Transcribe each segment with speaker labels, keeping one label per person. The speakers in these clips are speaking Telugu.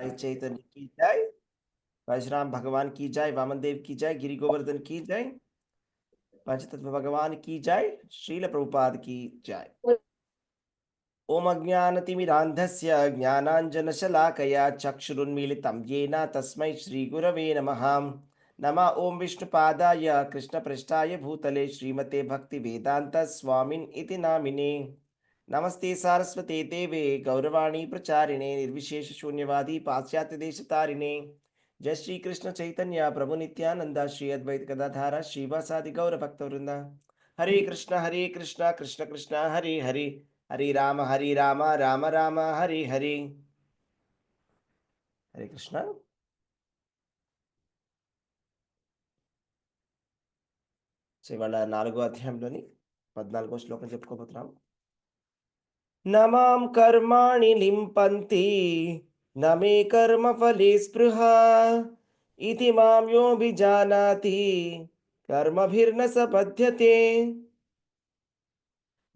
Speaker 1: चैतन्य की जय, परशुराम भगवान की जय, वामन देव की जय, गिरि गोवर्धन की जय, पंचतत्व भगवान की जय, श्रील प्रभुपाद की जय। ओम अज्ञानतिमिरान्धस्य ज्ञानाञ्जनशलाकया चक्षुरुन्मीलितं येन तस्मै श्रीगुरवे नमः। नमः ॐ विष्णुपादाय कृष्णपृष्ठाय भूतले श्रीमते भक्तिवेदान्तस्वामिन् इति नामिने। नमस्ते सारस्वते देवे गौरवाणी प्रचारिणे निर्विशेषशून्यवादी पाश्चात्यदेशतारिणे। जय श्री कृष्ण चैतन्य प्रभु नित्यानंद श्री अद्वैत गदाधारा श्रीवासादि गौर भक्तवृंद। हरे कृष्ण कृष्ण कृष्ण हरे हरे, हरे राम राम राम हरे हरे। हरे कृष्ण। సో ఇవాళ 4వ అధ్యాయంలోని 14వ శ్లోకం చెప్పుకోబోతున్నాం. నమాం కర్మాణి లింపంతి నమే కర్మ ఫలే స్పృహ ఇది మాం యోభిజానాతి కర్మభిర్న సపద్యతే.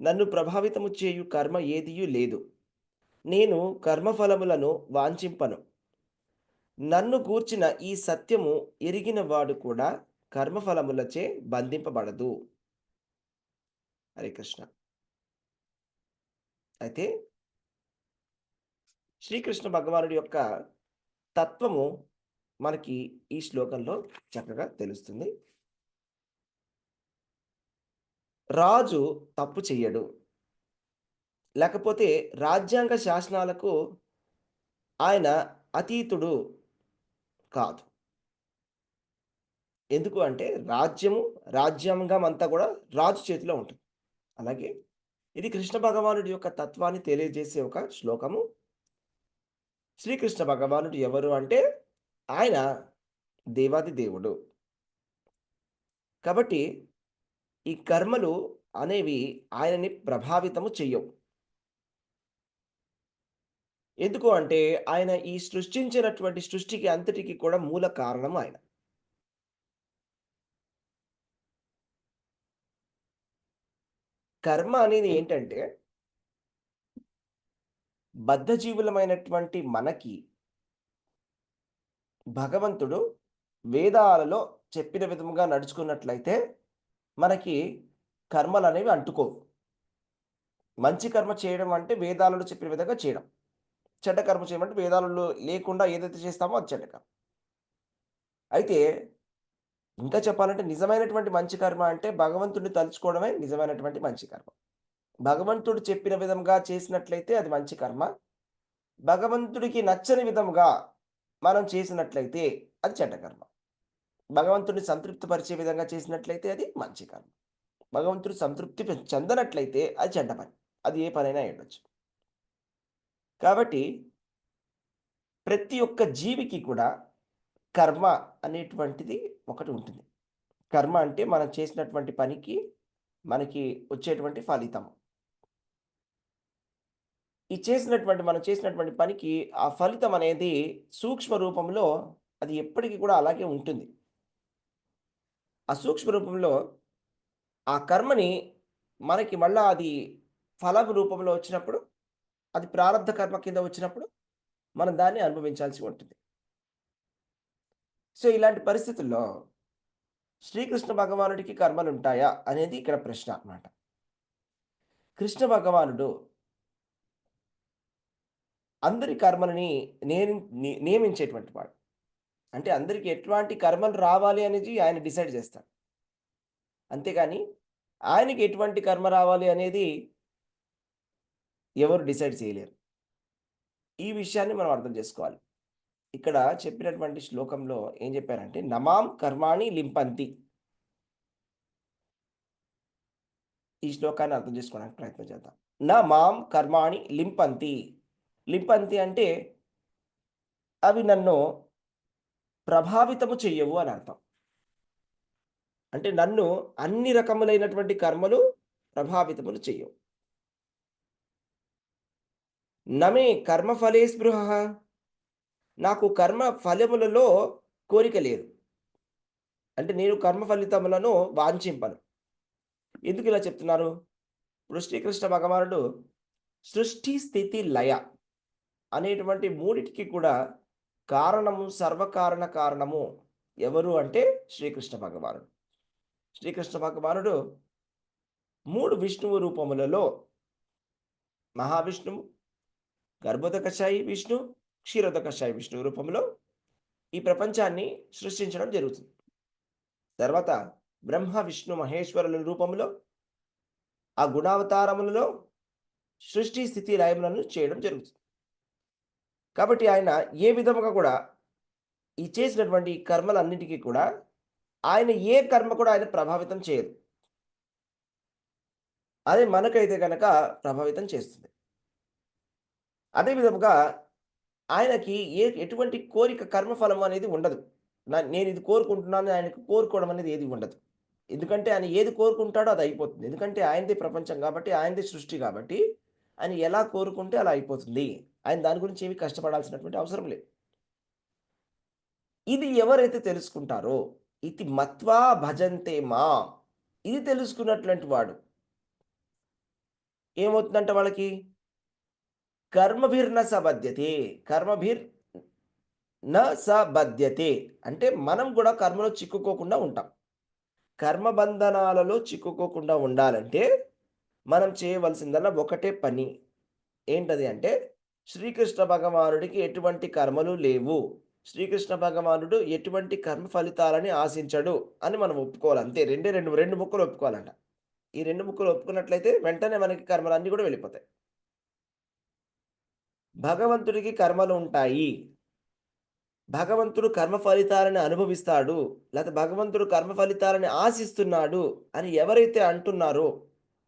Speaker 1: నన్ను ప్రభావితము చేయు కర్మ ఏదియూ లేదు. నేను కర్మఫలములను వాంఛింపను. నన్ను గూర్చిన ఈ సత్యము ఎరిగిన వాడు కూడా కర్మఫలములచే బంధింపబడదు. హరే కృష్ణ. అయితే శ్రీకృష్ణ భగవానుడి యొక్క తత్వము మనకి ఈ శ్లోకంలో చక్కగా తెలుస్తుంది. రాజు తప్పు చెయ్యడు, లేకపోతే రాజ్యాంగ శాసనాలకు ఆయన అతీతుడు కాదు. ఎందుకు అంటే రాజ్యాంగం అంతా కూడా రాజు చేతిలో ఉంటుంది. అలాగే ఇది కృష్ణ భగవానుడి యొక్క తత్వాన్ని తెలియజేసే ఒక శ్లోకము. శ్రీకృష్ణ భగవానుడు ఎవరు అంటే ఆయన దేవాది దేవుడు. కాబట్టి ఈ కర్మలు అనేవి ఆయనని ప్రభావితము చెయ్యవు. ఎందుకు అంటే ఆయన ఈ సృష్టించినటువంటి సృష్టికి అంతటికి కూడా మూల కారణం ఆయన. కర్మ అనేది ఏంటంటే బద్ధజీవులమైనటువంటి మనకి భగవంతుడు వేదాలలో చెప్పిన విధముగా నడుచుకున్నట్లయితే మనకి కర్మలనేవి అంటుకోవు. మంచి కర్మ చేయడం అంటే వేదాలలో చెప్పిన విధంగా చేయడం. చెడ్డ కర్మ చేయమంటే వేదాలలో లేకుండా ఏదైతే చేస్తామో అది చెడ్డ కర్మ. అయితే ఇంకా చెప్పాలంటే నిజమైనటువంటి మంచి కర్మ అంటే భగవంతుడిని తలుచుకోవడమే నిజమైనటువంటి మంచి కర్మ. భగవంతుడు చెప్పిన విధంగా చేసినట్లయితే అది మంచి కర్మ. భగవంతుడికి నచ్చని విధముగా మనం చేసినట్లయితే అది చెడ్డ కర్మ. భగవంతుడిని సంతృప్తిపరిచే విధంగా చేసినట్లయితే అది మంచి కర్మ. భగవంతుడు సంతృప్తి చెందనట్లయితే అది చెడ్డ పని. అది ఏ పనైనా అయ్యుండొచ్చు. కాబట్టి ప్రతి ఒక్క జీవికి కూడా కర్మ అనేటువంటిది ఒకటి ఉంటుంది. కర్మ అంటే మనం చేసినటువంటి పనికి మనకి వచ్చేటువంటి ఫలితం. మనం చేసినటువంటి పనికి ఆ ఫలితం అనేది సూక్ష్మ రూపంలో అది ఎప్పటికి కూడా అలాగే ఉంటుంది. ఆ సూక్ష్మ రూపంలో ఆ కర్మని మనకి మళ్ళా అది ఫలం రూపంలో వచ్చినప్పుడు, అది ప్రారబ్ధ కర్మ కింద వచ్చినప్పుడు మనం దాన్ని అనుభవించాల్సి ఉంటుంది. సో, ఇలాంటి పరిస్థితుల్లో శ్రీకృష్ణ భగవానుడికి కర్మలుంటాయా అనేది ఇక్కడ ప్రశ్న అన్నమాట. కృష్ణ భగవానుడు అందరి కర్మలని నియమించేటువంటి వాడు. అంటే అందరికి ఎట్లాంటి కర్మలు రావాలి అనేది ఆయన డిసైడ్ చేస్తాడు. అంతేగాని ఆయనకి ఎటువంటి కర్మ రావాలి అనేది ఎవరు డిసైడ్ చేయలేరు. ఈ విషయాన్ని మనం అర్థం చేసుకోవాలి. ఇక్కడ చెప్పినటువంటి శ్లోకంలో ఏం చెప్పారంటే నమాం కర్మాణి లింపంతి. ఈ శ్లోకాన్ని అర్థం చేసుకోవడానికి ప్రయత్నం చేద్దాం. నా మాం కర్మాణి లింపంతి. లింపంతి అంటే అవి నన్ను ప్రభావితము చెయ్యవు అని అర్థం. అంటే నన్ను అన్ని రకములైనటువంటి కర్మలు ప్రభావితములు చెయ్యవు. నమే కర్మఫలే స్పృహ. నాకు కర్మ ఫలములలో కోరిక లేదు. అంటే నేను కర్మ ఫలితములను వాంఛింపను. ఎందుకు ఇలా చెప్తున్నారు? ఇప్పుడు శ్రీకృష్ణ భగవానుడు సృష్టి, స్థితి, లయ అనేటువంటి మూడిటికి కూడా కారణము సర్వకారణ కారణము ఎవరు అంటే శ్రీకృష్ణ భగవానుడు. శ్రీకృష్ణ భగవానుడు 3 విష్ణువు రూపములలో మహావిష్ణువు, గర్భోదకశాయి విష్ణు, క్షీరోదకశాయి విష్ణు రూపంలో ఈ ప్రపంచాన్ని సృష్టించడం జరుగుతుంది. తర్వాత బ్రహ్మ, విష్ణు, మహేశ్వరుల రూపంలో ఆ గుణావతారములలో సృష్టి, స్థితి, లయములను చేయడం జరుగుతుంది. కాబట్టి ఆయన ఏ విధముగా కూడా ఈ చేసినటువంటి కర్మలన్నిటికీ కూడా ఆయన ఏ కర్మ కూడా ఆయన ప్రభావితం చేయదు. అదే మనకైతే గనక ప్రభావితం చేస్తుంది. అదే విధముగా ఆయనకి ఎటువంటి కోరిక కర్మఫలం అనేది ఉండదు. నేను ఇది కోరుకుంటున్నాను ఆయనకు కోరుకోవడం అనేది ఏది ఉండదు. ఎందుకంటే ఆయన ఏది కోరుకుంటాడో అది అయిపోతుంది. ఎందుకంటే ఆయనదే ప్రపంచం కాబట్టి, ఆయనదే సృష్టి కాబట్టి, ఆయన ఎలా కోరుకుంటే అలా అయిపోతుంది. ఆయన దాని గురించి ఏమి కష్టపడాల్సినటువంటి అవసరం లేదు. ఇది ఎవరైతే తెలుసుకుంటారో, ఇతి మత్వా భజంతే మాం, ఇది తెలుసుకున్నటువంటి వాడు ఏమవుతుందంట వాళ్ళకి? కర్మభిర్న సబధ్యతే. కర్మభిర్ న సబధ్యతే అంటే మనం కూడా కర్మలో చిక్కుకోకుండా ఉంటాం. కర్మ బంధనాలలో చిక్కుకోకుండా ఉండాలంటే మనం చేయవలసిందల్లా ఒకటే పని. ఏంటది అంటే శ్రీకృష్ణ భగవానుడికి ఎటువంటి కర్మలు లేవు. శ్రీకృష్ణ భగవానుడు ఎటువంటి కర్మ ఫలితాలని ఆశించడు అని మనం ఒప్పుకోవాలి అంతే. రెండే 2 ముక్కలు ఒప్పుకోవాలంట. ఈ 2 ముక్కలు ఒప్పుకున్నట్లయితే వెంటనే మనకి కర్మలన్నీ కూడా వెళ్ళిపోతాయి. భగవంతుడికి కర్మలు ఉంటాయి. భగవంతుడు కర్మ ఫలితాలను అనుభవిస్తాడు. లేతే భగవంతుడు కర్మ ఫలితాలని ఆశిస్తున్నాడు అని ఎవరైతే అంటున్నారో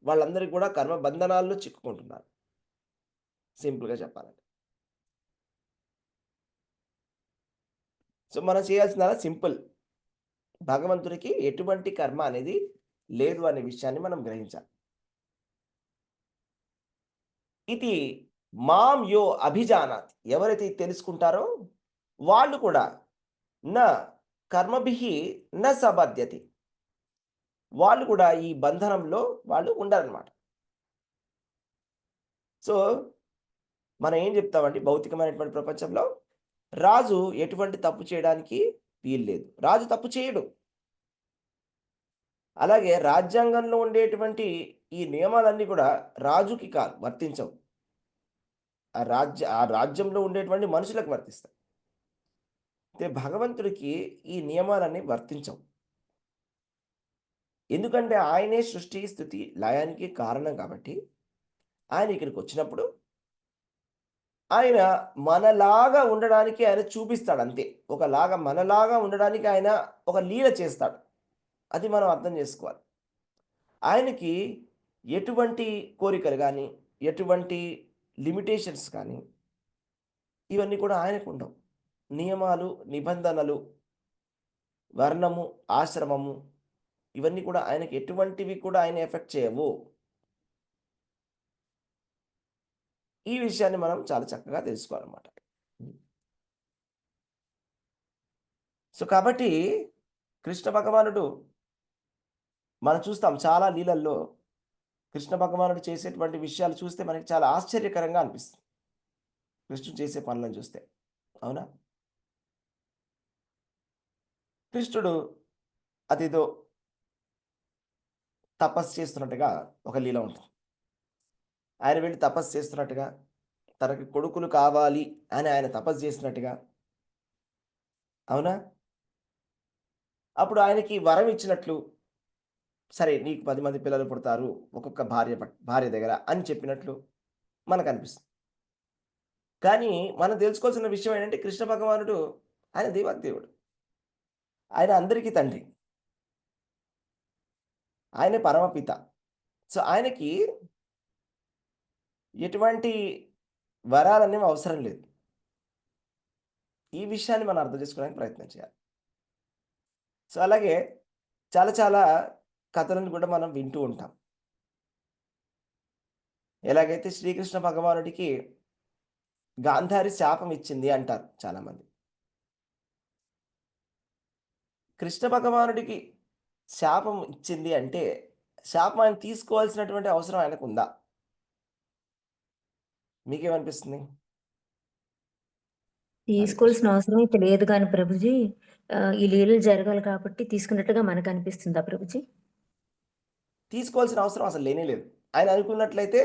Speaker 1: వాళ్ళందరూ కూడా కర్మ బంధనాల్లో చిక్కుకుంటున్నారు. సింపుల్‌గా చెప్పాలంటే. సో, మనం చేయాల్సిందల్లా సింపుల్. భగవంతుడికి ఎటువంటి కర్మ అనేది లేదు అనే విషయాన్ని మనం గ్రహించాలి. ఇది మాం యో అభిజానాతి, ఎవరైతే ఇది తెలుసుకుంటారో వాళ్ళు కూడా న కర్మభిః న సబధ్యతి, వాళ్ళు కూడా ఈ బంధనంలో వాళ్ళు ఉండరనమాట. సో, మనం ఏం చెప్తామంటే భౌతికమైనటువంటి ప్రపంచంలో రాజు ఎటువంటి తప్పు చేయడానికి వీల్లేదు. రాజు తప్పు చేయడు. అలాగే రాజ్యాంగంలో ఉండేటువంటి ఈ నియమాలన్నీ కూడా రాజుకి కాదు, వర్తించవు. ఆ రాజ్యంలో ఉండేటువంటి మనుషులకు వర్తిస్తాయి. అయితే భగవంతుడికి ఈ నియమాలన్నీ వర్తించవు. ఎందుకంటే ఆయనే సృష్టి, స్థితి, లయానికి కారణం కాబట్టి ఆయన ఇక్కడికొచ్చినప్పుడు ఆయన మనలాగా ఉండడానికి ఆయన చూపిస్తాడు అంతే. ఒకలాగా మనలాగా ఉండడానికి ఆయన ఒక లీల చేస్తాడు. అది మనం అర్థం చేసుకోవాలి. ఆయనకి ఎటువంటి కోరికలు గానీ, ఎటువంటి లిమిటేషన్స్ కానీ, ఇవన్నీ కూడా ఆయనకుండవు. నియమాలు, నిబంధనలు, వర్ణము, ఆశ్రమము ఇవన్నీ కూడా ఆయనకి ఎటువంటివి కూడా ఆయన ఎఫెక్ట్ చేయవు. ఈ విషయాన్ని మనం చాలా చక్కగా తెలుసుకోవాలన్నమాట. సో, కాబట్టి కృష్ణ భగవానుడు మనం చూస్తాం చాలా లీలల్లో కృష్ణ భగవానుడు చేసేటువంటి విషయాలు చూస్తే మనకి చాలా ఆశ్చర్యకరంగా అనిపిస్తుంది. కృష్ణుడు చేసే పనులను చూస్తే. అవునా? కృష్ణుడు అదేదో తపస్సు చేస్తున్నట్టుగా ఒక లీల ఉంటుంది. ఆయన వెళ్లి తపస్సు చేస్తున్నట్టుగా, తనకి కొడుకులు కావాలి అని ఆయన తపస్సు చేసినట్టుగా. అవునా? అప్పుడు ఆయనకి వరం ఇచ్చినట్లు, సరే నీకు 10 మంది పిల్లలు పుడతారు. ఒక్కొక్క భార్య దగ్గర అని చెప్పినట్లు మనకనిపిస్తుంది. కానీ మనం తెలుసుకోవాల్సిన విషయం ఏంటంటే కృష్ణ భగవానుడు ఆయన దేవాతి దేవుడు. ఆయన అందరికీ తండ్రి. ఆయనే పరమపిత. సో, ఆయనకి ఎటువంటి వరాలనేవి అవసరం లేదు. ఈ విషయాన్ని మనం అర్థం చేసుకోవడానికి ప్రయత్నం చేయాలి. సో, అలాగే చాలా చాలా కథలను కూడా మనం వింటూ ఉంటాం. ఎలాగైతే శ్రీకృష్ణ భగవానుడికి గాంధారి శాపం ఇచ్చింది అంటారు చాలామంది. కృష్ణ భగవానుడికి శాపం ఇచ్చింది అంటే, శాపం ఆయన తీసుకోవాల్సినటువంటి అవసరం ఆయనకుందా? మీకేమనిపిస్తుంది? హరే కృష్ణ.
Speaker 2: తీసుకోవాల్సిన అవసరం అయితే లేదు గాని ప్రభుజీ, ఈ లీలలు జరగాలి కాబట్టి తీసుకున్నట్టుగా మనకనిపిస్తుందా ప్రభుజీ?
Speaker 1: తీసుకోవాల్సిన అవసరం అసలు లేనే లేదు. ఆయన అనుకున్నట్లయితే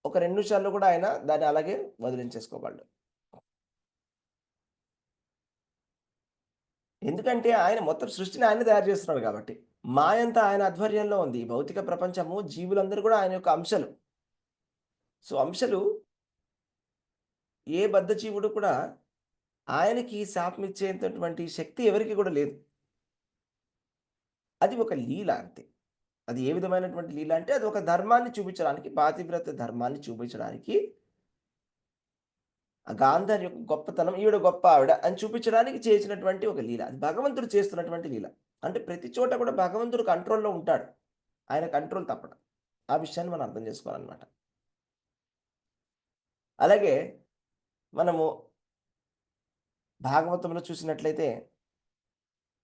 Speaker 1: ఒక 2 నిమిషాల్లో కూడా ఆయన దాన్ని అలాగే వదిలించేసుకోగలడు. ఎందుకంటే ఆయన మొత్తం సృష్టిని ఆయనే తయారు చేస్తున్నాడు కాబట్టి. మాయంతా ఆయన ఆధ్వర్యంలో ఉంది. ఈ భౌతిక ప్రపంచము, జీవులందరూ కూడా ఆయన యొక్క అంశలు. సో, అంశలు ఏ బద్ధజీవుడు కూడా ఆయనకి శాపమిచ్చేటటువంటి శక్తి ఎవరికీ కూడా లేదు. అది ఒక లీల అంతే. అది ఏ విధమైనటువంటి లీల అంటే అది ఒక ధర్మాన్ని చూపించడానికి, పాతివ్రత్య ధర్మాన్ని చూపించడానికి, ఆ గాంధారి యొక్క గొప్పతనం, ఈవిడ గొప్ప ఆవిడ అని చూపించడానికి చేసినటువంటి ఒక లీల. అది భగవంతుడు చేస్తున్నటువంటి లీల. అంటే ప్రతి చోట కూడా భగవంతుడు కంట్రోల్‌లో ఉంటాడు. ఆయన కంట్రోల్ తప్పడు. ఆ విషయాన్ని మనం అర్థం చేసుకోవాలనమాట. అలాగే మనము భాగవతంలో చూసినట్లయితే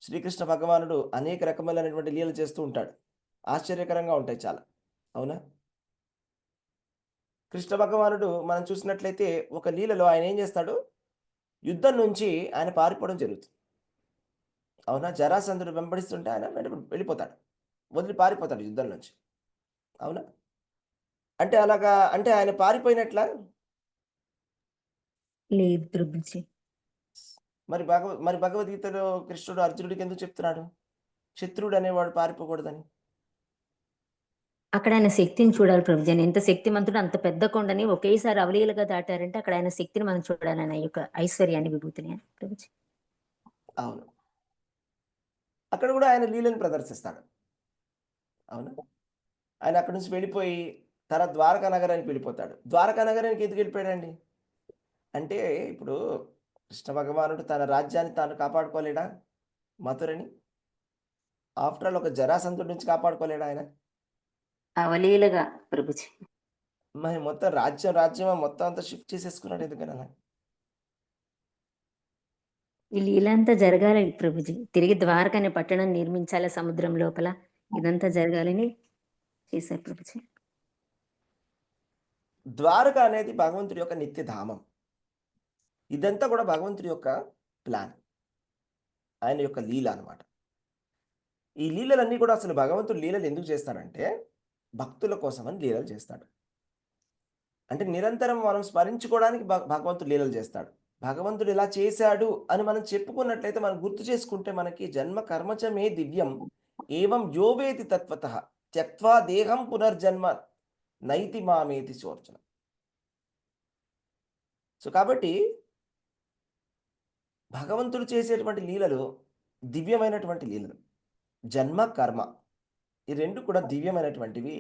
Speaker 1: శ్రీకృష్ణ భగవానుడు అనేక రకములైనటువంటి లీలలు చేస్తూ ఉంటాడు. ఆశ్చర్యకరంగా ఉంటాయి చాలా. అవునా? కృష్ణ భగవానుడు మనం చూసినట్లయితే ఒక లీలలో ఆయన ఏం చేస్తాడు? యుద్ధం నుంచి ఆయన పారిపోవడం జరుగుతుంది. అవునా? జరాసంధుడు వెంబడిస్తుంటే ఆయన వెళ్ళిపోతాడు. వదిలి పారిపోతాడు యుద్ధం నుంచి. అవునా? అంటే అలాగా అంటే ఆయన పారిపోయినట్లా?
Speaker 2: లేదు ప్రభుజీ.
Speaker 1: మరి భగవద్గీతలో కృష్ణుడు అర్జునుడికి ఎందుకు చెప్తున్నాడు? శత్రువుడు అనేవాడు పారిపోకూడదని.
Speaker 2: అక్కడ ఆయన శక్తిని చూడాలి ప్రభుజీ. ఆయన ఎంత శక్తిమంతుడో, అంత పెద్ద కొండని ఒకేసారి అవలీలగా దాటారంటే అక్కడ ఆయన శక్తిని మనం చూడాలి. ఆయన యొక్క ఐశ్వర్యాన్ని, విభూతిని ప్రభుజీ.
Speaker 1: అవును. అక్కడ కూడా ఆయన లీలను ప్రదర్శిస్తాడు. అవునా? ఆయన అక్కడి నుంచి వెళ్ళిపోయి తర్వాత ద్వారకా నగరానికి వెళ్ళిపోతాడు. ద్వారకా నగరానికి ఎందుకు వెళ్ళిపోయాడండి? అంటే ఇప్పుడు కృష్ణ భగవానుడు తన రాజ్యాన్ని తాను కాపాడుకోలేడా? మథురని. ఆఫ్టర్ ఆల్ ఒక జరాసంధుడి నుంచి కాపాడుకోలేడా ఆయన?
Speaker 2: అవలీలగా ప్రభుజీ.
Speaker 1: మరి మొత్తం రాజ్యం మొత్తం అంతా షిఫ్ట్ చేసేసుకున్నాడు ఎందుకని అలా?
Speaker 2: ఈ లీల అంతా జరగాలి ప్రభుజీ. తిరిగి ద్వారక అనే పట్టణం నిర్మించాలి సముద్రం లోపల. ఇదంతా జరగాలని చేశారు ప్రభుజీ.
Speaker 1: ద్వారక అనేది భగవంతుడి యొక్క నిత్యధామం. ఇదంతా కూడా భగవంతుడి యొక్క ప్లాన్. ఆయన యొక్క లీల అన్నమాట. ఈ లీలలన్నీ కూడా అసలు భగవంతుడు లీలలు ఎందుకు చేస్తాడంటే, భక్తుల కోసమని లీలలు చేస్తాడు. అంటే నిరంతరం మనం స్మరించుకోవడానికి భగవంతుడు లీలలు చేస్తాడు. భగవంతుడు ఇలా చేశాడు అని మనం చెప్పుకున్నట్లయితే, మనం గుర్తు చేసుకుంటే మనకి జన్మ కర్మచ మే దివ్యం ఏవం యో వేతి తత్వతః త్యక్త్వా దేహం పునర్జన్మ నైతి మామేతి చోర్చన. సో, కాబట్టి భగవంతుడు చేసేటువంటి లీలలు దివ్యమైనటువంటి లీలలు. జన్మ, కర్మ ఈ 2 కూడా దివ్యమైనటువంటివి.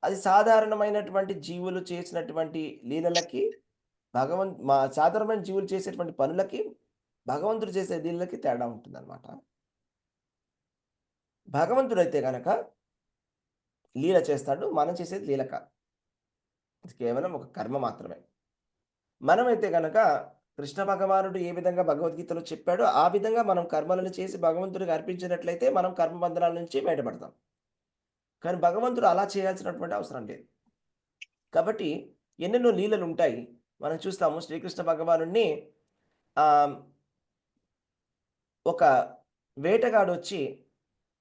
Speaker 1: అది సాధారణమైనటువంటి జీవులు చేసినటువంటి లీలలకి సాధారణమైన జీవులు చేసేటువంటి పనులకి, భగవంతుడు చేసే లీలలకి తేడా ఉంటుందన్నమాట. భగవంతుడైతే గనక లీల చేస్తాడు. మనం చేసేది లీల కాదు. ఇది కేవలం ఒక కర్మ మాత్రమే. మనమైతే గనక కృష్ణ భగవానుడు ఏ విధంగా భగవద్గీతలో చెప్పాడో, ఆ విధంగా మనం కర్మలను చేసి భగవంతుడికి అర్పించినట్లయితే మనం కర్మ బంధనాల నుంచి బయటపడతాం. కానీ భగవంతుడు అలా చేయాల్సినటువంటి అవసరం లేదు. కాబట్టి ఎన్నెన్నో లీలలుంటాయి. మనం చూస్తాము శ్రీకృష్ణ భగవానుడిని ఆహ్, ఒక వేటగాడొచ్చి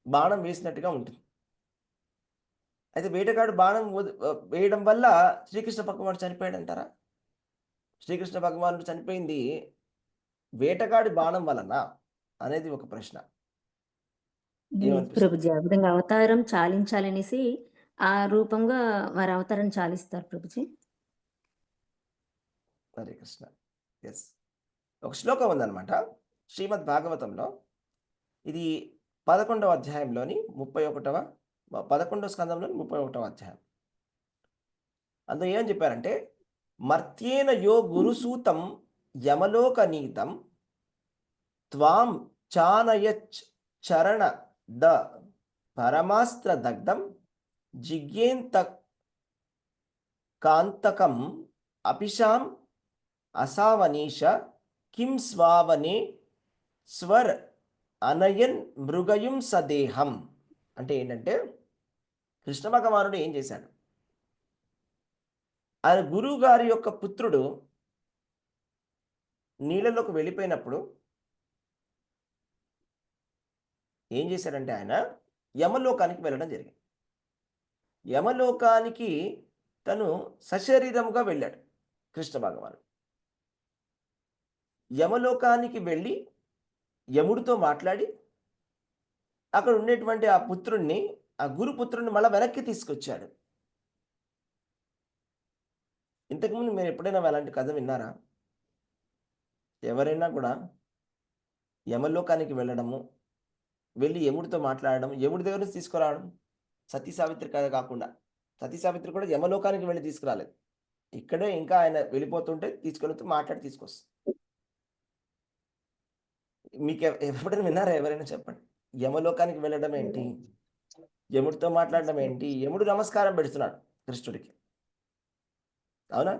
Speaker 1: బాణం వేసినట్టుగా ఉంటుంది. అయితే వేటగాడు బాణం వేయడం వల్ల శ్రీకృష్ణ భగవానుడు చనిపోయాడంటారా? శ్రీకృష్ణ భగవానుడు చనిపోయింది వేటగాడి బాణం వలన అనేది ఒక ప్రశ్న.
Speaker 2: లేదు
Speaker 1: ఏమనిపిస్తుంది?
Speaker 2: ప్రభుజీ. ఆ విధంగా అవతారం చాలించాలనేసి ఆ రూపంగా వారి అవతారం చాలిస్తారు ప్రభుజీ.
Speaker 1: హరే కృష్ణ. యెస్. ఒక శ్లోకం ఉందన్నమాట. శ్రీమద్ భాగవతంలో ఇది 11వ అధ్యాయంలోని 11వ స్కందంలోని 31వ అధ్యాయం. అందులో ఏమని చెప్పారంటే, మర్త్యేన యో గురుసూతం యమలోకనీతం త్వాం చానయచ్ చరణ ద పరమాస్త్ర దగ్ధం జిజ్ఞేంత కాంతకం అపిశాం అసావనీష కిం స్వావనే స్వర్ అనయన్ మృగయుం సదేహం. అంటే ఏంటంటే, కృష్ణ భగవానుడు ఏం చేశాడు? ఆయన గురువు గారి యొక్క పుత్రుడు నీళ్ళలోకి వెళ్ళిపోయినప్పుడు ఏం చేశాడంటే ఆయన యమలోకానికి వెళ్ళడం జరిగింది. యమలోకానికి తను సశరీరముగా వెళ్ళాడు కృష్ణ భగవానుడు. యమలోకానికి వెళ్ళి యముడితో మాట్లాడి అక్కడ ఉండేటువంటి ఆ పుత్రుడిని, ఆ గురుపుత్రుడిని మళ్ళా వెనక్కి తీసుకొచ్చాడు. ఇంతకుముందు మీరు ఎప్పుడైనా అలాంటి కథ విన్నారా? ఎవరైనా కూడా యమలోకానికి వెళ్ళడము, వెళ్ళి యముడితో మాట్లాడడం, యముడి దగ్గర నుంచి తీసుకురావడం. సతీ సావిత్రి కథ కాకుండా. సతీ సావిత్రి కూడా యమలోకానికి వెళ్ళి తీసుకురాలేదు. ఇక్కడే ఇంకా ఆయన వెళ్ళిపోతుంటే తీసుకెళ్తూ మాట్లాడి తీసుకొస్తుంది. మీకు ఎప్పుడైనా విన్నారా? ఎవరైనా చెప్పండి. యమలోకానికి వెళ్ళడం ఏంటి? యముడితో మాట్లాడడం ఏంటి? యముడు నమస్కారం పెడుతున్నాడు కృష్ణుడికి. అవునా?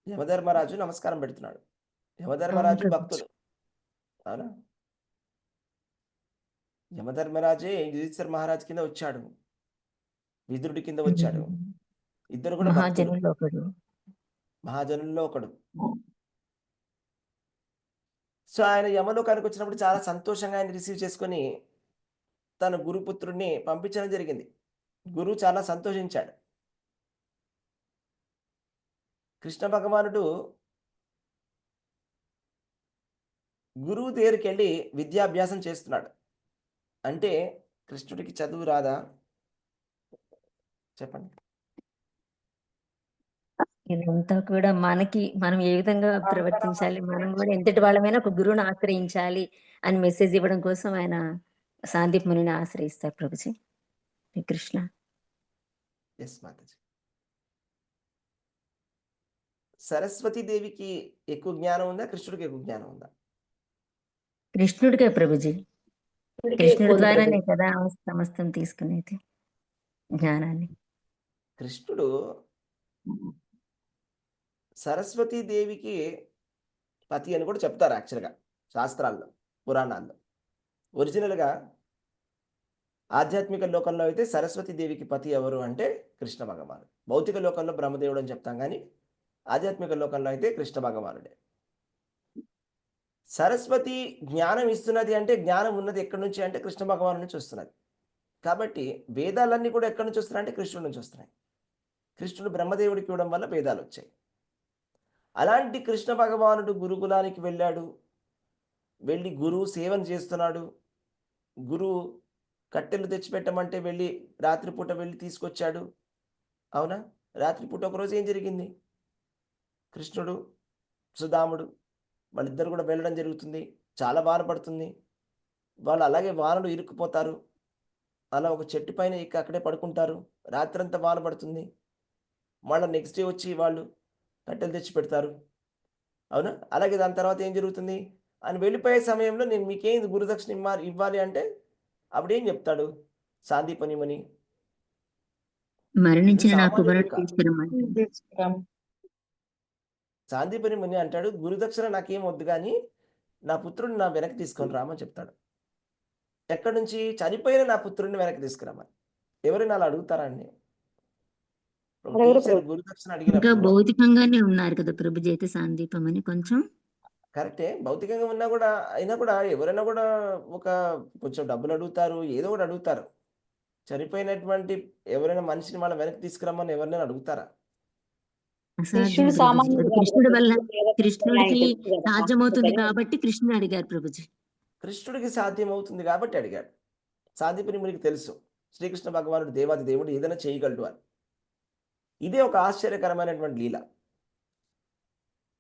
Speaker 1: యమధర్మరాజు నమస్కారం పెడుతున్నాడు.
Speaker 2: అవును
Speaker 1: యమధర్మరాజు
Speaker 2: ప్రభుజీ.
Speaker 1: భక్తుడు. అవునా? యమధర్మరాజే యుధిష్ఠిర మహారాజ్ కింద వచ్చాడు. విదురుడి కింద వచ్చాడు. ఇద్దరు కూడా భక్తులు.
Speaker 2: మహాజనుల్లో ఒకడు.
Speaker 1: మహాజనుల్లో ఒకడు. సో, ఆయన యమలోకానికి వచ్చినప్పుడు చాలా సంతోషంగా ఆయన రిసీవ్ చేసుకొని, తన గురుపుత్రుడిని పంపించడం జరిగింది. గురువు చాలా సంతోషించాడు. కృష్ణ భగవానుడు గురువు దగ్గరికెళ్ళి విద్యాభ్యాసం చేస్తున్నాడు. అంటే కృష్ణుడికి చదువు రాదా? చెప్పండి.
Speaker 2: ఇదంతా కూడా మనం ఏ విధంగా ప్రవర్తించాలి, మనం కూడా ఎంతటి వాళ్ళమైనా ఒక గురువుని ఆశ్రయించాలి అని మెసేజ్ ఇవ్వడం కోసం ఆయన సాందీప్ మునిని ఆశ్రయిస్తారు ప్రభుజీ. శ్రీ కృష్ణ.
Speaker 1: యెస్ మాతాజీ. సరస్వతీ దేవికి ఎక్కువ జ్ఞానం ఉందా? కృష్ణుడికి ఎక్కువ జ్ఞానం ఉందా?
Speaker 2: కృష్ణుడికే ప్రభుజీ. కృష్ణుడి ద్వారానే కదా సమస్తం తీసుకునేది జ్ఞానాన్ని.
Speaker 1: కృష్ణుడు సరస్వతీ దేవికి పతి అని కూడా చెప్తారు యాక్చువల్‌గా శాస్త్రాల్లో, పురాణాల్లో. ఒరిజినల్‌గా ఆధ్యాత్మిక లోకంలో అయితే సరస్వతీ దేవికి పతి ఎవరు అంటే కృష్ణ భగవానుడు. భౌతిక లోకంలో బ్రహ్మదేవుడు అని చెప్తాం గానీ, ఆధ్యాత్మిక లోకంలో అయితే కృష్ణ భగవానుడే. సరస్వతి జ్ఞానం ఇస్తున్నది అంటే, జ్ఞానం ఉన్నది ఎక్కడి నుంచి అంటే కృష్ణ భగవాను నుంచి వస్తున్నది. కాబట్టి వేదాలన్నీ కూడా ఎక్కడి నుంచి వస్తున్నాయంటే కృష్ణుడి నుంచి వస్తున్నాయి. కృష్ణుడు బ్రహ్మదేవుడికి ఇవ్వడం వల్ల వేదాలొచ్చాయి. అలాంటి కృష్ణ భగవానుడు గురుకులానికి వెళ్ళాడు. వెళ్ళి గురువు సేవను చేస్తున్నాడు. గురువు కట్టెలు తెచ్చిపెట్టమంటే వెళ్ళి రాత్రిపూట వెళ్ళి తీసుకొచ్చాడు. అవునా? రాత్రిపూట ఒకరోజు ఏం జరిగింది? కృష్ణుడు, సుదాముడు వాళ్ళిద్దరు కూడా వెళ్ళడం జరుగుతుంది. చాలా వాన పడుతుంది. వాళ్ళు అలాగే వానలో ఇరుక్కుపోతారు. అలా ఒక చెట్టు పైన ఎక్కి అక్కడే పడుకుంటారు. రాత్రంతా వాన పడుతుంది. మళ్ళా నెక్స్ట్ డే వచ్చి వాళ్ళు కట్టెలు తెచ్చి పెడతారు. అవునా? అలాగే దాని తర్వాత ఏం జరుగుతుంది? ఆయన వెళ్ళిపోయే సమయంలో నేను మీకేం గురుదక్షిణ ఇవ్వాలి అంటే అప్పుడేం చెప్తాడు సాందీపని ముని? ఇది
Speaker 2: మరణించిన నా
Speaker 1: సామాన్యుడు
Speaker 2: కుమారుడు
Speaker 1: కాదు.
Speaker 2: తీసుకురమ్మంటాడు.
Speaker 1: సాందీపని ముని అంటాడు, గురుదక్షిణ నాకేం వద్దు గానీ, నా పుత్రుడిని నా వెనక్కి తీసుకొని రామని చెప్తాడు. ఎక్కడి నుంచి? చనిపోయిన నా పుత్రుడిని వెనక్కి తీసుకురమ్మని. ఎవరైనా అలా అడుగుతారా అండి? ఒక టీచర్ గురుదక్షిణ
Speaker 2: ఇంకా
Speaker 1: అడిగినప్పుడు
Speaker 2: భౌతికంగానే ఉన్నారు కదా ప్రభుజీ అయితే సాందీపం అని కొంచెం.
Speaker 1: కరెక్టే. భౌతికంగా ఉన్నా గూడా అయినా కూడా ఎవరైనా గూడా ఒక కొంచెం డబ్బులు అడుగుతారు. ఏదో ఒకటి అడుగుతారు. చనిపోయినటువంటి ఎవరైనా మనిషిని మళ్ళా వెనక్కి తీసుకురమ్మని ఎవరినైనా అడుగుతారా?
Speaker 2: అసాధ్యం
Speaker 3: కృష్ణుడు
Speaker 2: ప్రభుజీ.
Speaker 3: సామాన్యుడు
Speaker 2: అది
Speaker 3: కాదు.
Speaker 2: కృష్ణుడి వల్ల
Speaker 3: కృష్ణుడికి ఆయన
Speaker 2: కృష్ణుడికి
Speaker 3: తెలుసు కదా.
Speaker 2: సాధ్యమవుతుంది కాబట్టి కృష్ణుడు అడిగారు ప్రభుజీ.
Speaker 1: కృష్ణుడికి సాధ్యమవుతుంది కాబట్టి అడిగాడు. సాందీపని మునికి తెలుసు. శ్రీకృష్ణ భగవానుడు దేవాది దేవుడు ఏదైనా చేయగలడు అని. ఇదే ఒక ఆశ్చర్యకరమైనటువంటి లీల.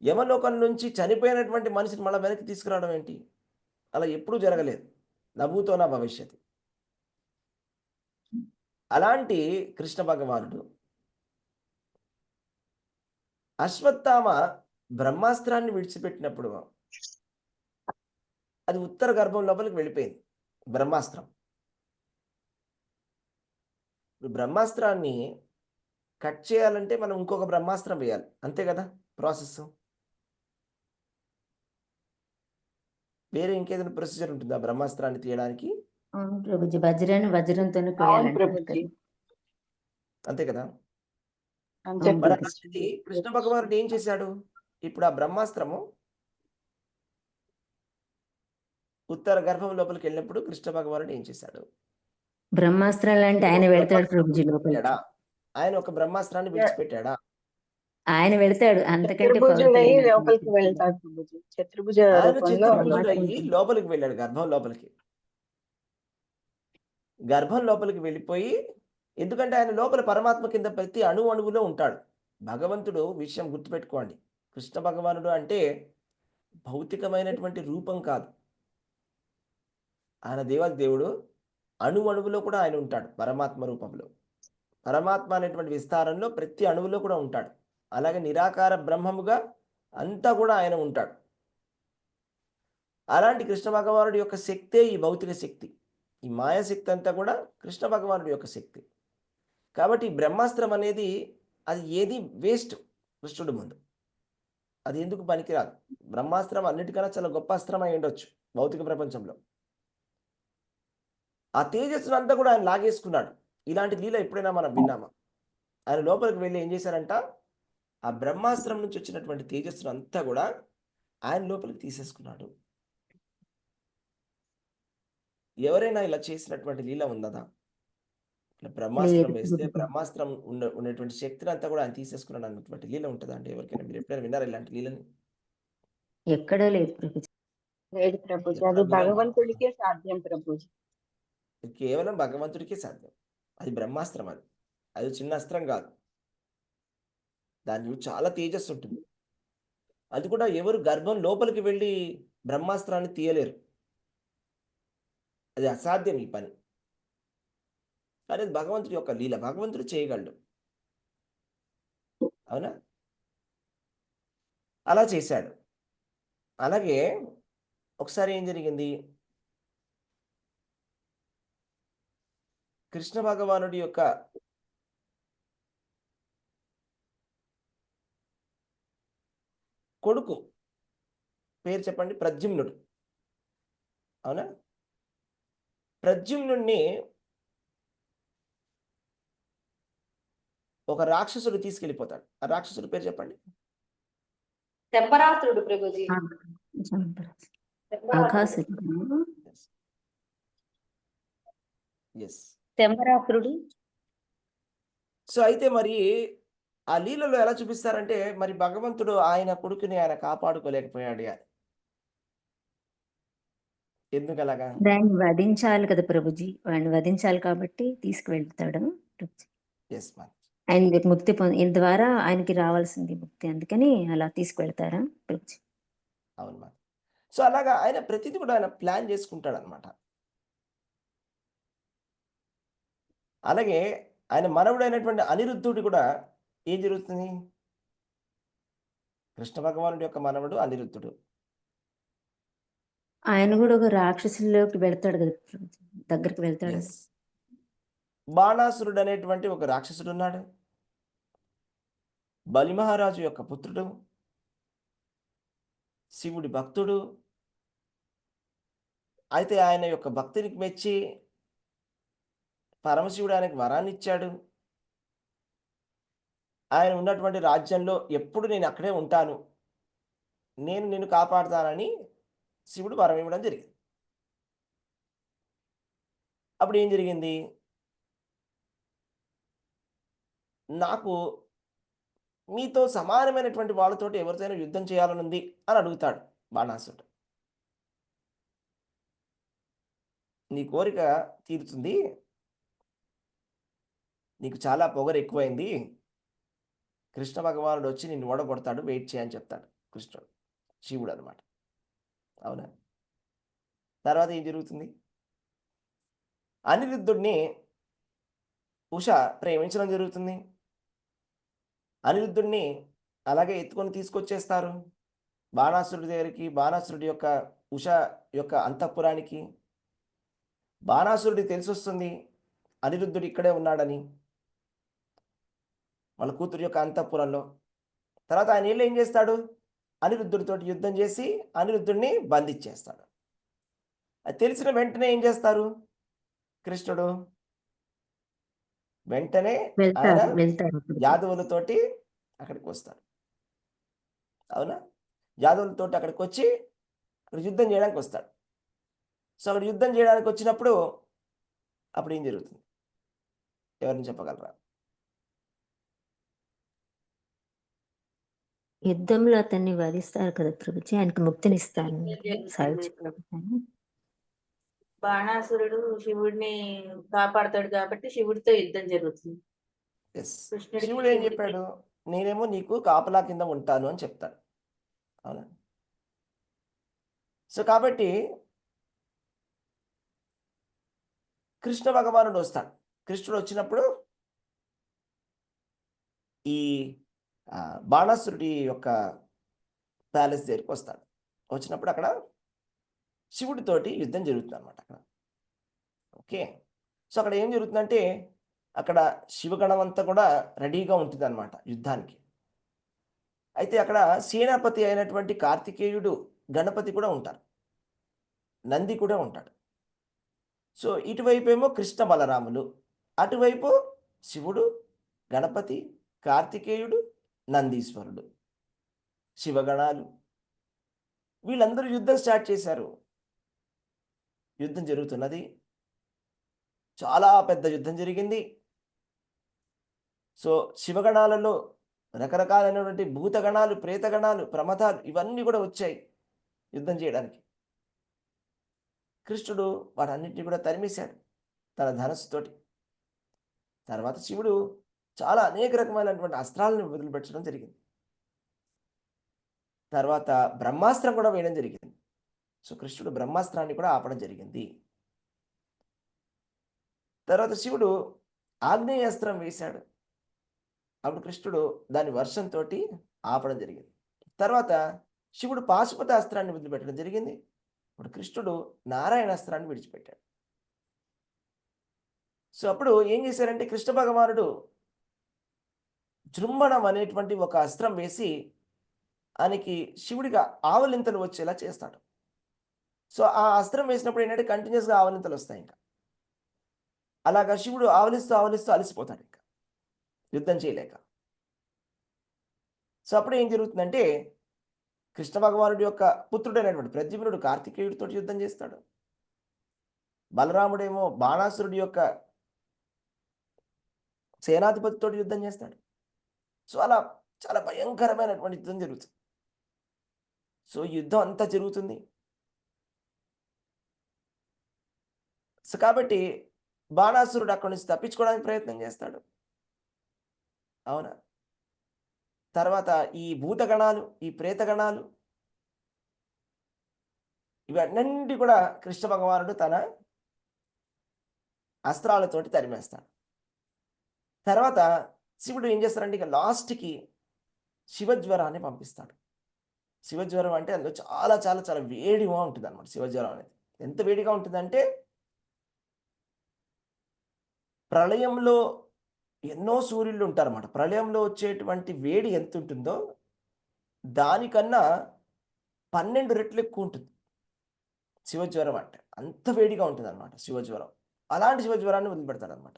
Speaker 1: యమలోకం నుంచి చనిపోయినటువంటి మనిషిని మళ్ళా వెనక్కి తీసుకురావడం ఏంటి? అలా ఎప్పుడూ జరగలేదు. నభూతో నా భవిష్యతి. అలాంటి కృష్ణ భగవానుడు అశ్వత్థామ బ్రహ్మాస్త్రాన్ని విడిచిపెట్టినప్పుడు అది ఉత్తర గర్భం లోపలికి వెళ్ళిపోయింది బ్రహ్మాస్త్రం. ఇప్పుడు బ్రహ్మాస్త్రాన్ని కట్ చేయాలంటే మనం ఇంకొక బ్రహ్మాస్త్రం వేయాలి. అంతే కదా ప్రాసెస్. వేరే ఇంకేదైనా ప్రొసీజర్ ఉంటుందా బ్రహ్మాస్త్రాన్ని తీయడానికి?
Speaker 2: అవును ప్రభుజీ. వజ్రాన్ని వజ్రంతోనే
Speaker 3: అవును
Speaker 2: కొయ్యాలంటారు
Speaker 3: ప్రభుజీ.
Speaker 2: కదా.
Speaker 1: అంతే కదా?
Speaker 3: అంతే
Speaker 2: అవును
Speaker 1: మరి
Speaker 2: ప్రభుజీ.
Speaker 1: అలాంటిది కృష్ణ భగవానుడు ఏం చేశాడు? ఇప్పుడు ఆ బ్రహ్మాస్త్రము ఉత్తర గర్భం లోపలికి వెళ్ళినప్పుడు కృష్ణ భగవానుడు ఏం చేశాడు?
Speaker 2: బ్రహ్మాస్త్రం లాంటి ఆయన వెళ్తాడు
Speaker 1: బ్రహ్మాస్త్రం
Speaker 2: ప్రభుజీ లోపలికి.
Speaker 1: విడిచిపెట్టాడా? ఆయన ఒక బ్రహ్మాస్త్రాన్ని విడిచిపెట్టాడా?
Speaker 2: ఆయన వెళ్తాడు. అంతకంటే
Speaker 3: చతుర్భుజుడై
Speaker 2: పవర్ఫుల్
Speaker 3: లోపలికి వెళ్తాడు ప్రభుజీ. చతుర్భుజ
Speaker 1: ఆయన
Speaker 3: రూపంలో
Speaker 1: చతుర్భుజుడయ్యి
Speaker 2: బ్రహ్మాస్త్రం
Speaker 1: లోపలికి వెళ్ళాడు, గర్భం లోపలికి. గర్భం లోపలికి వెళ్ళిపోయి, ఎందుకంటే ఆయన లోపల పరమాత్మ కింద ప్రతి అణువులో ఉంటాడు. భగవంతుడు విషయం గుర్తుపెట్టుకోండి. కృష్ణ భగవానుడు అంటే భౌతికమైనటువంటి రూపం కాదు. ఆయన దేవాది దేవుడు. అణువులో కూడా ఆయన ఉంటాడు పరమాత్మ రూపంలో. పరమాత్మ అనేటువంటి విస్తారంలో ప్రతి అణువులో కూడా ఉంటాడు. అలాగే నిరాకార బ్రహ్మముగా అంతా కూడా ఆయన ఉంటాడు. అలాంటి కృష్ణ భగవానుడి యొక్క శక్తే ఈ భౌతిక శక్తి. ఈ మాయాశక్తి అంతా కూడా కృష్ణ భగవానుడి యొక్క శక్తి. కాబట్టి ఈ బ్రహ్మాస్త్రం అనేది అది ఏది వేస్ట్ కృష్ణుడి ముందు. అది ఎందుకు పనికిరాదు. బ్రహ్మాస్త్రం అన్నిటికన్నా చాలా గొప్ప అస్త్రం అయి ఉండొచ్చు భౌతిక ప్రపంచంలో. ఆ తేజస్సును అంతా కూడా ఆయన లాగేసుకున్నాడు. ఇలాంటి లీల ఎప్పుడైనా మనం విన్నామా? ఆయన లోపలికి వెళ్ళి ఏం చేశారంట, ఆ బ్రహ్మాస్త్రం నుంచి వచ్చినటువంటి తేజస్సును అంతా కూడా ఆయన లోపలికి తీసేసుకున్నాడు. ఎవరైనా ఇలా చేసినటువంటి లీల ఉన్నదా? బ్రహ్మాస్త్రం
Speaker 2: లేదు
Speaker 1: వేస్తే
Speaker 2: ప్రభుజీ.
Speaker 1: బ్రహ్మాస్త్రం ఉన్నటువంటి శక్తిని అంతా కూడా ఆయన తీసేసుకున్నాడు అన్నటువంటి లీల ఉంటుందా అండి ఎవరికైనా? మీరు ఎప్పుడైనా విన్నారా ఇలాంటి లీలని?
Speaker 2: ఎక్కడా లేదు ప్రభుజీ.
Speaker 3: లేదు ప్రభుజీ.
Speaker 1: ఎక్కడ
Speaker 3: అది
Speaker 1: వినం మనం.
Speaker 3: భగవంతుడికే సాధ్యం ప్రభుజీ.
Speaker 1: ఇది కేవలం భగవంతుడికే సాధ్యం. అది బ్రహ్మాస్త్రం. అది చిన్న అస్త్రం కాదు. దాని చాలా తేజస్సు ఉంటుంది. అది కూడా ఎవరు గర్భం లోపలికి వెళ్ళి బ్రహ్మాస్త్రాన్ని తీయలేరు. అది అసాధ్యం ఈ పని. కానీ అది భగవంతుడి యొక్క లీల. భగవంతుడు చేయగలడు. అవునా? అలా చేశాడు. అలాగే ఒకసారి ఏం జరిగింది, కృష్ణ భగవానుడి యొక్క కొడుకు పేరు చెప్పండి, ప్రద్యుమ్నుడు. అవునా? ప్రద్యుమ్నుడిని ఒక రాక్షసుడు తీసుకెళ్ళిపోతాడు. ఆ రాక్షసుడి పేరు చెప్పండి.
Speaker 3: తెంపరాత్రుడు ప్రభుజీ.
Speaker 2: అఘాసురుడు.
Speaker 1: ఎస్.
Speaker 3: తెంపరాత్రుడు.
Speaker 1: సో అయితే మరి ఆ లీలలో ఎలా చూపిస్తారంటే, మరి భగవంతుడు ఆయన కొడుకుని ఆయన కాపాడుకోలేకపోయాడు అని. ఎందుకు అలాగా?
Speaker 2: దాన్ని వధించాలి కదా ప్రభుజీ. వాడిని వధించాలి కాబట్టి తీసుకువెళ్తాడు ప్రభుజీ.
Speaker 1: Yes ma'am.
Speaker 2: ఆయన ముక్తి ఈయన ద్వారా ఆయనకి రావాల్సింది ముక్తి. అందుకని అలా తీసుకువెళ్తారా ప్రభుజీ?
Speaker 1: అవును మ్యామ్. సో అలాగా ఆయన ప్రతిదీ కూడా ఆయన ప్లాన్ చేసుకుంటాడు అనమాట. అలాగే ఆయన మనవుడైనటువంటి అనిరుద్ధుడు కూడా ఏం జరుగుతుంది? కృష్ణ భగవానుడి యొక్క మనవడు అనిరుద్ధుడు.
Speaker 2: ఆయన కూడా ఒక రాక్షసుల్లోకి వెళ్తాడు కదా ప్రభుజీ. దగ్గరికి వెళ్తాడు.
Speaker 1: ఎస్. బాణాసురుడు అనేటువంటి ఒక రాక్షసుడు ఉన్నాడు. బలి మహారాజు యొక్క పుత్రుడు, శివుడి భక్తుడు. అయితే ఆయన యొక్క భక్తికి మెచ్చి పరమశివుడు ఆయనకు వరాన్ని ఇచ్చాడు. ఆయన ఉన్నటువంటి రాజ్యంలో ఎప్పుడు నేను అక్కడే ఉంటాను, నేను నిన్ను కాపాడుతానని శివుడు వరం ఇవ్వడం జరిగింది. అప్పుడు ఏం జరిగింది? నాకు మీతో సమానమైనటువంటి వాళ్ళతోటి ఎవరితోనైనా యుద్ధం చేయాలనుంది అని అడుగుతాడు బాణాసురుడు. నీ కోరిక తీరుతుంది, నీకు చాలా పొగరు ఎక్కువైంది, కృష్ణ భగవానుడు వచ్చి నిన్ను ఓడగొడతాడు, వెయిట్ చేయని చెప్తాడు కృష్ణుడు, శివుడు అనమాట. అవునా? తర్వాత ఏం జరుగుతుంది? అనిరుద్ధుడిని ఉష ప్రేమించడం జరుగుతుంది. అనిరుద్ధుడిని అలాగే ఎత్తుకొని తీసుకొచ్చేస్తారు బాణాసురుడి దగ్గరికి. బాణాసురుడి యొక్క ఉష యొక్క అంతఃపురానికి. బాణాసురుడికి తెలిసొస్తుంది అనిరుద్ధుడు ఇక్కడే ఉన్నాడని, వాళ్ళ కూతురు యొక్క అంతఃపురంలో. తర్వాత ఆయన ఏం చేస్తాడు? అనిరుద్ధుడితోటి యుద్ధం చేసి అనిరుద్ధుడిని బంధించేస్తాడు. అది తెలిసిన వెంటనే ఏం చేస్తారు కృష్ణుడు? వెంటనే ఆయన
Speaker 2: వెళ్తారు.
Speaker 1: యాదవులతోటి అక్కడికి వస్తాడు. అవునా? యాదవులతోటి అక్కడికి వచ్చి అక్కడ యుద్ధం చేయడానికి వస్తాడు. సో అక్కడ యుద్ధం చేయడానికి వచ్చినప్పుడు అప్పుడు ఏం జరుగుతుంది? ఎవరిని చెప్పగలరా?
Speaker 2: యుద్ధంలో అతన్ని వధిస్తారు కదా ప్రభుజీ, ఆయనకి ముక్తినిస్తారు సాయుధ్య ప్రభుత్వాన్ని.
Speaker 4: బాణాసురుడు శివుడిని కాపాడతాడు కాబట్టి శివుడితో యుద్ధం జరుగుతుంది.
Speaker 1: ఎస్.
Speaker 4: కృష్ణుడికి
Speaker 1: శివుడు ఏం
Speaker 4: శివుడికి
Speaker 1: చెప్పాడు? నేనేమో నీకు కాపలా కింద ఉంటాను అని చెప్తాడు. అవునా? సో కాబట్టి కృష్ణ భగవానుడు వస్తాడు. కృష్ణుడు వచ్చినప్పుడు ఈ బాణాసురుడి యొక్క ప్యాలెస్ దగ్గరికి వస్తాడు. వచ్చినప్పుడు అక్కడ శివుడితోటి యుద్ధం జరుగుతుంది అనమాట అక్కడ. ఓకే. సో అక్కడ ఏం జరుగుతుందంటే అక్కడ శివగణం అంతా కూడా రెడీగా ఉంటుంది అనమాట యుద్ధానికి. అయితే అక్కడ సేనాపతి అయినటువంటి కార్తికేయుడు, గణపతి కూడా ఉంటారు, నంది కూడా ఉంటాడు. సో ఇటువైపు ఏమో కృష్ణ బలరాములు, అటువైపు శివుడు, గణపతి, కార్తికేయుడు, నందీశ్వరుడు, శివగణాలు, వీళ్ళందరూ యుద్ధం స్టార్ట్ చేశారు. యుద్ధం జరుగుతున్నది, చాలా పెద్ద యుద్ధం జరిగింది. సో శివగణాలలో రకరకాలైనటువంటి భూతగణాలు, ప్రేతగణాలు, ప్రమదాలు ఇవన్నీ కూడా వచ్చాయి యుద్ధం చేయడానికి. కృష్ణుడు వాటన్నిటిని కూడా తరిమేశాడు తన ధనస్సుతోటి. తర్వాత శివుడు చాలా అనేక రకమైనటువంటి అస్త్రాలను వదిలిపెట్టడం జరిగింది. తర్వాత బ్రహ్మాస్త్రం కూడా వేయడం జరిగింది. సో కృష్ణుడు బ్రహ్మాస్త్రాన్ని కూడా ఆపడం జరిగింది. తర్వాత శివుడు ఆగ్నేయాస్త్రం వేశాడు. అప్పుడు కృష్ణుడు దాని వర్షంతో ఆపడం జరిగింది. తర్వాత శివుడు పాశుపత అస్త్రాన్ని వదిలిపెట్టడం జరిగింది. ఇప్పుడు కృష్ణుడు నారాయణాస్త్రాన్ని విడిచిపెట్టాడు. సో అప్పుడు ఏం చేశారంటే కృష్ణ భగవానుడు జృంభణం అనేటువంటి ఒక అస్త్రం వేసి ఆయనకి శివుడిగా ఆవలింతలు వచ్చేలా చేస్తాడు. సో ఆ అస్త్రం వేసినప్పుడు ఏంటంటే కంటిన్యూస్గా ఆవలింతలు వస్తాయి. ఇంకా అలాగా శివుడు ఆవలిస్తూ ఆవలిస్తూ అలసిపోతాడు ఇంకా యుద్ధం చేయలేక. సో అప్పుడు ఏం జరుగుతుందంటే కృష్ణ భగవానుడి యొక్క పుత్రుడైనటువంటి ప్రద్యుమ్నుడు కార్తికేయుడితో యుద్ధం చేస్తాడు. బలరాముడేమో బాణాసురుడి యొక్క సేనాధిపతితో యుద్ధం చేస్తాడు. సో అలా చాలా భయంకరమైనటువంటి యుద్ధం జరుగుతుంది. సో యుద్ధం అంతా జరుగుతుంది. సో కాబట్టి బాణాసురుడు అక్కడి నుంచి తప్పించుకోవడానికి ప్రయత్నం చేస్తాడు. అవునా? తర్వాత ఈ భూతగణాలు, ఈ ప్రేతగణాలు ఇవన్నీ కూడా కృష్ణ భగవానుడు తన అస్త్రాలతోటి తరిమేస్తాడు. తర్వాత శివుడు ఏం చేస్తాడంటే ఇక లాస్ట్కి శివజ్వరాన్ని పంపిస్తాడు. శివజ్వరం అంటే అందులో చాలా చాలా చాలా వేడిగా ఉంటుంది అనమాట. శివజ్వరం అనేది ఎంత వేడిగా ఉంటుందంటే ప్రళయంలో ఎన్నో సూర్యుళ్ళు ఉంటారన్నమాట. ప్రళయంలో వచ్చేటువంటి వేడి ఎంత ఉంటుందో దానికన్నా 12 రెట్లు ఎక్కువ ఉంటుంది శివజ్వరం అంటే. అంత వేడిగా ఉంటుంది అనమాట శివజ్వరం. అలాంటి శివజ్వరాన్ని వదిలిపెడతాడు అనమాట.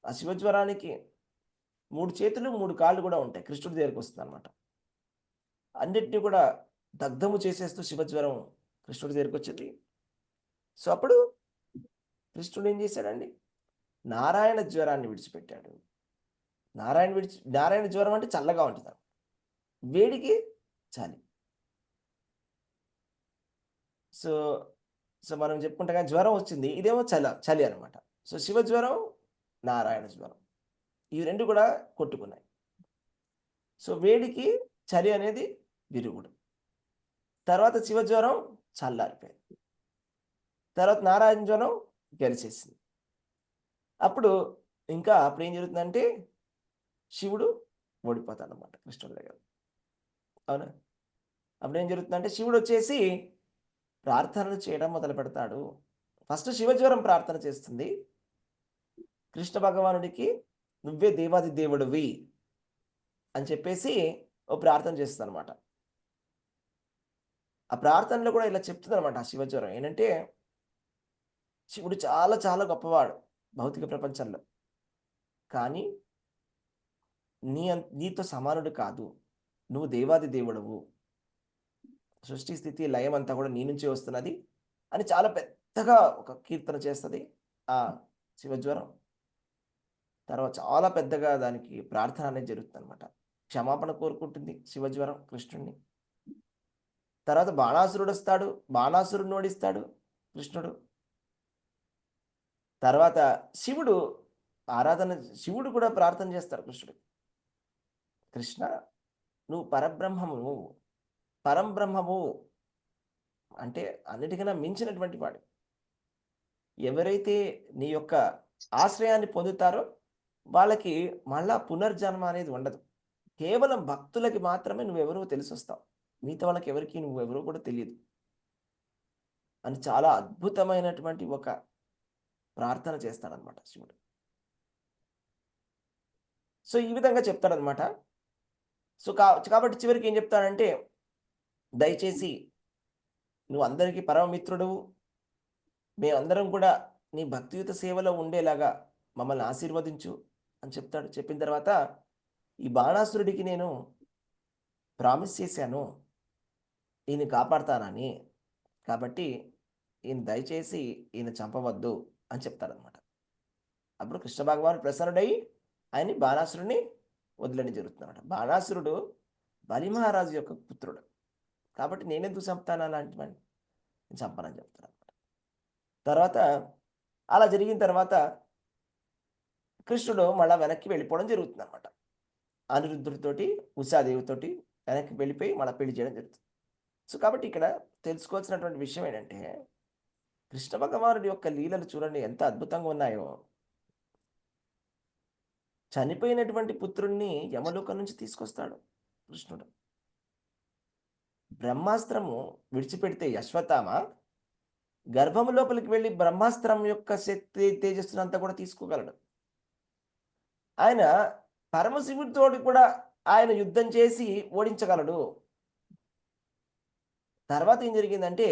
Speaker 1: ఆ శివజ్వరానికి 3 చేతులు 3 కాళ్ళు కూడా ఉంటాయి. కృష్ణుడి దగ్గరికి వస్తుంది అనమాట. అన్నిటినీ కూడా దగ్ధము చేసేస్తూ శివజ్వరం కృష్ణుడి దగ్గరికి వచ్చింది. సో అప్పుడు కృష్ణుడు ఏం చేశాడండి? నారాయణ జ్వరాన్ని విడిచిపెట్టాడు. నారాయణ జ్వరం అంటే చల్లగా ఉంటుంది, వేడికి చలి. సో సో మనం చెప్పుకుంటే జ్వరం వచ్చింది, ఇదేమో చలి అనమాట. సో శివజ్వరం, నారాయణ జ్వరం ఈ రెండు కూడా కొట్టుకున్నాయి. సో వేడికి చలి అనేది విరుగుడు. తర్వాత శివజ్వరం చల్లారిపోయింది. తర్వాత నారాయణ జ్వరం గెలిచేసింది. అప్పుడు ఏం జరుగుతుందంటే శివుడు ఓడిపోతాడు అన్నమాట కృష్ణుడి దగ్గర. అవునా? అప్పుడు ఏం జరుగుతుందంటే శివుడు వచ్చేసి ప్రార్థనలు చేయడం మొదలు పెడతాడు. ఫస్ట్ శివజ్వరం ప్రార్థన చేస్తుంది కృష్ణ భగవానుడికి, నువ్వే దేవాది దేవుడివి అని చెప్పేసి ఓ ప్రార్థన చేస్తుంది అనమాట. ఆ ప్రార్థనలో కూడా ఇలా చెప్తుంది అనమాట ఆ శివజ్వరం ఏంటంటే శివుడు చాలా చాలా గొప్పవాడు భౌతిక ప్రపంచంలో, కానీ నీతో సమానుడు కాదు. నువ్వు దేవాది దేవుడవు, సృష్టి స్థితి లయం అంతా కూడా నీ నుంచే వస్తున్నది అని చాలా పెద్దగా ఒక కీర్తన చేస్తుంది ఆ శివజ్వరం. తర్వాత చాలా పెద్దగా దానికి ప్రార్థన అనేది జరుగుతుంది అనమాట. క్షమాపణ కోరుకుంటుంది శివజ్వరం కృష్ణుడిని. తర్వాత బాణాసురుడు వస్తాడు, బాణాసురుడిని ఓడిస్తాడు కృష్ణుడు. తర్వాత శివుడు శివుడు కూడా ప్రార్థన చేస్తాడు కృష్ణుడు. కృష్ణ, నువ్వు పరబ్రహ్మము, పరంబ్రహ్మము అంటే అన్నిటికన్నా మించినటువంటి వాడు. ఎవరైతే నీ యొక్క ఆశ్రయాన్ని పొందుతారో వాళ్ళకి మళ్ళా పునర్జన్మ అనేది ఉండదు. కేవలం భక్తులకి మాత్రమే నువ్వెవరో తెలిసొస్తావు, మిగతా వాళ్ళకి ఎవరికి నువ్వెవరో కూడా తెలియదు అని చాలా అద్భుతమైనటువంటి ఒక ప్రార్థన చేస్తాడనమాట శివుడు. సో ఈ విధంగా చెప్తాడనమాట. సో కాబట్టి చివరికి ఏం చెప్తాడంటే, దయచేసి నువ్వు అందరికీ పరమమిత్రుడువు, మేమందరం కూడా నీ భక్తియుత సేవలో ఉండేలాగా మమ్మల్ని ఆశీర్వదించు అని చెప్తాడు. చెప్పిన తర్వాత ఈ బాణాసురుడికి నేను ప్రామిస్ చేశాను ఈయన కాపాడతానని, కాబట్టి ఈయన దయచేసి ఈయన చంపవద్దు అని చెప్తాడనమాట. అప్పుడు కృష్ణ భగవానుడు ప్రసన్నుడై ఆయన్ని బాణాసురుడిని వదిలేయడం జరుగుతుందన్నమాట. బాణాసురుడు బలి మహారాజు యొక్క పుత్రుడు కాబట్టి నేనెందుకు చంపుతాను అలాంటి వాడిని, నేను చంపనని చెప్తాను అనమాట. తర్వాత అలా జరిగిన తర్వాత కృష్ణుడు మళ్ళీ వెనక్కి వెళ్ళిపోవడం జరుగుతుంది అనమాట. అనిరుద్ధుడితోటి ఉషాదేవితోటి వెనక్కి వెళ్ళిపోయి మళ్ళీ పెళ్లి చేయడం జరుగుతుంది. సో కాబట్టి ఇక్కడ తెలుసుకోవాల్సినటువంటి విషయం ఏంటంటే, కృష్ణ భగవానుడి యొక్క లీలలు చూడండి ఎంత అద్భుతంగా ఉన్నాయో. చనిపోయినటువంటి పుత్రుణ్ణి యమలోకం నుంచి తీసుకొస్తాడు కృష్ణుడు. బ్రహ్మాస్త్రము విడిచిపెడితే అశ్వత్థామ గర్భము లోపలికి వెళ్ళి బ్రహ్మాస్త్రం యొక్క శక్తి తేజస్సునంతా కూడా తీసుకోగలడు. ఆయన పరమశివుడితో కూడా ఆయన యుద్ధం చేసి ఓడించగలడు. తర్వాత ఏం జరిగిందంటే,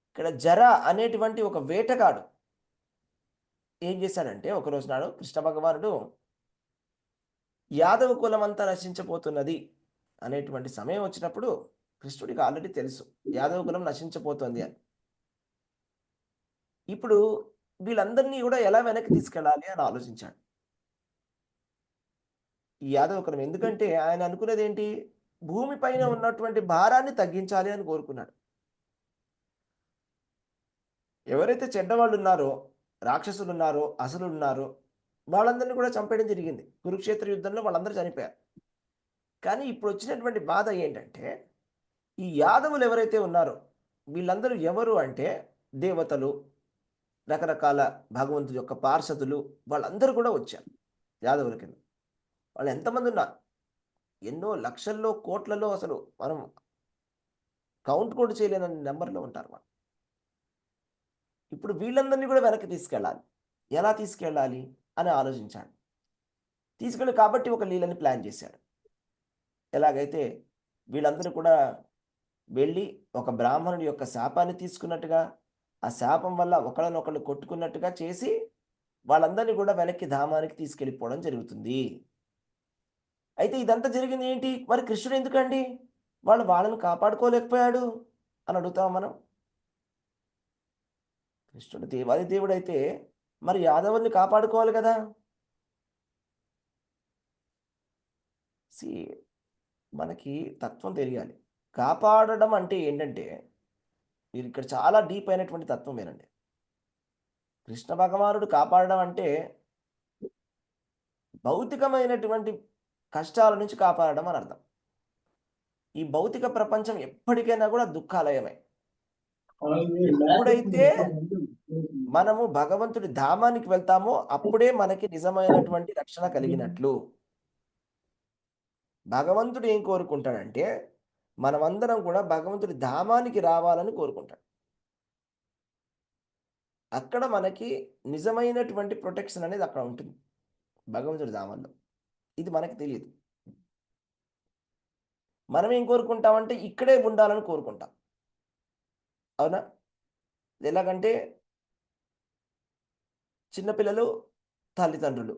Speaker 1: ఇక్కడ జర అనేటువంటి ఒక వేటగాడు ఏం చేశాడంటే, ఒకరోజు నాడు కృష్ణ భగవానుడు యాదవ కులం అంతా నశించబోతున్నది అనేటువంటి సమయం వచ్చినప్పుడు కృష్ణుడికి ఆల్రెడీ తెలుసు యాదవ కులం నశించబోతోంది అని. ఇప్పుడు వీళ్ళందరినీ కూడా ఎలా వెనక్కి తీసుకెళ్ళాలి అని ఆలోచించాడు ఈ యాదవ కులం. ఎందుకంటే ఆయన అనుకున్నది ఏంటి, భూమి పైన ఉన్నటువంటి భారాన్ని తగ్గించాలి అని కోరుకున్నాడు. ఎవరైతే చెడ్డవాళ్ళు ఉన్నారో, రాక్షసులు ఉన్నారో, అసులు ఉన్నారో వాళ్ళందరినీ కూడా చంపేయడం జరిగింది. కురుక్షేత్ర యుద్ధంలో వాళ్ళందరూ చనిపోయారు. కానీ ఇప్పుడు వచ్చినటువంటి బాధ ఏంటంటే, ఈ యాదవులు ఎవరైతే ఉన్నారో వీళ్ళందరూ ఎవరు అంటే దేవతలు, రకరకాల భగవంతుడి యొక్క పార్షదులు, వాళ్ళందరూ కూడా వచ్చారు యాదవుల కింద. వాళ్ళు ఎంతమంది ఉన్నారు, ఎన్నో లక్షల్లో కోట్లలో అసలు మనం కౌంట్ కూడా చేయలేని నెంబర్లో ఉంటారు వాళ్ళు. ఇప్పుడు వీళ్ళందరినీ కూడా వెనక్కి తీసుకెళ్ళాలి, ఎలా తీసుకెళ్ళాలి అని ఆలోచించాడు. తీసుకెళ్ళి కాబట్టి ఒక లీలని ప్లాన్ చేశాడు. ఎలాగైతే వీళ్ళందరూ కూడా వెళ్ళి ఒక బ్రాహ్మణుడి యొక్క శాపాన్ని తీసుకున్నట్టుగా, ఆ శాపం వల్ల ఒకళ్ళనొకళ్ళు కొట్టుకున్నట్టుగా చేసి వాళ్ళందరినీ కూడా వెనక్కి ధామానికి తీసుకెళ్ళిపోవడం జరుగుతుంది. అయితే ఇదంతా జరిగింది ఏంటి, మరి కృష్ణుడు ఎందుకండి వాళ్ళని కాపాడుకోలేకపోయాడు అని అడుగుతాం మనం. కృష్ణుడు దేవాది దేవుడైతే మరి యాదవుల్ని కాపాడుకోవాలి కదా. మనకి తత్వం తెలియాలి. కాపాడడం అంటే ఏంటంటే, మీరు ఇక్కడ చాలా డీప్ అయినటువంటి తత్వం వినండి. కృష్ణ భగవానుడు కాపాడడం అంటే భౌతికమైనటువంటి కష్టాల నుంచి కాపాడడం అని అర్థం. ఈ భౌతిక ప్రపంచం ఎప్పటికైనా కూడా దుఃఖాలయమే. ఎప్పుడైతే మనము భగవంతుడి ధామానికి వెళ్తామో అప్పుడే మనకి నిజమైనటువంటి రక్షణ కలిగినట్లు. భగవంతుడు ఏం కోరుకుంటాడంటే, మనమందరం కూడా భగవంతుడి ధామానికి రావాలని కోరుకుంటాడు. అక్కడ మనకి నిజమైనటువంటి ప్రొటెక్షన్ అనేది అక్కడ ఉంటుంది భగవంతుడి ధామంలో. ఇది మనకి తెలియదు. మనం ఏం కోరుకుంటామంటే ఇక్కడే ఉండాలని కోరుకుంటాం, అవునా? ఎలాగంటే చిన్నపిల్లలు, తల్లిదండ్రులు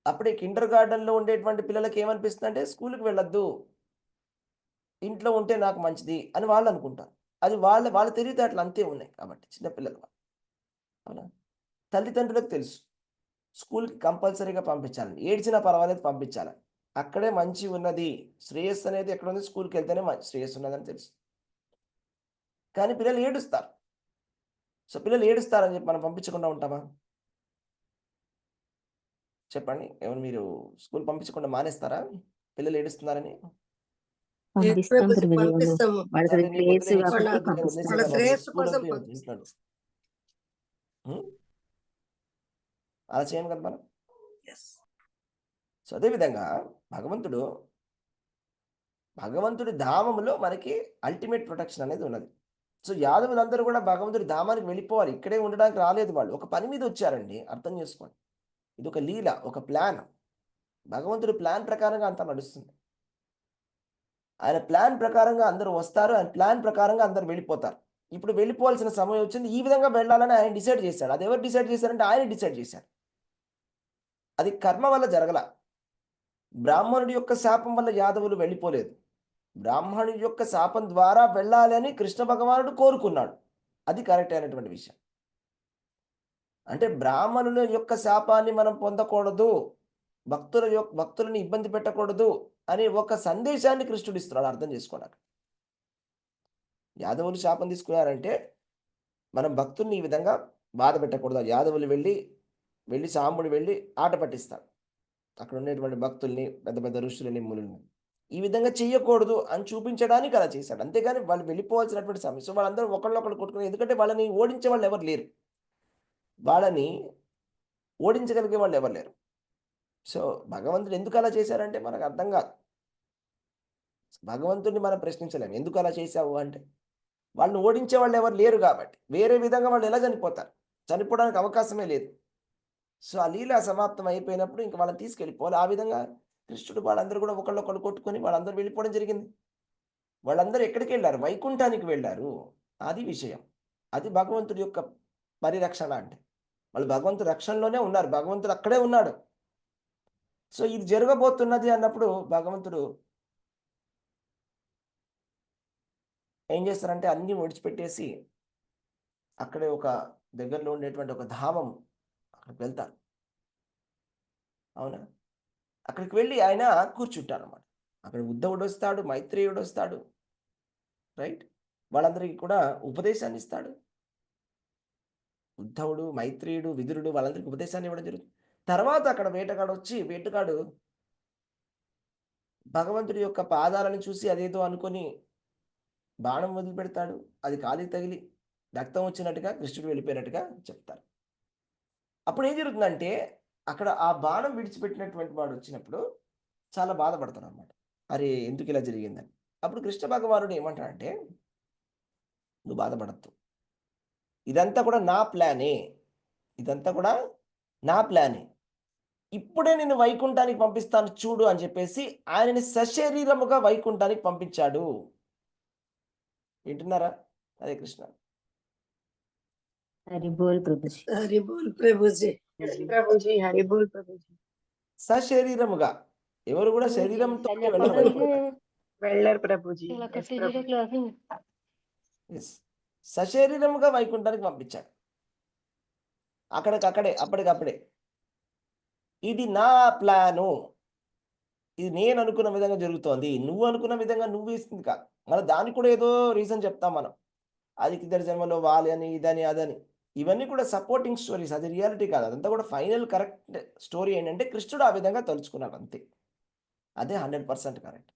Speaker 1: అప్పుడే కిండర్ గార్డెన్‌లో ఉండేటువంటి పిల్లలకి ఏమనిపిస్తుందంటే స్కూలుకి వెళ్ళొద్దు. ఇంట్లో ఉంటే నాకు మంచిది అని వాళ్ళు అనుకుంటారు. అది వాళ్ళ తెలివితేటలు అంతే ఉన్నాయి కాబట్టి చిన్న పిల్లలు. అవునా? తల్లిదండ్రులకు తెలుసు. స్కూలుకి కంపల్సరీగా పంపించాలని. ఏడ్చినా పర్వాలేదు పంపించాలని. అక్కడే మంచి ఉన్నది. శ్రేయస్సు అనేది ఎక్కడుంది? స్కూలుకెళ్తేనే శ్రేయస్సు ఉన్నదని తెలుసు. కానీ పిల్లలు ఏడుస్తారు. సో, పిల్లలు ఏడుస్తారని చెప్పి మనం పంపించకుండా ఉంటామా? చెప్పండి. ఏమన్నా మీరు స్కూల్ పంపించకుండా మానేస్తారా? పిల్లలు ఏడుస్తున్నారని?
Speaker 2: పంపిస్తాం
Speaker 5: ప్రభుజీ
Speaker 2: గురుజీ.
Speaker 5: పంపిస్తాము.
Speaker 2: వాళ్ళకి
Speaker 1: సరే నీకు
Speaker 2: శ్రేయస్సు
Speaker 1: వద్దులే
Speaker 2: కాబట్టి
Speaker 5: వాళ్ళ
Speaker 1: వదిలేసేయి
Speaker 2: పంపిస్తాం.
Speaker 1: బాబు.
Speaker 5: శ్రేయస్సు
Speaker 1: స్కూల్
Speaker 5: కోసం
Speaker 1: వద్దు
Speaker 5: పంపిస్తాం.
Speaker 1: ఇంట్లోనే. హ్మ్. అలా చేయము కదా మనం.
Speaker 5: Yes.
Speaker 1: సో, అదే విధంగా భగవంతుడి ధామములో మనకి అల్టిమేట్ ప్రొటెక్షన్ అనేది ఉన్నది. సో, యాదవులందరూ కూడా భగవంతుడి ధామానికి వెళ్ళిపోవాలి. ఇక్కడే ఉండడానికి రాలేదు వాళ్ళు. ఒక పని మీద వచ్చారండి. అర్థం చేసుకోండి. ఇదొక లీల, ఒక ప్లాన్. భగవంతుడి ప్లాన్ ప్రకారంగా అంతా నడుస్తుంది. ఆయన ప్లాన్ ప్రకారంగా అందరూ వస్తారు. ఆయన ప్లాన్ ప్రకారంగా అందరూ వెళ్ళిపోతారు. ఇప్పుడు వెళ్ళిపోవాల్సిన సమయం వచ్చింది. ఈ విధంగా వెళ్ళాలని ఆయన డిసైడ్ చేశాడు. అది ఎవరు డిసైడ్ చేశారంటే ఆయన డిసైడ్ చేశాడు. అది కర్మ వల్ల జరగల. బ్రాహ్మణుడి యొక్క శాపం వల్ల యాదవులు వెళ్ళిపోలేదు. బ్రాహ్మణుడి యొక్క శాపం ద్వారా వెళ్ళాలని కృష్ణ భగవానుడు కోరుకున్నాడు. అది కరెక్ట్ అయినటువంటి విషయం. అంటే బ్రాహ్మణుల యొక్క శాపాన్ని మనం పొందకూడదు, భక్తులని ఇబ్బంది పెట్టకూడదు అనే ఒక సందేశాన్ని కృష్ణుడు ఇస్తున్నాడు. అర్థం చేసుకోండి. యాదవులు శాపం తీసుకున్నారంటే మనం భక్తుల్ని ఈ విధంగా బాధ పెట్టకూడదు. యాదవులు వెళ్ళి సాంబుడు వెళ్ళి ఆట పట్టిస్తాడు. అక్కడ ఉండేటువంటి భక్తుల్ని, పెద్ద పెద్ద ఋషులని, మునుల్ని ఈ విధంగా చెయ్యకూడదు అని చూపించడానికి అలా చేశాడు. అంతేగాని వాళ్ళు వెళ్ళిపోవాల్సినటువంటి సమయం. సో, వాళ్ళందరూ ఒకళ్ళొకళ్ళు కొట్టుకుని, ఎందుకంటే వాళ్ళని ఓడించే వాళ్ళు ఎవరు లేరు. వాళ్ళని ఓడించగలిగే వాళ్ళు ఎవరు లేరు. సో, భగవంతుడు ఎందుకు అలా చేశారంటే మనకు అర్థం కాదు. భగవంతుడిని మనం ప్రశ్నించలేము. ఎందుకు అలా చేశావు అంటే, వాళ్ళని ఓడించే వాళ్ళు ఎవరు లేరు కాబట్టి. వేరే విధంగా వాళ్ళు ఎలా చనిపోతారు? చనిపోవడానికి అవకాశమే లేదు. సో, ఆ లీల సమాప్తం అయిపోయినప్పుడు ఇంక వాళ్ళని తీసుకెళ్ళిపోవాలి. ఆ విధంగా కృష్ణుడు వాళ్ళందరూ కూడా ఒకళ్ళొకళ్ళు కొట్టుకొని వాళ్ళందరూ వెళ్ళిపోవడం జరిగింది. వాళ్ళందరూ ఎక్కడికెళ్లారు? వైకుంఠానికి వెళ్లారు. అది విషయం. అది భగవంతుడి యొక్క పరిరక్షణ అంటే. వాళ్ళు భగవంతుడి రక్షణలోనే ఉన్నారు. భగవంతుడు అక్కడే ఉన్నాడు. సో, ఇది జరగబోతున్నది అన్నప్పుడు భగవంతుడు ఏం చేస్తారంటే అన్నీ విడిచిపెట్టేసి అక్కడే ఒక దగ్గరలో ఉండేటువంటి ఒక ధామం అక్కడికి వెళ్తారు. అవునా? అక్కడికి వెళ్ళి ఆయన కూర్చుంటారన్నమాట. అక్కడ ఉద్ధవుడొస్తాడు, మైత్రేయుడొస్తాడు. రైట్? వాళ్ళందరికీ కూడా ఉపదేశాన్ని ఇస్తాడు. ఉద్ధవుడు, మైత్రేయుడు, విదురుడు వాళ్ళందరికీ ఉపదేశాన్ని ఇవ్వడం జరుగుతుంది. తర్వాత అక్కడ వేటగాడు భగవంతుడి యొక్క పాదాలను చూసి అదేదో అనుకొని బాణం వదిలిపెడతాడు. అది కాలికి తగిలి రక్తం వచ్చినట్టుగా కృష్ణుడు వెళ్ళిపోయినట్టుగా చెప్తారు. అప్పుడు ఏం జరుగుతుందంటే అక్కడ ఆ బాణం విడిచిపెట్టినటువంటి వాడు వచ్చినప్పుడు చాలా బాధపడతాడన్నమాట. అరే! ఎందుకు ఇలా జరిగిందని. అప్పుడు కృష్ణ భగవానుడు ఏమంటాడంటే, నువ్వు బాధపడొద్దు. ఇదంతా కూడా నా ప్లానే. ఇదంతా కూడా నా ప్లానే. ఇప్పుడే నిన్ను వైకుంఠానికి పంపిస్తాను చూడు అని చెప్పేసి ఆయనని సశరీరముగా వైకుంఠానికి పంపించాడు. వింటున్నారా? హరే కృష్ణ.
Speaker 2: హరి బోల్ ప్రభుజీ.
Speaker 5: హరి బోల్ ప్రభుజీ.
Speaker 3: ప్రభుజీ హరి బోల్ ప్రభుజీ.
Speaker 1: సశరీరముగా ఎవరు కూడా శరీరంతో వెళ్ళరు వైకుంఠానికి.
Speaker 3: వెళ్ళరు ప్రభుజీ. Yes, ప్రభుజీ.
Speaker 1: Yes. సశరీరముగా వైకుంఠానికి పంపించాడు. అప్పటికప్పుడే ఇది నా ప్లాను. ఇది నేను అనుకున్న విధంగా జరుగుతోంది. నువ్వు అనుకున్న విధంగా నువ్వు ఇస్తుంది కాదు. మళ్ళీ దానికి కూడా ఏదో రీజన్ చెప్తాం మనం. అది కిందటి జన్మలో వాలి అని, ఇదని, అదని. ఇవన్నీ కూడా సపోర్టింగ్ స్టోరీస్. అది రియాలిటీ కాదు. అదంతా కూడా ఫైనల్ కరెక్ట్ స్టోరీ ఏంటంటే కృష్ణుడు ఆ విధంగా తలుచుకున్నాడు అంతే. అదే 100% కరెక్ట్.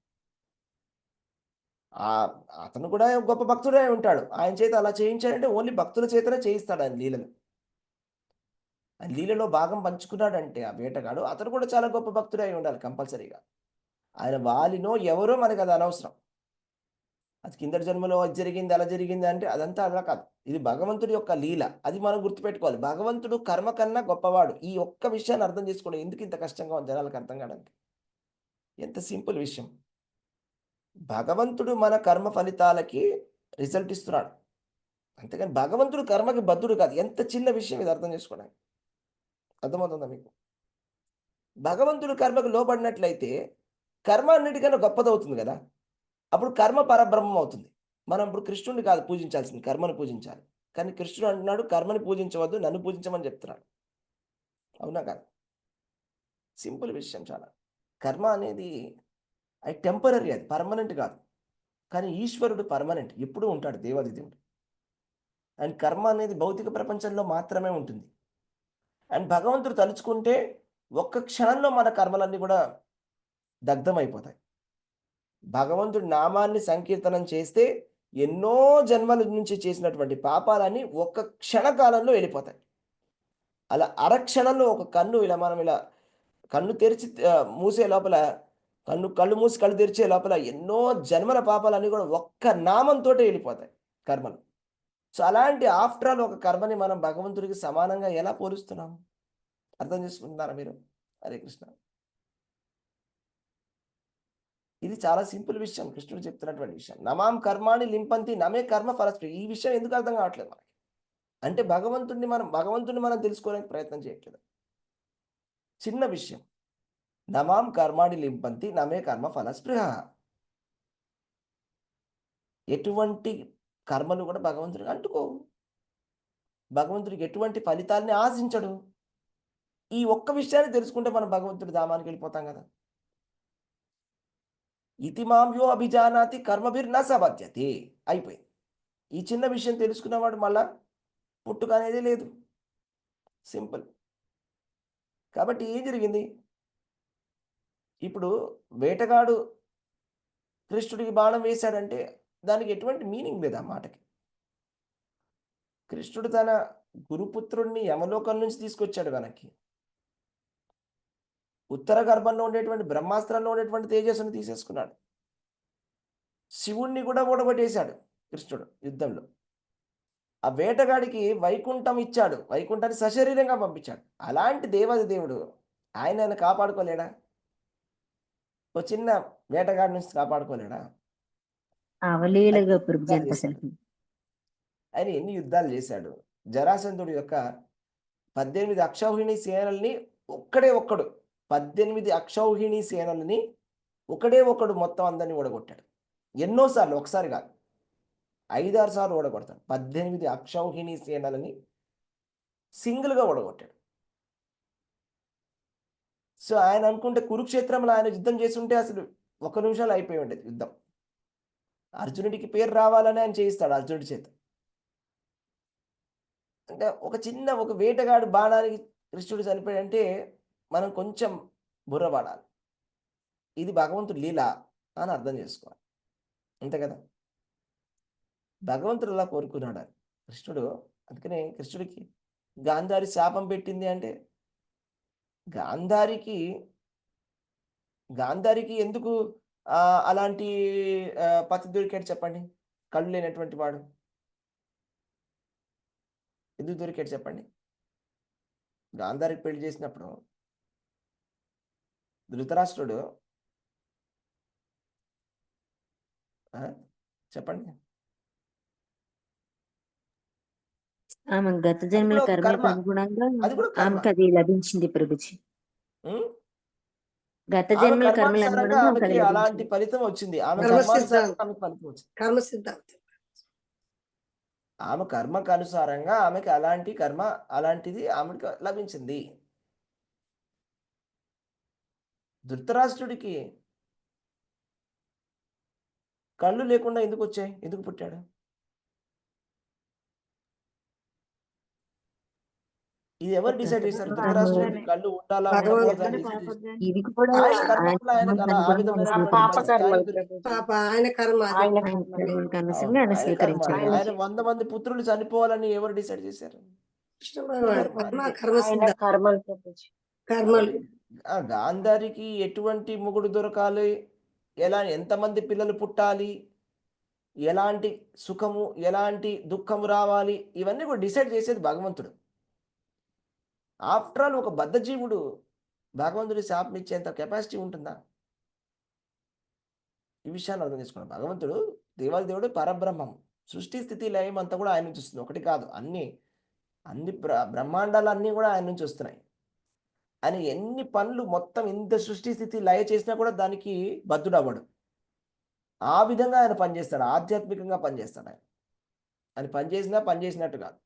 Speaker 1: అతను కూడా గొప్ప భక్తుడే ఉంటాడు. ఆయన చేత అలా చేయించాడంటే ఓన్లీ భక్తుల చేతనే చేయిస్తాడు ఆయన లీలలు. ఆయన లీలలో భాగం పంచుకున్నాడంటే ఆ వేటగాడు అతను కూడా చాలా గొప్ప భక్తుడే అయి ఉండాలి కంపల్సరీగా. ఆయన వాలినో ఎవరో మనకు అది అనవసరం. అది కిందటి జన్మలో అది జరిగింది, అలా జరిగింది అంటే అదంతా అలా కాదు. ఇది భగవంతుడి యొక్క లీల. అది మనం గుర్తుపెట్టుకోవాలి. భగవంతుడు కర్మ కన్నా గొప్పవాడు. ఈ ఒక్క విషయాన్ని అర్థం చేసుకోవడం ఎందుకు ఇంత కష్టంగా ఉంది జనాలకు అర్థం కావడానికి. ఎంత సింపుల్ విషయం. భగవంతుడు మన కర్మ ఫలితాలకి రిజల్ట్ ఇస్తున్నాడు. అంతేగాని భగవంతుడు కర్మకి బద్ధుడు కాదు. ఎంత చిన్న విషయం ఇది అర్థం చేసుకోవడానికి. అర్థమవుతుందా మీకు? భగవంతుడు కర్మకు లోబడినట్లయితే కర్మ అన్నిటికన్నా గొప్పదవుతుంది కదా. అప్పుడు కర్మ పరబ్రహ్మం అవుతుంది. మనం ఇప్పుడు కృష్ణుడిని కాదు పూజించాల్సింది, కర్మను పూజించాలి. కానీ కృష్ణుడు అంటున్నాడు కర్మని పూజించవద్దు, నన్ను పూజించమని చెప్తున్నాడు. అవునా కాదు? సింపుల్ విషయం చాలా. కర్మ అనేది అది టెంపరరీ, అది పర్మనెంట్ కాదు. కానీ ఈశ్వరుడు పర్మనెంట్, ఎప్పుడూ ఉంటాడు దేవాది దేవుడు. అండ్ కర్మ అనేది భౌతిక ప్రపంచంలో మాత్రమే ఉంటుంది. అండ్ భగవంతుడు తలుచుకుంటే ఒక్క క్షణంలో మన కర్మలన్నీ కూడా దగ్ధమైపోతాయి. భగవంతుడి నామాన్ని సంకీర్తనం చేస్తే ఎన్నో జన్మల నుంచి చేసినటువంటి పాపాలన్నీ ఒక్క క్షణకాలంలో వెళ్ళిపోతాయి. అలా అరక్షణంలో ఒక కన్ను ఇలా మనం ఇలా కన్ను తెరిచి మూసే లోపల కళ్ళు మూసి కళ్ళు తెరిచే లోపల ఎన్నో జన్మల పాపాలన్నీ కూడా ఒక్క నామంతో వెళ్ళిపోతాయి కర్మలు. సో అలాంటి ఆఫ్టర్ ఆల్ ఒక కర్మని మనం భగవంతుడికి సమానంగా ఎలా పోలుస్తున్నాము? అర్థం చేసుకుంటున్నారా మీరు? హరే కృష్ణ. ఇది చాలా సింపుల్ విషయం, కృష్ణుడు చెప్తున్నటువంటి విషయం. నమాం కర్మాణి లింపంతి నమే కర్మ ఫలస్ప్రియ. ఈ విషయం ఎందుకు అర్థం కావట్లేదు మనకి అంటే భగవంతుడిని మనం తెలుసుకోవడానికి ప్రయత్నం చేయట్లేదు. చిన్న విషయం, నమాం కర్మాణి లింపంతి నమే కర్మ ఫలస్పృహ. ఎటువంటి కర్మలు కూడా భగవంతుడికి అంటుకోవు. భగవంతుడికి ఎటువంటి ఫలితాలని ఆశించడు. ఈ ఒక్క విషయాన్ని తెలుసుకుంటే మనం భగవంతుడి ధామానికి వెళ్ళిపోతాం కదా. ఇతి మాంయో అభిజానాతి కర్మభిర్న సబధ్యతే. అయిపోయింది. ఈ చిన్న విషయం తెలుసుకున్నవాడు మళ్ళా పుట్టుక అనేది లేదు. సింపుల్. కాబట్టి ఏం జరిగింది? ఇప్పుడు వేటగాడు కృష్ణుడికి బాణం వేశాడంటే దానికి ఎటువంటి మీనింగ్ లేదు ఆ మాటకి. కృష్ణుడు తన గురుపుత్రుడిని యమలోకం నుంచి తీసుకొచ్చాడు వెనక్కి. ఉత్తర గర్భంలో ఉండేటువంటి బ్రహ్మాస్త్రంలో ఉండేటువంటి తేజస్సును తీసేసుకున్నాడు. శివుణ్ణి కూడా ఓడగొట్టేశాడు కృష్ణుడు యుద్ధంలో. ఆ వేటగాడికి వైకుంఠం ఇచ్చాడు, వైకుంఠాన్ని సశరీరంగా పంపించాడు. అలాంటి దేవాది దేవుడు ఆయన కాపాడుకోలేడా? ఓ చిన్న వేటగాడి నుంచి కాపాడుకోలేడా?
Speaker 2: అవలీలగా ప్రభుజీ
Speaker 1: యుద్ధాలు చేశాడు. ఆయన ఎన్ని యుద్ధాలు చేశాడు? జరాసంధుడి యొక్క 18 అక్షౌహిణి సేనల్ని ఒక్కడు 18 అక్షౌహిణి సేనల్ని ఒకడు మొత్తం అందరినీ ఓడగొట్టాడు. ఎన్నోసార్లు, ఒకసారి కాదు, 5-6 సార్లు ఓడగొడతాడు. 18 అక్షౌహిణి సేనలని సింగిల్గా ఓడగొట్టాడు. సో ఆయన అనుకుంటే కురుక్షేత్రంలో ఆయన యుద్ధం చేస్తుంటే అసలు 1 నిమిషంలో అయిపోయి ఉండేది యుద్ధం. అర్జునుడికి పేరు రావాలని ఆయన చేయిస్తాడు అర్జునుడి చేత. అంటే ఒక వేటగాడు బాణానికి కృష్ణుడు చనిపోయాడంటే మనం కొంచెం బుర్రపడాలి. ఇది భగవంతుడు లీల అని అర్థం చేసుకోవాలి. అంతే కదా. భగవంతుడు అలా కోరుకున్నాడు అని కృష్ణుడు. అందుకనే కృష్ణుడికి గాంధారి శాపం పెట్టింది అంటే గాంధారికి ఎందుకు అలాంటి పతి దొరికాడు చెప్పండి? కళ్ళు లేనటువంటి వాడు ఎందుకు దొరికాడు చెప్పండి? గాంధారికి పెళ్లి చేసినప్పుడు ధృతరాష్ట్రుడు చెప్పండి,
Speaker 2: ఆమె గత జన్మల కర్మలకు అనుగుణంగా ఆమెకు అది లభించింది ప్రభుజీ. గత జన్మల కర్మల అనుగుణంగా
Speaker 1: ఆమెకి అలాంటి ఫలితం వచ్చింది. ఆమె
Speaker 5: కర్మ సిద్ధాంతం.
Speaker 1: ఆమె కర్మకు అనుసారంగా ఆమెకి అలాంటిది ఆమెకి లభించింది. ధృతరాష్ట్రుడికి కళ్ళు లేకుండా ఎందుకు వచ్చాయి? ఎందుకు పుట్టాడు? ఇది ఎవరు డిసైడ్ చేశారు? ధృతరాష్ట్రుడికి కళ్ళు ఉండాలా ఆయన 100 మంది పుత్రులు చనిపోవాలని ఎవరు డిసైడ్ చేశారు? గాంధారికి ఎటువంటి మొగుడు దొరకాలి, ఎంతమంది పిల్లలు పుట్టాలి, ఎలాంటి సుఖము ఎలాంటి దుఃఖము రావాలి, ఇవన్నీ కూడా డిసైడ్ చేసేది భగవంతుడు. ఆఫ్టర్ ఆల్ ఒక బద్ధజీవుడు భగవంతుడి శాపం ఇచ్చేంత కెపాసిటీ ఉంటుందా? ఈ విషయాన్ని అర్థం చేసుకోండి. భగవంతుడు దేవాది దేవుడు పరబ్రహ్మం. సృష్టి స్థితి లయం అంతా కూడా ఆయన నుంచి వస్తుంది. ఒకటి కాదు, అన్ని బ్రహ్మాండాలు అన్నీ కూడా ఆయన నుంచి వస్తున్నాయి. ఆయన ఎన్ని పనులు మొత్తం ఇంత సృష్టి స్థితి లయ చేసినా కూడా దానికి బద్ధుడవ్వడు. ఆ విధంగా ఆయన పనిచేస్తాడు. ఆధ్యాత్మికంగా పనిచేస్తాడు ఆయన. ఆయన పనిచేసినట్టు కాదు.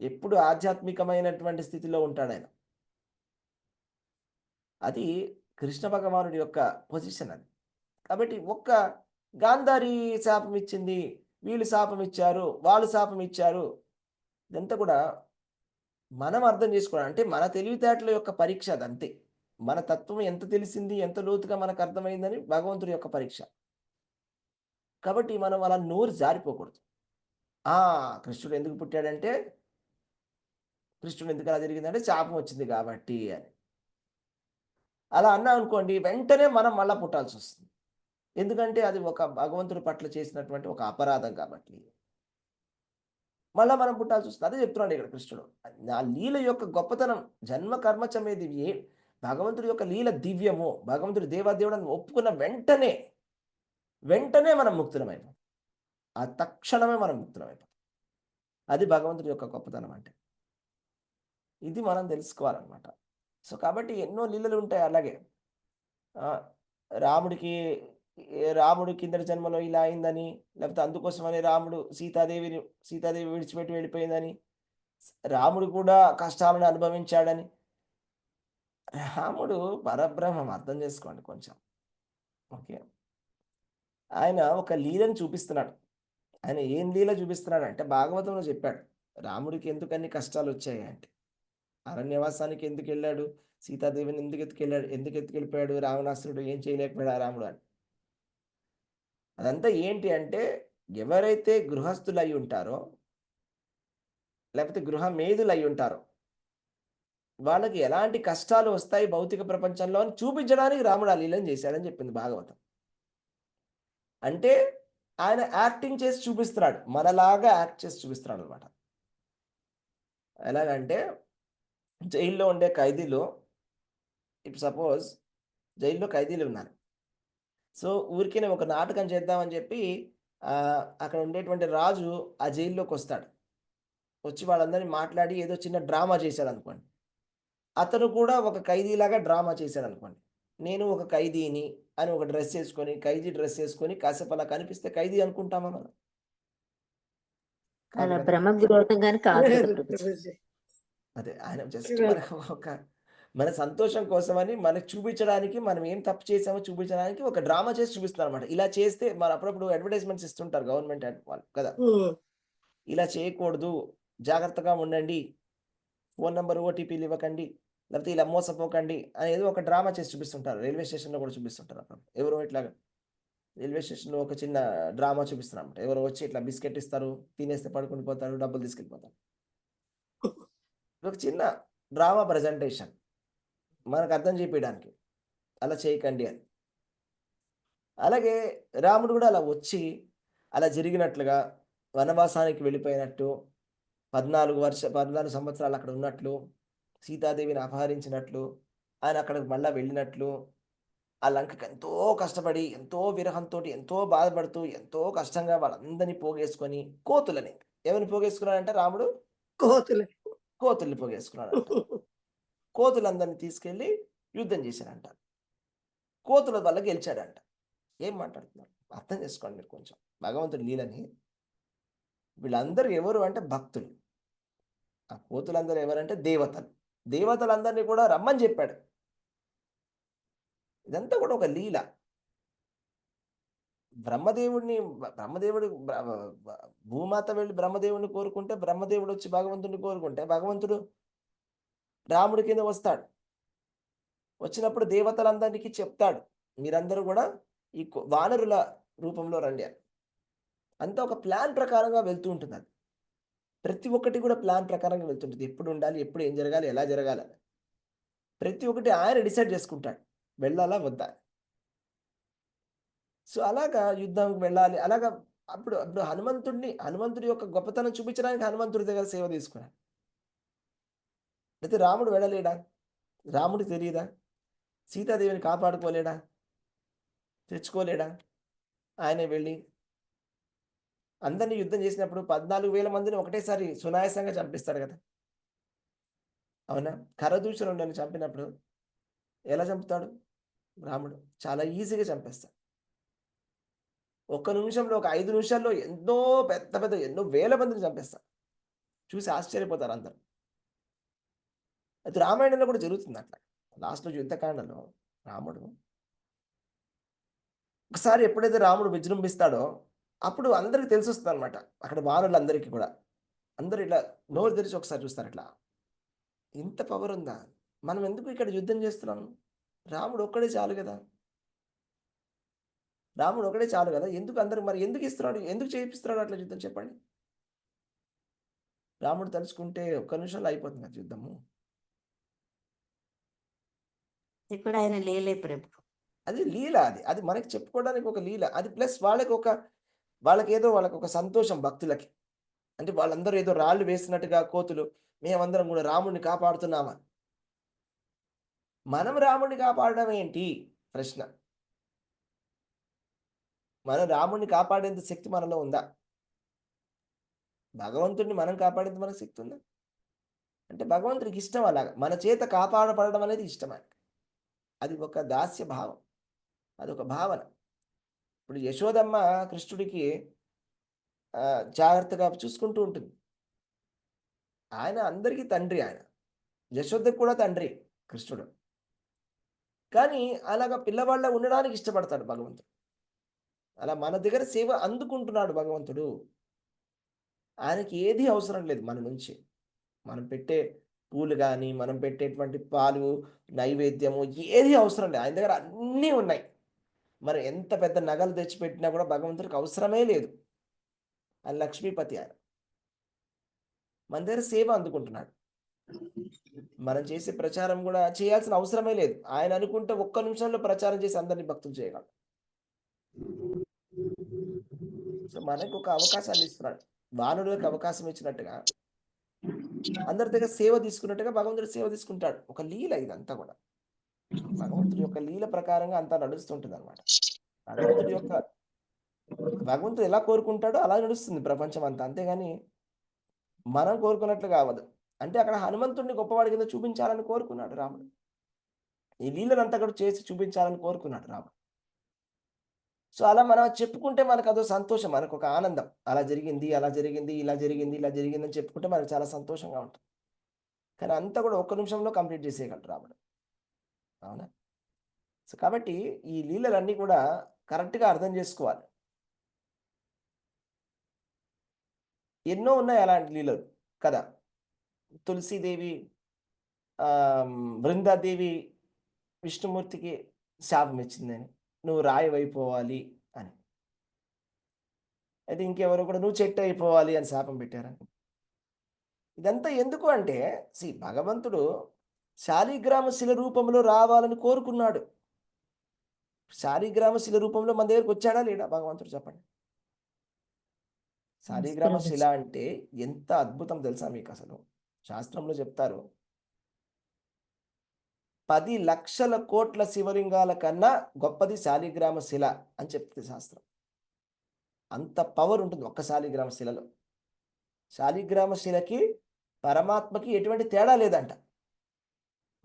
Speaker 1: ఎప్పుడు ఆధ్యాత్మికమైనటువంటి స్థితిలో ఉంటాడాయన. అది కృష్ణ భగవానుడి యొక్క పొజిషన్ అది. కాబట్టి ఒక్క గాంధారి శాపం ఇచ్చింది, వీళ్ళు శాపం ఇచ్చారు, వాళ్ళు శాపం ఇచ్చారు. ఇదంతా కూడా మనం అర్థం చేసుకోవడం అంటే మన తెలివితేటల యొక్క పరీక్ష అదంతే. మన తత్వం ఎంత తెలిసింది, ఎంత లోతుగా మనకు అర్థమైందని భగవంతుడి యొక్క పరీక్ష. కాబట్టి మనం అలా నోరు జారిపోకూడదు. కృష్ణుడు ఎందుకు పుట్టాడంటే, కృష్ణుడు ఎందుకు అలా జరిగిందంటే శాపం వచ్చింది కాబట్టి అని. అలా అన్నా అనుకోండి, వెంటనే మనం మళ్ళా పుట్టాల్సి వస్తుంది. ఎందుకంటే అది ఒక భగవంతుడి పట్ల చేసినటువంటి ఒక అపరాధం కాబట్టి మళ్ళా మనం పుట్టాల్సి వస్తుంది. అదే చెప్తున్నాడు ఇక్కడ కృష్ణుడు. నా లీల యొక్క గొప్పతనం జన్మ కర్మచమే దివ్యే. భగవంతుడి యొక్క లీల దివ్యము. భగవంతుడి దేవాదేవుడని ఒప్పుకున్న వెంటనే మనం ముక్తులమైపోతాం. ఆ తక్షణమే మనం ముక్తులమైపోతాం. అది భగవంతుడి యొక్క గొప్పతనం అంటే. ఇది మనం తెలుసుకోవాలన్నమాట. సో కాబట్టి ఎన్నో లీలలు ఉంటాయి. అలాగే రాముడి కిందటి జన్మలో ఇలా అయిందని, లేకపోతే అందుకోసమని సీతాదేవి విడిచిపెట్టి వెళ్ళిపోయిందని, రాముడు కూడా కష్టాలను అనుభవించాడని. రాముడు పరబ్రహ్మం, అర్థం చేసుకోండి కొంచెం. ఓకే, ఆయన ఒక లీలను చూపిస్తున్నాడు. ఆయన ఏం లీల చూపిస్తున్నాడు అంటే భాగవతంలో చెప్పాడు రాముడికి ఎందుకన్ని కష్టాలు వచ్చాయి అంటే. అరణ్యవాసానికి ఎందుకు వెళ్ళాడు, సీతాదేవిని ఎందుకు ఎత్తుకెళ్ళిపోయాడు, రావణాసురుడు ఏం చేయలేకపోయాడు ఆ రాముడు అని. అదంతా ఏంటి అంటే, ఎవరైతే గృహస్థులు అయి ఉంటారో లేకపోతే గృహమేధులు అయి ఉంటారో వాళ్ళకి ఎలాంటి కష్టాలు వస్తాయి భౌతిక ప్రపంచంలో అని చూపించడానికి రాముడు ఆ లీలను చేశాడని చెప్పింది భాగవతం. అంటే ఆయన యాక్టింగ్ చేసి చూపిస్తున్నాడు, మనలాగా యాక్ట్ చేసి చూపిస్తున్నాడు అనమాట. ఎలాగంటే జైల్లో ఉండే ఖైదీలు, ఇప్పుడు సపోజ్ జైల్లో ఖైదీలు ఉన్నారు. సో ఊరికే ఒక నాటకం చేద్దామని చెప్పి అక్కడ ఉండేటువంటి రాజు ఆ జైల్లోకి వస్తాడు. వచ్చి వాళ్ళందరినీ మాట్లాడి ఏదో చిన్న డ్రామా చేశాడు అనుకోండి. అతను కూడా ఒక ఖైదీలాగా డ్రామా చేశాడు అనుకోండి. నేను ఒక ఖైదీని అని ఒక డ్రెస్ వేసుకొని, ఖైదీ డ్రెస్ వేసుకొని కాసేపు అలా కనిపిస్తే ఖైదీ అనుకుంటామా మనం?
Speaker 2: అలా భ్రమ గురవుతంగానే కాదు కదా ప్రభుజీ.
Speaker 5: ప్రభుజీ.
Speaker 1: అదే ఆయన జస్ట్ మనకు మన సంతోషం కోసమని మనకు చూపించడానికి, మనం ఏం తప్పు చేసామో చూపించడానికి ఒక డ్రామా చేసి చూపిస్తున్నారు అనమాట. ఇలా చేస్తే మన అప్పుడప్పుడు అడ్వర్టైజ్మెంట్స్ ఇస్తుంటారు గవర్నమెంట్ వాళ్ళు కదా, ఇలా చేయకూడదు, జాగ్రత్తగా ఉండండి, ఫోన్ నెంబర్ ఓటీపీలు ఇవ్వకండి, లేకపోతే ఇలా మోసపోకండి అని ఏదో ఒక డ్రామా చేసి చూపిస్తుంటారు. రైల్వే స్టేషన్లో కూడా చూపిస్తుంటారు. అప్పుడు ఎవరో ఇట్లాగా రైల్వే స్టేషన్లో ఒక చిన్న డ్రామా చూపిస్తున్నారు అనమాట. ఎవరో వచ్చి ఇట్లా బిస్కెట్ ఇస్తారు, తినేస్తే పడుకుని పోతారు, డబ్బులు తీసుకెళ్ళిపోతారు. ఒక చిన్న డ్రామా ప్రజెంటేషన్ మనకు అర్థం చేయడానికి, అలా చేయకండి అని. అలాగే రాముడు కూడా అలా వచ్చి అలా జరిగినట్లుగా వనవాసానికి వెళ్ళిపోయినట్టు, 14 సంవత్సరాలు అక్కడ ఉన్నట్లు, సీతాదేవిని అపహరించినట్లు, ఆయన అక్కడికి మళ్ళీ వెళ్ళినట్లు, ఆ లంకకి ఎంతో కష్టపడి, ఎంతో విరహంతో, ఎంతో బాధపడుతూ, ఎంతో కష్టంగా వాళ్ళందరినీ పోగేసుకొని, కోతులని ఎవరిని పోగేసుకున్నాడంటే రాముడు కోతుల్ని పోగేసుకున్నాడంట. కోతులందరినీ తీసుకెళ్ళి యుద్ధం చేశాడంట. కోతుల వల్ల గెలిచాడంట. ఏం మాట్లాడుతున్నారు అర్థం చేసుకోండి మీరు కొంచెం భగవంతుడి లీలని. వీళ్ళందరూ ఎవరు అంటే భక్తులు. ఆ కోతులందరూ ఎవరంటే దేవతలు. దేవతలందరినీ కూడా రమ్మని చెప్పాడు. ఇదంతా కూడా ఒక లీల. బ్రహ్మదేవుడు భూమాత వెళ్ళి బ్రహ్మదేవుడిని కోరుకుంటే, బ్రహ్మదేవుడు వచ్చి భగవంతుడిని కోరుకుంటే, భగవంతుడు రాముడి కింద వస్తాడు. వచ్చినప్పుడు దేవతలందరికీ చెప్తాడు, మీరందరూ కూడా ఈ వానరుల రూపంలో రండి అని. అంతా ఒక ప్లాన్ ప్రకారంగా వెళ్తూ ఉంటుంది. అది ప్రతి ఒక్కటి కూడా ప్లాన్ ప్రకారంగా వెళ్తుంటుంది. ఎప్పుడు ఉండాలి, ఎప్పుడు ఏం జరగాలి, ఎలా జరగాలి, ప్రతి ఒక్కటి ఆయన డిసైడ్ చేసుకుంటాడు, వెళ్ళాలా వద్దా. సో అలాగా యుద్ధంకి వెళ్ళాలి. అలాగా అప్పుడు హనుమంతుడి యొక్క గొప్పతనం చూపించడానికి హనుమంతుడి దగ్గర సేవ తీసుకున్నాడు. అయితే రాముడు వెళ్ళలేడా? రాముడికి తెలియదా? సీతాదేవిని కాపాడుకోలేడా? తెచ్చుకోలేడా? ఆయనే వెళ్ళి అందరినీ యుద్ధం చేసినప్పుడు 14,000 మందిని ఒకటేసారి సునాయాసంగా చంపిస్తాడు కదా. అవునా? ఖరదూషణుడిని చంపినప్పుడు ఎలా చంపుతాడు రాముడు? చాలా ఈజీగా చంపేస్తాడు. ఒక్క నిమిషంలో, ఒక 5 నిమిషాల్లో ఎన్నో పెద్ద పెద్ద ఎన్నో వేల మందిని చంపేస్తాడు. చూసి ఆశ్చర్యపోతారు అందరూ. అయితే రామాయణంలో కూడా జరుగుతుంది అట్లా. లాస్ట్‌లో యుద్ధకాండలో రాముడు ఒకసారి ఎప్పుడైతే రాముడు విజృంభిస్తాడో, అప్పుడు అందరికి తెలిసొస్తుందనమాట. అక్కడ వానరులందరికీ కూడా. అందరూ ఇలా నోరు తెరిచి ఒకసారి చూస్తారు ఇట్లా. ఇంత పవర్ ఉందా? మనం ఎందుకు ఇక్కడ యుద్ధం చేస్తున్నాం? రాముడు ఒక్కడే చాలు గదా! రాముడు ఒకడే చాలు గదా! ఎందుకు అందరూ మరి ఎందుకు ఇస్తున్నాడు? ఎందుకు చేపిస్తున్నాడు అట్లా యుద్ధం చెప్పండి? రాముడు తలుచుకుంటే ఒక్క నిమిషంలో అయిపోతుంది కదా యుద్ధము.
Speaker 4: ఇది కూడా ఆయన లేలే ప్రభు.
Speaker 1: అది లీల అది. అది మనకి చెప్పుకోవడానికి ఒక లీల. అది ప్లస్ వాళ్ళకొక సంతోషం భక్తులకి. అంటే వాళ్ళందరూ ఏదో రాళ్ళు వేసినట్టుగా కోతులు, మేమందరం కూడా రాముడిని కాపాడుతున్నామని. మనం రాముడిని కాపాడడం ఏంటి? ప్రశ్న. మనం రాముడిని కాపాడేంత శక్తి మనలో ఉందా? భగవంతుడిని మనం కాపాడేంత మనకు శక్తి ఉందా? అంటే భగవంతుడికి ఇష్టం అలాగా. మన చేత కాపాడబడడం అనేది ఇష్టం ఆయనకి. అది ఒక దాస్య భావం. అదొక భావన. ఇప్పుడు యశోదమ్మ కృష్ణుడికి జాగ్రత్తగా చూసుకుంటూ ఉంటుంది. ఆయన అందరికీ తండ్రి ఆయన. యశోదకు కూడా తండ్రి కృష్ణుడు. కానీ అలాగా పిల్లవాళ్ళ ఉండడానికి ఇష్టపడతాడు భగవంతుడు. అలా మన దగ్గర సేవ అందుకుంటున్నాడు భగవంతుడు. ఆయనకి ఏది అవసరం లేదు మన నుంచి. మనం పెట్టే పూలు గానీ, మనం పెట్టేటువంటి పాలు, నైవేద్యము ఏది అవసరం లేదు. ఆయన దగ్గర అన్నీ ఉన్నాయి. మరి ఎంత పెద్ద నగలు తెచ్చిపెట్టినా కూడా భగవంతుడికి అవసరమే లేదు. ఆయన లక్ష్మీపతి ఆయన. మన దగ్గర సేవ అందుకుంటున్నాడు. మనం చేసే ప్రచారం కూడా చేయాల్సిన అవసరమే లేదు. ఆయన అనుకుంటే ఒక్క నిమిషంలో ప్రచారం చేసి అందరిని భక్తులు చేయగలడు. సో మనకు ఒక అవకాశాన్ని ఇస్తున్నాడు. వానరులకు అవకాశం ఇచ్చినట్టుగా అందరి దగ్గర సేవ తీసుకున్నట్టుగా భగవంతుడు సేవ తీసుకుంటాడు. ఒక లీల ఇదంతా కూడా. భగవంతుడి యొక్క లీల ప్రకారంగా అంతా నడుస్తుంటుంది అనమాట. భగవంతుడు ఎలా కోరుకుంటాడో అలా నడుస్తుంది ప్రపంచం అంతా. అంతేగాని మనం కోరుకున్నట్లు కావదు. అంటే అక్కడ హనుమంతుడిని గొప్పవాడి కింద చూపించాలని కోరుకున్నాడు రాముడు. ఈ లీలనంతా కూడా చేసి చూపించాలని కోరుకున్నాడు రాముడు. సో అలా మనం చెప్పుకుంటే మనకు అదో సంతోషం, మనకు ఒక ఆనందం. అలా జరిగింది, అలా జరిగింది, ఇలా జరిగింది, ఇలా జరిగింది అని చెప్పుకుంటే మనకు చాలా సంతోషంగా ఉంటుంది. కానీ అంతా కూడా ఒక్క నిమిషంలో కంప్లీట్ చేసేయగలడు రాముడు. అవునా? సో కాబట్టి ఈ లీలలన్నీ కూడా కరెక్ట్‌గా అర్థం చేసుకోవాలి. ఎన్నో ఉన్నాయి అలాంటి లీలలు కదా! తులసీదేవి బృందాదేవి విష్ణుమూర్తికి శాపం ఇచ్చిందని. నువ్వు రాయివైపోవాలి అని. అయితే ఇంకెవరో కూడా నువ్వు చెట్టు అయిపోవాలి అని శాపం పెట్టారని. ఇదంతా ఎందుకు అంటే భగవంతుడు శాలిగ్రామ శిల రూపంలో రావాలని కోరుకున్నాడు. శాలిగ్రామ శిల రూపంలో మన దగ్గరికి వచ్చాడా లేడా భగవంతుడు చెప్పండి? శాలిగ్రామ శిల అంటే ఎంత అద్భుతం తెలుసా మీకు అసలు? శాస్త్రంలో చెప్తారు 10 లక్షల కోట్ల శివలింగాల కన్నా గొప్పది శాలిగ్రామ శిల అని చెప్తుంది శాస్త్రం. అంత పవర్ ఉంటుంది ఒక్క శాలిగ్రామ శిలలో. శాలిగ్రామ శిలకి పరమాత్మకి ఎటువంటి తేడా లేదంట.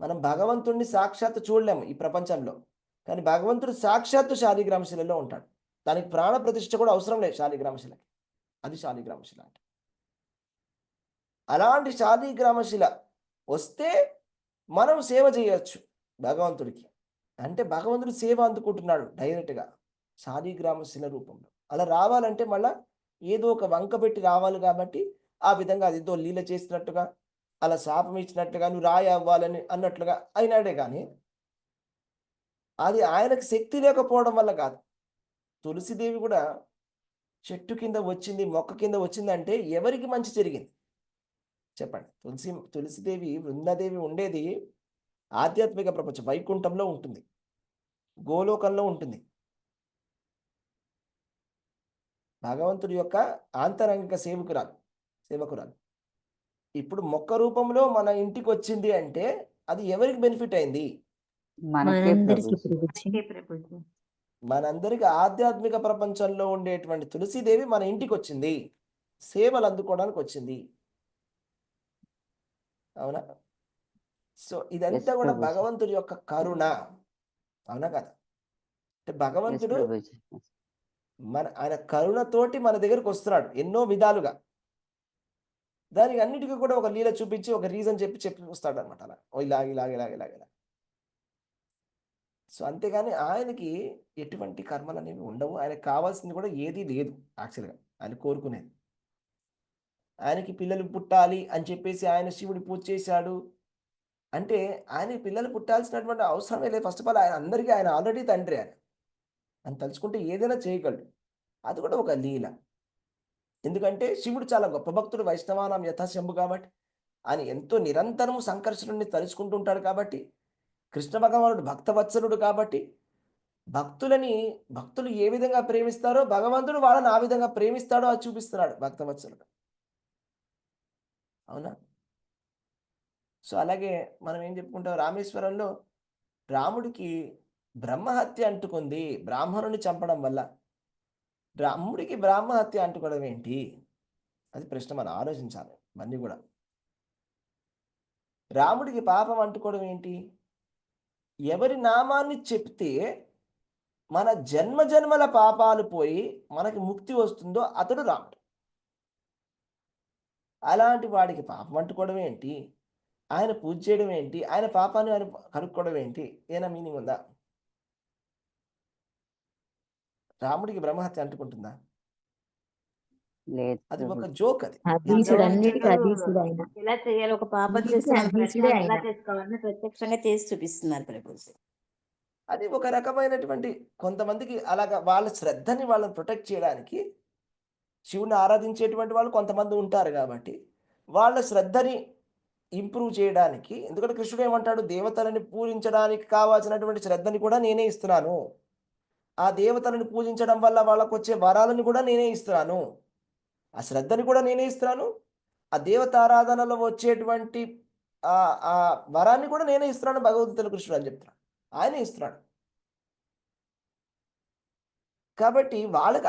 Speaker 1: మనం భగవంతుడిని సాక్షాత్తు చూడలేము ఈ ప్రపంచంలో. కానీ భగవంతుడు సాక్షాత్తు శాలిగ్రామ శిలలో ఉంటాడు. దానికి ప్రాణ ప్రతిష్ఠ కూడా అవసరం లేదు శాలిగ్రామ శిలకి. అది శాలిగ్రామ శిల అంటే. అలాంటి శాలిగ్రామ శిల వస్తే మనం సేవ చేయొచ్చు భగవంతుడికి. అంటే భగవంతుడు సేవ అందుకుంటున్నాడు డైరెక్ట్గా శాలిగ్రామ శిల రూపంలో. అలా రావాలంటే మళ్ళా ఏదో ఒక వంక పెట్టి రావాలి కాబట్టి ఆ విధంగా అది ఏదో లీల చేసినట్టుగా, అలా శాపం ఇచ్చినట్టుగా, నువ్వు రాయి అవ్వాలని అన్నట్లుగా అయినాడే కానీ అది ఆయనకు శక్తి లేకపోవడం వల్ల కాదు. తులసిదేవి కూడా చెట్టు కింద వచ్చింది, మొక్క కింద వచ్చిందంటే ఎవరికి మంచి జరిగింది చెప్పండి? తులసిదేవి బృందాదేవి ఉండేది ఆధ్యాత్మిక ప్రపంచం, వైకుంఠంలో ఉంటుంది, గోలోకంలో ఉంటుంది. భగవంతుడి యొక్క ఆంతరంగిక సేవకురాలు. ఇప్పుడు మొక్క రూపంలో మన ఇంటికి వచ్చింది అంటే అది ఎవరికి బెనిఫిట్ అయింది? మనందరికి ఆధ్యాత్మిక ప్రపంచంలో ఉండేటువంటి తులసీదేవి మన ఇంటికి వచ్చింది, సేవలు అందుకోవడానికి వచ్చింది. అవునా? సో
Speaker 6: ఎస్
Speaker 1: ఇదంతా కూడా
Speaker 6: ప్రభుజీ.
Speaker 1: భగవంతుడి యొక్క కరుణ. అవునా కదా? అంటే
Speaker 6: ఎస్
Speaker 1: భగవంతుడు
Speaker 6: ప్రభుజీ.
Speaker 1: ఆయన కరుణతోటి మన దగ్గరకు వస్తున్నాడు ఎన్నో విధాలుగా. దానికి అన్నిటికీ కూడా ఒక లీల చూపించి ఒక రీజన్ చెప్పి వస్తాడు అనమాట. అలా ఓ ఇలాగ. సో అంతేగాని ఆయనకి ఎటువంటి కర్మలు అనేవి ఉండవు. ఆయనకు కావాల్సింది కూడా ఏదీ లేదు యాక్చువల్గా ఆయన కోరుకునేది. ఆయనకి పిల్లలు పుట్టాలి అని చెప్పేసి ఆయన శివుడి పూజ చేశాడు అంటే ఆయన పిల్లలు పుట్టాల్సినటువంటి అవసరమే లేదు. ఫస్ట్ ఆఫ్ ఆల్ ఆయన ఆల్రెడీ తండ్రి. ఆయన తలుచుకుంటే ఏదైనా చేయగలడు. అది కూడా ఒక లీల. ఎందుకంటే శివుడు చాలా గొప్ప భక్తుడు, వైష్ణవానాం యథాశంభు కాబట్టి ఆయన ఎంతో నిరంతరము సంకర్షణుడిని తలుచుకుంటూ ఉంటాడు కాబట్టి, కృష్ణ భగవానుడు భక్తవత్సలుడు కాబట్టి భక్తులు ఏ విధంగా ప్రేమిస్తారో భగవంతుడు వాళ్ళని ఆ విధంగా ప్రేమిస్తాడో అది చూపిస్తున్నాడు భక్తవత్సలుడు. అవునా? సో అలాగే మనం ఏం చెప్పుకుంటాం, రామేశ్వరంలో రాముడికి బ్రహ్మహత్య అంటుకుంది బ్రాహ్మణుని చంపడం వల్ల. రాముడికి బ్రాహ్మహత్య అంటుకోవడం ఏంటి? అది ప్రశ్న మనం ఆలోచించాలి. ఇవన్నీ కూడా రాముడికి పాపం అంటుకోవడం ఏంటి? ఎవరి నామాన్ని చెప్తే మన జన్మజన్మల పాపాలు పోయి మనకి ముక్తి వస్తుందో అతడు రాముడు. అలాంటి వాడికి పాపం అంటుకోవడం ఏంటి? ఆయన పూజ చేయడం ఏంటి? ఆయన పాపాన్ని ఆయన కనుక్కోవడం ఏంటి? ఏమైనా మీనింగ్ ఉందా? రాముడికి బ్రహ్మహత్య అంటుకుంటుందా?
Speaker 6: లేదు
Speaker 1: అది ఒక
Speaker 6: ప్రభుజీ.
Speaker 1: జోక్. అది
Speaker 2: అధీసుడు, అన్నిటికీ అధీసుడు ఆయన.
Speaker 4: ఎలా చేయాలి, ఒక పాపం
Speaker 2: అన్నిటికీ
Speaker 4: చేస్తే మన
Speaker 2: అధీసుడే
Speaker 4: ప్రశ్న ఎలా
Speaker 2: ఆయన.
Speaker 4: చేసుకోవాలని ప్రత్యక్షంగా చేసి చూపిస్తున్నారు ప్రభుజీ.
Speaker 1: అది ఒక రకమైనటువంటి కొంతమందికి అలాగా వాళ్ళ శ్రద్ధని వాళ్ళని ప్రొటెక్ట్ చేయడానికి శివుని ఆరాధించేటువంటి వాళ్ళు కొంతమంది ఉంటారు కాబట్టి వాళ్ళ శ్రద్ధని ఇంప్రూవ్ చేయడానికి. ఎందుకంటే కృష్ణుడు ఏమంటాడు, దేవతలని పూజించడానికి కావాల్సినటువంటి శ్రద్ధని కూడా నేనే ఇస్తున్నాను. ఆ దేవతలను పూజించడం వల్ల వాళ్ళకు వచ్చే వరాలను కూడా నేనే ఇస్తున్నాను. ఆ శ్రద్ధని కూడా నేనే ఇస్తున్నాను. ఆ దేవతారాధనలో వచ్చేటువంటి ఆ వరాన్ని కూడా నేనే ఇస్తున్నాను భగవద్గీతలో కృష్ణుడు అని చెప్తున్నాడు. ఆయనే ఇస్తున్నాడు. కాబట్టి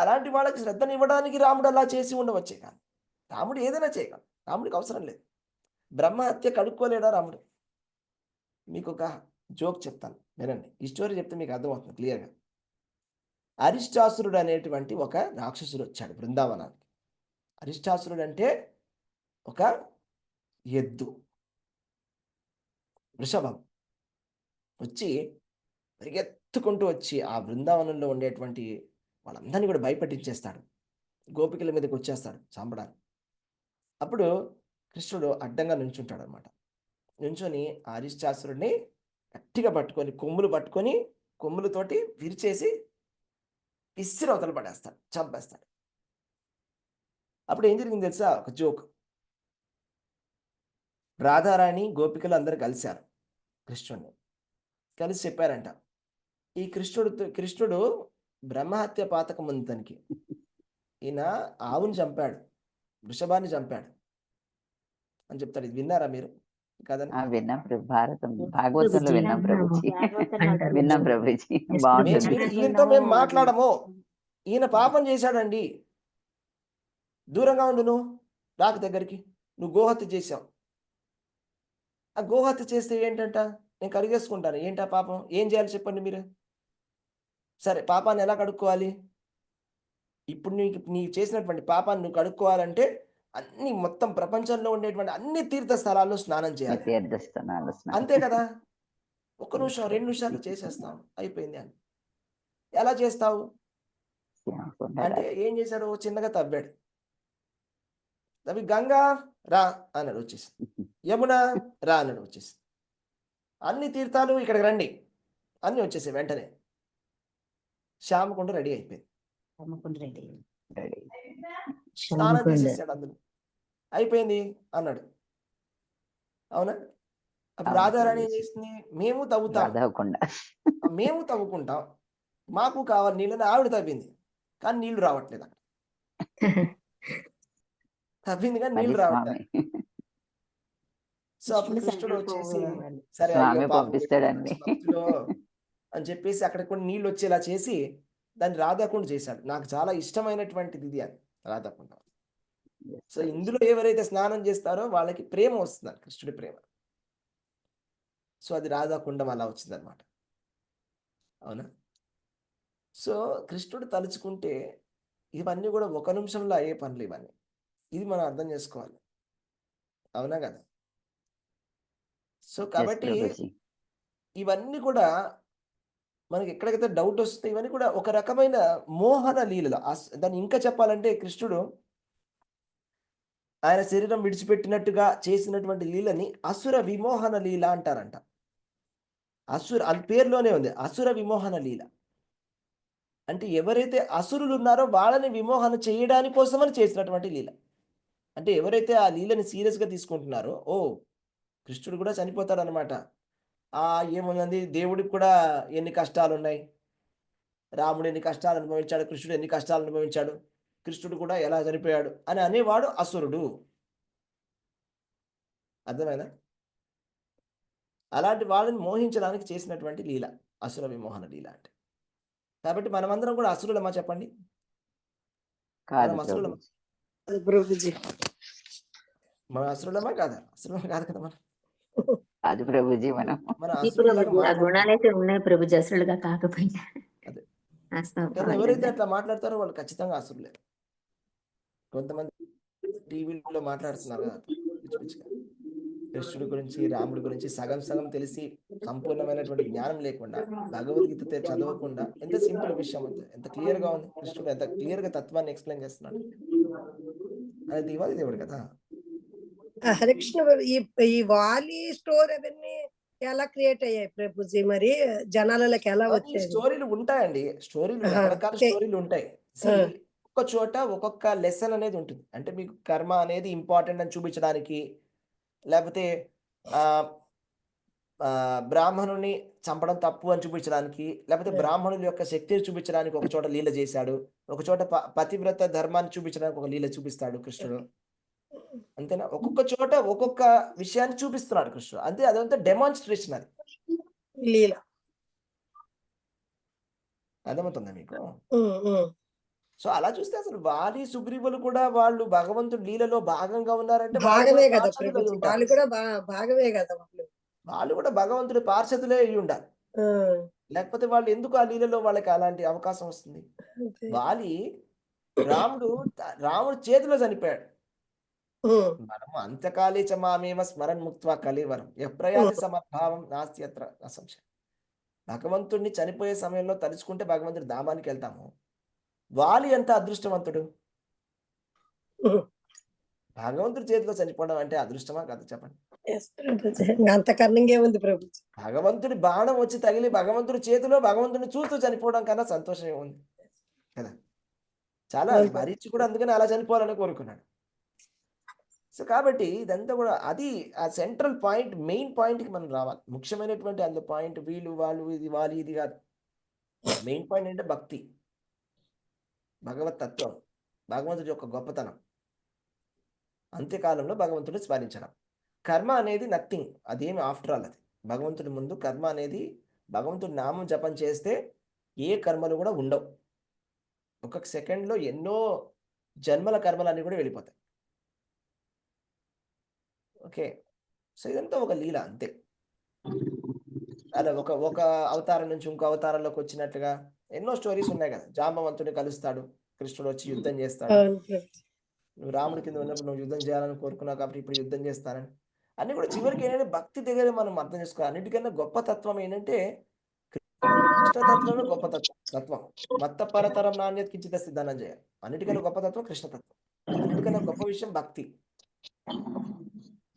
Speaker 1: అలాంటి వాళ్ళకి శ్రద్ధని ఇవ్వడానికి రాముడు అలా చేసి ఉండవచ్చే. కానీ రాముడు ఏదైనా చేయగలడు. రాముడికి అవసరం లేదు. బ్రహ్మహత్య కడుక్కోలేడా రాముడు? మీకు ఒక జోక్ చెప్తాను, వినండి. ఈ స్టోరీ చెప్తే మీకు అర్థమవుతుంది క్లియర్గా. అరిష్టాసురుడు అనేటువంటి ఒక రాక్షసుడు వచ్చాడు బృందావనానికి. అరిష్టాసురుడు అంటే ఒక ఎద్దు, వృషభం వచ్చి పరిగెత్తుకుంటూ వచ్చి ఆ బృందావనంలో ఉండేటువంటి వాళ్ళందరినీ కూడా భయపెట్టించేస్తాడు. గోపికల మీదకి వచ్చేస్తాడు చంపడానికి. అప్పుడు కృష్ణుడు అడ్డంగా నుంచుంటాడు అనమాట. నుంచొని ఆ అరిష్టాసురుడిని గట్టిగా పట్టుకొని కొమ్ములతోటి విరిచేసి విసిరి అవతల పడేస్తాడు, చంపేస్తాడు. అప్పుడు ఏం జరిగింది తెలుసా? ఒక జోక్. రాధారాణి గోపికలు అందరూ కలిశారు కృష్ణుడిని. కలిసి చెప్పారంట, ఈ కృష్ణుడు బ్రహ్మహత్య పాతకం ఉంది తనకి. ఈయన ఆవుని చంపాడు, వృషభాన్ని చంపాడు అని చెప్తాడు. ఇది విన్నారా మీరు? కదని
Speaker 6: విన్నాం భాగవతంలో విన్నాం ప్రభుజీ.
Speaker 2: అంటారు.
Speaker 6: విన్నాం ప్రభుజీ. బాగుంటుంది.
Speaker 1: ఈయనతో మేము మాట్లాడము, ఈయన పాపం చేశాడండి, దూరంగా ఉండు, నువ్వు రాకు దగ్గరికి, నువ్వు గోహత్య చేశావు. ఆ గోహత్య చేస్తే ఏంటంట, నేను కడిగేసుకుంటాను. ఏంటా పాపం? ఏం చేయాలి చెప్పండి మీరు? సరే, పాపాన్ని ఎలా కడుక్కోవాలి? ఇప్పుడు నీకు చేసినటువంటి పాపాన్ని నువ్వు కడుక్కోవాలంటే అన్ని మొత్తం ప్రపంచంలో ఉండేటువంటి అన్ని తీర్థ స్థలాల్లో స్నానం చేయాలి. అంతే కదా? 1 నిమిషం 2 నిమిషాలు చేసేస్తాం, అయిపోయింది అని. ఎలా చేస్తావు అంటే ఏం చేశాడు, చిన్నగా తవ్వాడు. తవ్వి గంగా రా అన్నాడు, వచ్చేసి. యమున రా అన్నాడు, వచ్చేసి. అన్ని తీర్థాలు ఇక్కడికి రండి అన్నీ వచ్చేసాయి వెంటనే. శ్యామకుండ రెడీ అయిపోయింది. స్నానం చేసేసాడు, అందులో అయిపోయింది అన్నాడు. అవునా? అప్పుడు రాధారాణి ఏం చేసింది, మేము తవ్వుకుంటాం, మాకు కావాలి నీళ్ళని ఆవిడ తవ్వింది, కానీ నీళ్లు రావట్లేదు అక్కడ. తవ్వింది కానీ నీళ్లు రావట్లేదు. సో అప్పుడు కృష్ణుడు వచ్చేసి, సరే
Speaker 6: పంపిస్తాడండి
Speaker 1: అని చెప్పేసి అక్కడ కొన్ని నీళ్ళు వచ్చేలా చేసి దాన్ని రాధాకుండ చేశాడు. నాకు చాలా ఇష్టమైనటువంటిది ఇది అని, రాధాకుండ. సో ఇందులో ఎవరైతే స్నానం చేస్తారో వాళ్ళకి ప్రేమ వస్తుంది, కృష్ణుడి ప్రేమ. సో అది రాధాకుండం అలా వచ్చిందనమాట. అవునా? సో కృష్ణుడు తలుచుకుంటే ఇవన్నీ కూడా ఒక నిమిషంలో అయ్యే పనులు ఇవన్నీ. ఇది మనం అర్థం చేసుకోవాలి. అవునా కదా? సో
Speaker 6: ఎస్
Speaker 1: కాబట్టి
Speaker 6: ప్రభుజీ.
Speaker 1: ఇవన్నీ కూడా మనకి ఎక్కడికైతే డౌట్ వస్తుంది ఇవన్నీ కూడా ఒక రకమైన మోహన లీలలు. దాన్ని ఇంకా చెప్పాలంటే కృష్ణుడు ఆయన శరీరం విడిచిపెట్టినట్టుగా చేసినటువంటి లీలని అసుర విమోహన లీల అంటారంట. అది పేరులోనే ఉంది, అసుర విమోహన లీల. అంటే ఎవరైతే అసురులు ఉన్నారో వాళ్ళని విమోహన చేయడానికి కోసమని చేసినటువంటి లీల. అంటే ఎవరైతే ఆ లీలని సీరియస్గా తీసుకుంటున్నారో కృష్ణుడు కూడా చనిపోతాడనమాట. ఏముందండి, దేవుడికి కూడా ఎన్ని కష్టాలు ఉన్నాయి, రాముడు ఎన్ని కష్టాలు అనుభవించాడు, కృష్ణుడు ఎన్ని కష్టాలు అనుభవించాడు, కృష్ణుడు కూడా ఎలా చనిపోయాడు అని అనేవాడు అసురుడు. అర్థమైనా? అలాంటి వాళ్ళని మోహించడానికి చేసినటువంటి లీల అసుర విమోహన లీల అంటే. కాబట్టి మనమందరం కూడా అసురులమా చెప్పండి?
Speaker 6: కాదు
Speaker 1: మనం అసురులమా?
Speaker 6: ప్రభుజీ.
Speaker 5: అది ప్రభుజీ.
Speaker 1: మన అసురులమా కాదా? అసురులం కాదు కదా మనం.
Speaker 6: కాదు ప్రభుజీ. మనం
Speaker 1: మన
Speaker 2: ఈ
Speaker 1: అసురులాగా
Speaker 2: ప్రభుజీ ఆ
Speaker 1: మాట్లాడుతున్నాం.
Speaker 2: గుణాలైతే ఉన్నాయి ప్రభుజీ, అసలుగా కాకపోయినా.
Speaker 1: అదే.
Speaker 2: వాస్తవం.
Speaker 1: కానీ ఎవరైతే అట్లా మాట్లాడతారో వాళ్ళు ఖచ్చితంగా అసురులే. కొంతమంది టీవీలో మాట్లాడుతున్నారు కదా పిచ్చి పిచ్చిగా. కృష్ణుడి గురించి, రాముడి గురించి సగం సగం తెలిసి సంపూర్ణమైనటువంటి జ్ఞానం లేకుండా, భగవద్గీత చదవకుండా, ఎంత సింపుల్ విషయం అంతే, ఎంత క్లియర్గా ఉంది. కృష్ణుడు ఎంత క్లియర్గా తత్వాన్ని ఎక్స్ప్లెయిన్ చేస్తున్నాడు. ఆయన దేవాది దేవుడు కదా.
Speaker 5: హరికృష్ణ ఈ వాలి స్టోర్ అవన్నీ ఎలా క్రియేట్ అయ్యాయి ప్రభుజీ? మరి జనాలకి ఎలా వచ్చాయి?
Speaker 1: స్టోరీలు ఉంటాయండి, స్టోరీలు రకరకాల స్టోరీలు ఉంటాయి. ఒక్క చోట ఒక్కొక్క లెసన్ అనేది ఉంటుంది. అంటే మీకు కర్మ అనేది ఇంపార్టెంట్ అని చూపించడానికి, లేకపోతే బ్రాహ్మణుని చంపడం తప్పు అని చూపించడానికి, లేకపోతే బ్రాహ్మణుల యొక్క శక్తిని చూపించడానికి ఒక చోట లీల చేశాడు, ఒక చోట పతివ్రత ధర్మాన్ని చూపించడానికి ఒక లీల చూపిస్తాడు కృష్ణుడు. అంతేనా? ఒక్కొక్క చోట ఒక్కొక్క విషయాన్ని చూపిస్తున్నాడు కృష్ణుడు. అంతే, అదంతా డెమాన్స్ట్రేషన్. అది
Speaker 5: లీల.
Speaker 1: అర్థమవుతుందా మీకు? సో అలా చూస్తే అసలు వాలి సుగ్రీవులు కూడా వాళ్ళు భగవంతుడి లీలలో భాగంగా ఉన్నారంటే
Speaker 5: భాగమే కదా ప్రభుజీ, వాళ్ళు కూడా భాగమే కదా.
Speaker 1: వాళ్ళు కూడా భగవంతుడి పార్షదులే అయి ఉండాలి. లేకపోతే వాళ్ళు ఎందుకు ఆ లీలలో వాళ్ళకి అలాంటి అవకాశం వస్తుంది? వాలి రాముడు చేతిలో చనిపోయాడు. మనము అంత్యకాలే చ మామేవ స్మరన్ ముక్త్వా కలివరం ఎప్రయాతి సమద్భావం నాస్తి అత్ర అసంశయం. భగవంతుడిని చనిపోయే సమయంలో తలుచుకుంటే భగవంతుడి ధామానికి వెళ్తాము. వాలి ఎంత అదృష్టవంతుడు! భగవంతుడి చేతిలో చనిపోవడం అంటే అదృష్టమా కాదు చెప్పండి?
Speaker 5: అంతకన్నా ఏముంది ప్రభుజీ?
Speaker 1: భగవంతుడి బాణం వచ్చి తగిలి భగవంతుడి చేతిలో భగవంతుడిని చూస్తూ చనిపోవడం కన్నా సంతోషం ఏముంది కదా. చాలా మరీచి కూడా అందుకని అలా చనిపోవాలని కోరుకున్నాడు. సో కాబట్టి ఇదంతా కూడా అది ఆ సెంట్రల్ పాయింట్, మెయిన్ పాయింట్కి మనం రావాలి. ముఖ్యమైనటువంటి అందులో పాయింట్ వీళ్ళు వాళ్ళు ఇది వాలి ఇది కాదు. మెయిన్ పాయింట్ అంటే భక్తి, భగవత్ తత్వం, భగవంతుడి యొక్క గొప్పతనం, అంత్యకాలంలో భగవంతుడిని స్మరించడం. కర్మ అనేది నథింగ్, అదేమి ఆఫ్టర్ ఆల్. అది భగవంతుడి ముందు కర్మ అనేది, భగవంతుడి నామం జపం చేస్తే ఏ కర్మలు కూడా ఉండవు. ఒక్కొక్క సెకండ్లో ఎన్నో జన్మల కర్మలన్నీ కూడా వెళ్ళిపోతాయి. ఓకే, సో ఇదంతా ఒక లీల అంతే. అలా ఒక అవతారం నుంచి ఇంకో అవతారంలోకి వచ్చినట్టుగా ఎన్నో స్టోరీస్ ఉన్నాయి కదా. జాంబవంతుని కలుస్తాడు, కృష్ణుడు వచ్చి యుద్ధం చేస్తాడు. నువ్వు రాముడి కింద ఉన్నప్పుడు నువ్వు యుద్ధం చేయాలని కోరుకున్నావు కాబట్టి ఇప్పుడు యుద్ధం చేస్తానని. అన్ని కూడా చివరికి ఏంటంటే భక్తి దగ్గర మనం అర్థం చేసుకోవాలి. అన్నిటికన్నా గొప్ప తత్వం ఏంటంటే కృష్ణతత్వమే గొప్ప తత్వం. మత్త పరతరం నాణ్యత కించిత సిద్ధానంజయ. అన్నిటికన్నా గొప్ప తత్వం కృష్ణతత్వం. అన్నిటికన్నా గొప్ప విషయం భక్తి.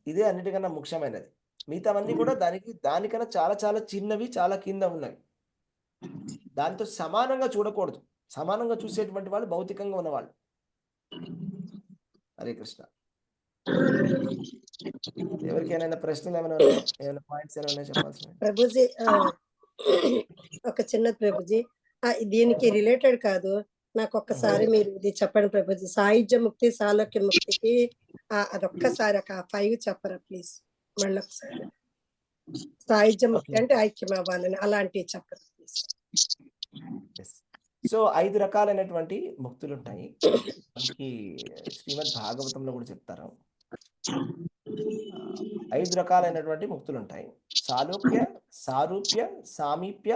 Speaker 1: ఇదే అన్నిటికన్నా ముఖ్యమైనది. మిగతావన్నీ కూడా దానికన్నా చాలా చాలా చిన్నవి, చాలా కింద ఉన్నవి. దాంతో సమానంగా చూడకూడదు. సమానంగా చూసేటువంటి వాళ్ళు భౌతికంగా ఉన్నవాళ్ళు. హరే కృష్ణ. ఎవరికైనా ప్రశ్నలు ఏమైనా ఉన్నాయా? ఏమైనా పాయింట్స్ ఏమైనా ఉన్నాయా చెప్పాల్సిన?
Speaker 5: ప్రభుజీ ఒక చిన్న ప్రభుజీ, దీనికి రిలేటెడ్ కాదు, నాకు ఒక్కసారి మీరు ఇది చెప్పండి ప్రభుజీ. సాయుధ్య ముక్తి, సాలోక్య ముక్తికి అదొక్కసారి ఒక 5 చెప్పరా ప్లీజ్? మళ్ళీ ఒకసారి సాయుధ్య ముక్తి అంటే ఐక్యం అవ్వాలని, అలాంటివి చెప్పరా ప్లీజ్?
Speaker 1: సో 5 రకాలైనటువంటి ముక్తులు ఉంటాయి. మనకి శ్రీమద్ భాగవతంలో కూడా చెప్తారు. 5 రకాలైనటువంటి ముక్తులు ఉంటాయి. సాలోక్య, సారూప్య, సామీప్య,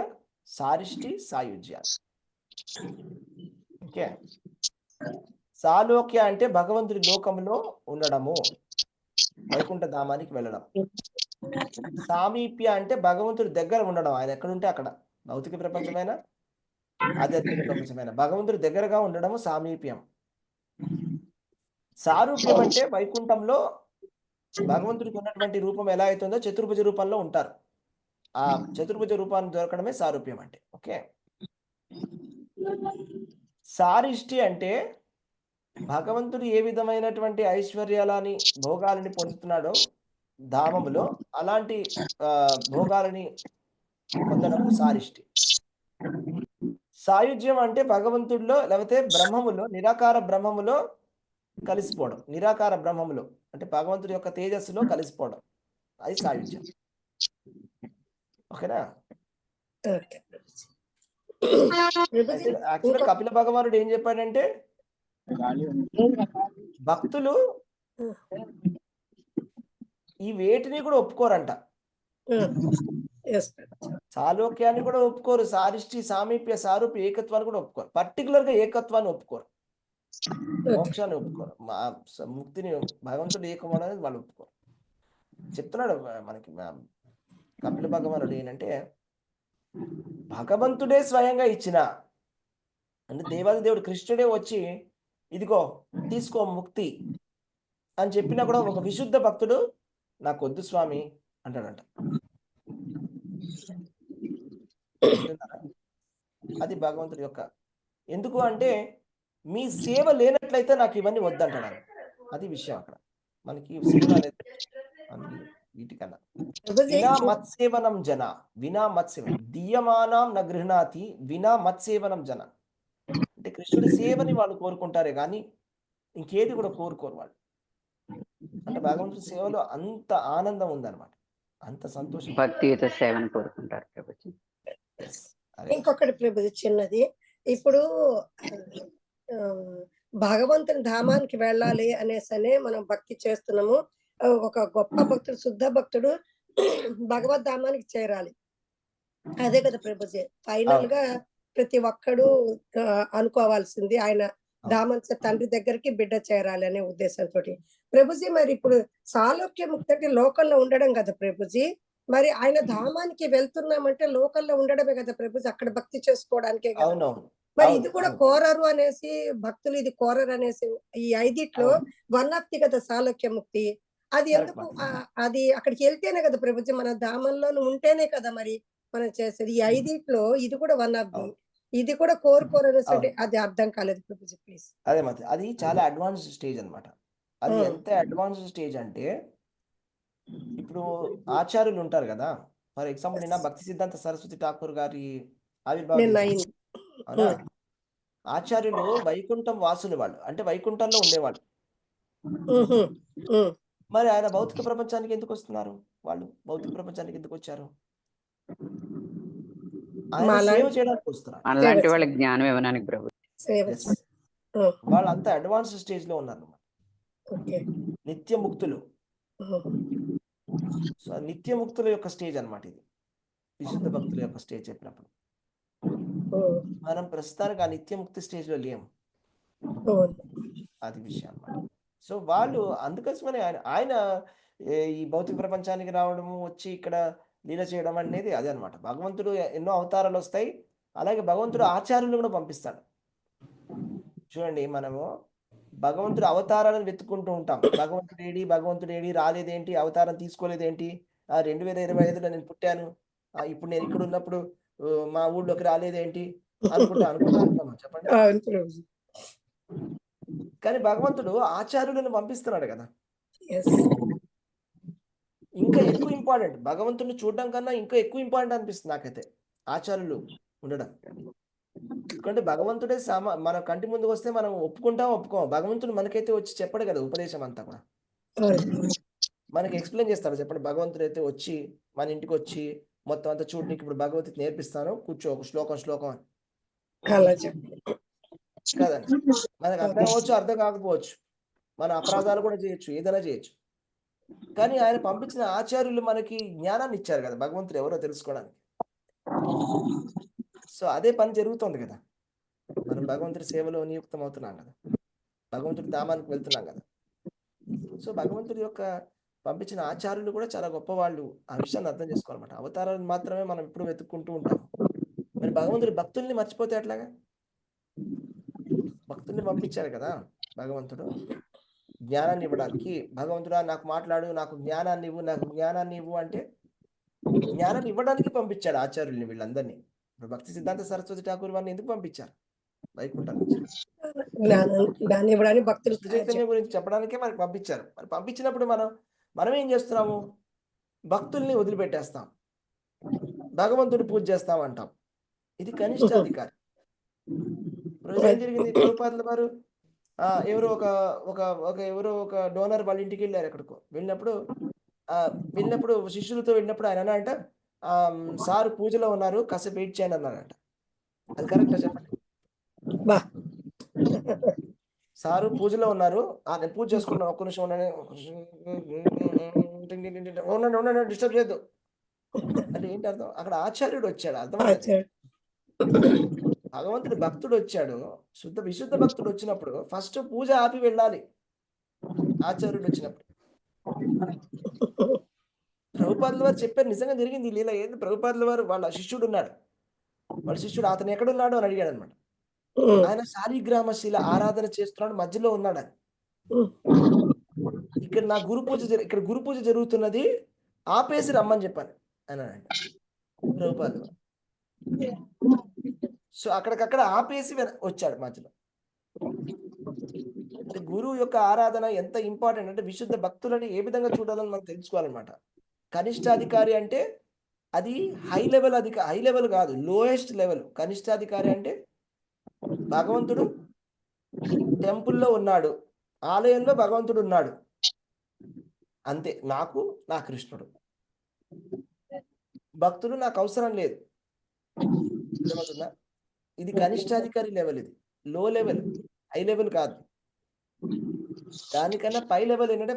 Speaker 1: సారిష్టి, సాయుజ్య. ఓకే. సాలోక్య అంటే భగవంతుడి లోకంలో ఉండడము, వైకుంఠ ధామానికి వెళ్ళడం. సామీప్య అంటే భగవంతుడి దగ్గర ఉండడం, ఆయన ఎక్కడుంటే అక్కడ, భౌతిక ప్రపంచమైన ఆధ్యాత్మిక ప్రపంచమైన భగవంతుడి దగ్గరగా ఉండడము సామీప్యం. సారూప్యం అంటే వైకుంఠంలో భగవంతుడికి ఉన్నటువంటి రూపం ఎలా అవుతుందో చతుర్భుజ రూపంలో ఉంటారు. ఆ చతుర్భుజ రూపాన్ని దొరకడమే సారూప్యం అంటే. ఓకే. సారిష్టి అంటే భగవంతుడు ఏ విధమైనటువంటి ఐశ్వర్యాలని భోగాలని పొందుతున్నాడో ధామములో అలాంటి భోగాలని పొందడము సారిష్టి. సాయుజ్యం అంటే భగవంతుడిలో లేకపోతే బ్రహ్మములో, నిరాకార బ్రహ్మములో కలిసిపోవడం. నిరాకార బ్రహ్మములో అంటే భగవంతుడి యొక్క తేజస్సులో కలిసిపోవడం, అది సాయుధ్యం. ఓకేనా?
Speaker 5: ఓకే ప్రభుజీ.
Speaker 1: యాక్చువల్గా కపిల భగవానుడు ఏం చెప్పాడంటే భక్తులు ఈ వేటిని కూడా ఒప్పుకోరంట. సాలోక్యాన్ని కూడా ఒప్పుకోరు, సారిష్టి, సామీప్య, సారూప్య, ఏకత్వాన్ని కూడా ఒప్పుకోరు. పర్టికులర్ గా ఏకత్వాన్ని ఒప్పుకోరు, మోక్షాన్ని ఒప్పుకోరు, ముక్తిని, భగవంతుడు ఏకమడం అనేది వాళ్ళు ఒప్పుకోరు. చెప్తున్నాడు మనకి కపిల భగవానుడు ఏంటంటే భగవంతుడే స్వయంగా ఇచ్చిన అంటే దేవాది దేవుడు కృష్ణుడే వచ్చి ఇదిగో తీసుకో ముక్తి అని చెప్పినా కూడా ఒక విశుద్ధ భక్తుడు నాకు వద్దు స్వామి అంటాడంట. అది భగవంతుడి యొక్క ఎందుకు అంటే మీ సేవ లేనట్లయితే నాకు ఇవన్నీ వద్దంటాడు. అది విషయం అక్కడ మనకి సేవ అనేది వీటికన్నా. వినా మత్సేవనం జన, వినా మత్సేవనం దీయమానం న గృహణాతి వినా మత్సేవనం జన. అంటే కృష్ణుడి సేవని వాళ్ళు కోరుకుంటారే కానీ ఇంకేది కూడా కోరుకోరు వాళ్ళు. అంటే భగవంతుడి సేవలో అంత ఆనందం ఉందన్నమాట, అంత సంతోషం.
Speaker 6: భక్తియుత సేవను కోరుకుంటారు ప్రభుజీ.
Speaker 5: ఇంకొకటి ప్రభుజీ చిన్నది, ఇప్పుడు భగవంతుని ధామానికి వెళ్ళాలి అనేసనే మనం భక్తి చేస్తున్నాము. ఒక గొప్ప భక్తుడు, శుద్ధ భక్తుడు భగవద్ ధామానికి చేరాలి, అదే కదా ప్రభుజీ ఫైనల్ గా ప్రతి ఒక్కడు అనుకోవాల్సింది ఆయన ధామంత తండ్రి దగ్గరికి బిడ్డ చేరాలి అనే ఉద్దేశంతో. ప్రభుజీ మరి ఇప్పుడు సాలోక్య ముక్తి లోకల్లో ఉండడం కదా ప్రభుజీ, మరి ఆయన ధామానికి వెళ్తున్నామంటే లోకల్లో ఉండడమే కదా ప్రభుజీ, అక్కడ భక్తి చేసుకోవడానికే కదా. మరి ఇది కూడా కోరరు అనేసి భక్తులు ఇది కోరరు అనేసి ఈ 5 వన్ ఆఫ్ ది కదా సాలోక్య ముక్తి. అది ఎందుకు అది అక్కడికి వెళ్తేనే కదా ప్రభుజీ, మన ధామంలో ఉంటేనే కదా మరి మనం చేసేది. ఈ 5 ఇది కూడా వన్ ఆఫ్ ది, ఇది కూడా కోరుకోరు అనేసి అది అర్థం కాలేదు ప్రభుజీ ప్లీజ్.
Speaker 1: అదే మరి అది చాలా అడ్వాన్స్డ్ స్టేజ్ అన్నమాట. అది ఎంత అడ్వాన్స్డ్ స్టేజ్ అంటే ఇప్పుడు ఆచార్యులు ఉంటారు కదా, ఫర్ ఎగ్జాంపుల్ నిన్న భక్తి సిద్ధాంత సరస్వతి ఠాకూర్ గారి ఆవిర్భావం. ఆచార్యులు వైకుంఠం వాసులు వాళ్ళు, అంటే వైకుంఠంలో ఉండేవాళ్ళు. మరి ఆయన భౌతిక ప్రపంచానికి ఎందుకు వస్తున్నారు? వాళ్ళు భౌతిక ప్రపంచానికి ఎందుకు వచ్చారు? ఆయన సేవ చేయడానికి వస్తున్నారు.
Speaker 6: అలాంటి వాళ్ళకి జ్ఞానం ఇవ్వడానికి ప్రభు.
Speaker 1: వాళ్ళు అంత అడ్వాన్స్ స్టేజ్ లో ఉన్నారు, నిత్య ముక్తులు. సో నిత్య ముక్తుల యొక్క స్టేజ్ అన్నమాట ఇది, విశుద్ధ భక్తుల యొక్క స్టేజ్ చెప్పినప్పుడు. మనం ప్రస్తుతానికి ఆ నిత్య ముక్తి స్టేజ్ లో లేము, అది విషయం అన్నమాట. సో వాళ్ళు అందుకోసమని ఆయన ఈ భౌతిక ప్రపంచానికి రావడము, వచ్చి ఇక్కడ లీల చేయడం అనేది అదే అనమాట. భగవంతుడు ఎన్నో అవతారాలు వస్తాయి, అలాగే భగవంతుడు ఆచార్యులు కూడా పంపిస్తాడు. చూడండి, మనము భగవంతుడు అవతారాలను వెతుక్కుంటూ ఉంటాం. భగవంతుడు ఏడి రాలేదేంటి, అవతారం తీసుకోలేదేంటి, 2025లో నేను పుట్టాను, ఇప్పుడు నేను ఇక్కడ ఉన్నప్పుడు మా ఊళ్ళోకి రాలేదేంటి అనుకుంటాం చెప్పండి. కానీ భగవంతుడు ఆచార్యులను పంపిస్తున్నాడు కదా. ఇంకా ఎక్కువ ఇంపార్టెంట్, భగవంతుడిని చూడడం కన్నా ఇంకా ఎక్కువ ఇంపార్టెంట్ అనిపిస్తుంది నాకైతే ఆచార్యులు ఉండడం. ఎందుకంటే భగవంతుడే మన కంటి ముందుకు వస్తే మనం ఒప్పుకోం. భగవంతుడు మనకైతే వచ్చి చెప్పడు కదా ఉపదేశం అంతా కూడా, మనకి ఎక్స్ప్లెయిన్ చేస్తాడు. చెప్పండి, భగవంతుడు అయితే వచ్చి మన ఇంటికి వచ్చి మొత్తం అంతా చూడు, నీకు ఇప్పుడు భగవద్గీత నేర్పిస్తాను, కూర్చో, ఒక శ్లోకం అని కదండి. మనకు అర్థం అవ్వచ్చు, అర్థం కాకపోవచ్చు, మన అపరాధాలు కూడా చేయొచ్చు, ఏదైనా చేయొచ్చు. కానీ ఆయన పంపించిన ఆచార్యులు మనకి జ్ఞానాన్ని ఇచ్చారు కదా, భగవంతుడు ఎవరో తెలుసుకోవడానికి. సో అదే పని జరుగుతోంది కదా, మనం భగవంతుడి సేవలో నియుక్తం అవుతున్నాం కదా, భగవంతుడి ధామానికి వెళ్తున్నాం కదా. సో భగవంతుడి యొక్క పంపించిన ఆచార్యులు కూడా చాలా గొప్పవాళ్ళు. ఆ విషయాన్ని అర్థం చేసుకోవాలన్నమాట. అవతారాలను మాత్రమే మనం ఎప్పుడు వెతుక్కుంటూ ఉంటాం. మరి భగవంతుడి భక్తుల్ని మర్చిపోతే ఎట్లాగా? భక్తుల్ని పంపించారు కదా భగవంతుడు జ్ఞానాన్ని ఇవ్వడానికి. భగవంతుడా నాకు మాట్లాడు, నాకు జ్ఞానాన్ని ఇవ్వు, నాకు జ్ఞానాన్ని ఇవ్వు అంటే జ్ఞానాన్ని ఇవ్వడానికి పంపించాడు ఆచార్యుల్ని వీళ్ళందరినీ. ఇప్పుడు భక్తి సిద్ధాంత సరస్వతి ఠాకూర్ వారిని ఎందుకు పంపించారు వైకుంఠం నుంచి?
Speaker 5: జ్ఞానం ఇవ్వడానికి భక్తులు
Speaker 1: కృష్ణ చైతన్యం గురించి చెప్పడానికే మనకి పంపించారు. మరి పంపించినప్పుడు మనం ఏం చేస్తున్నాము? భక్తుల్ని వదిలిపెట్టేస్తాం, భగవంతుడి పూజ చేస్తాం అంటాం. ఇది కనిష్టాధికారి. ఇప్పుడు ఏం జరిగింది? ప్రభుపాదుల వారు ఎవరో ఒక డోనర్ వాళ్ళ ఇంటికి వెళ్ళారు. ఎక్కడికో వెళ్ళినప్పుడు శిష్యులతో వెళ్ళినప్పుడు ఆయన అన్నారంట, సార్ పూజలో ఉన్నారు, కాసేపు వెయిట్ చేయండి అన్నారంట. అది కరెక్టా చెప్పండి? సారు పూజలో ఉన్నారు, నేను పూజ చేసుకున్నాను, ఒక్క నిమిషం ఉండండి, డిస్టర్బ్ చేయొద్దు అంటే ఏంటి అర్థం? అక్కడ ఆచార్యుడు వచ్చాడు, అర్థమైంది? భగవంతుడి భక్తుడు వచ్చాడు, విశుద్ధ భక్తుడు వచ్చినప్పుడు ఫస్ట్ పూజ ఆపి వెళ్ళాలి ఆచార్యుడు వచ్చినప్పుడు. ప్రభుపాదుల వారు చెప్పారు, నిజంగా జరిగింది లీల. ఏంది? ప్రభుపాదుల వారు వాళ్ళ శిష్యుడు ఉన్నాడు, వాళ్ళ శిష్యుడు అతను ఎక్కడున్నాడు అని అడిగాడు అనమాట. ఆయన శాలిగ్రామ శిల ఆరాధన చేస్తున్నాడు, మధ్యలో ఉన్నాడు అని. ఇక్కడ గురు పూజ జరుగుతున్నది, ఆపేసి రమ్మని చెప్పాను అన్నాడు ప్రభుపాదుల వారు. సో అక్కడికక్కడ ఆపేసి వచ్చాడు మధ్యలో. అంటే గురువు యొక్క ఆరాధన ఎంత ఇంపార్టెంట్ అంటే, విశుద్ధ భక్తులని ఏ విధంగా చూడాలని మనం తెలుసుకోవాలన్నమాట. కనిష్టాధికారి అంటే అది హై లెవెల్ కాదు, లోయెస్ట్ లెవెల్. కనిష్టాధికారి అంటే భగవంతుడు టెంపుల్లో ఉన్నాడు, ఆలయంలో భగవంతుడు ఉన్నాడు, అంతే. నా కృష్ణుడు, భక్తుడు నాకు అవసరం లేదు. అర్థమవుతుందా? ఇది కనిష్టాధికారి లెవెల్, ఇది లో లెవెల్, హై లెవెల్ కాదు. దానికన్నా పై లెవెల్ ఏంటంటే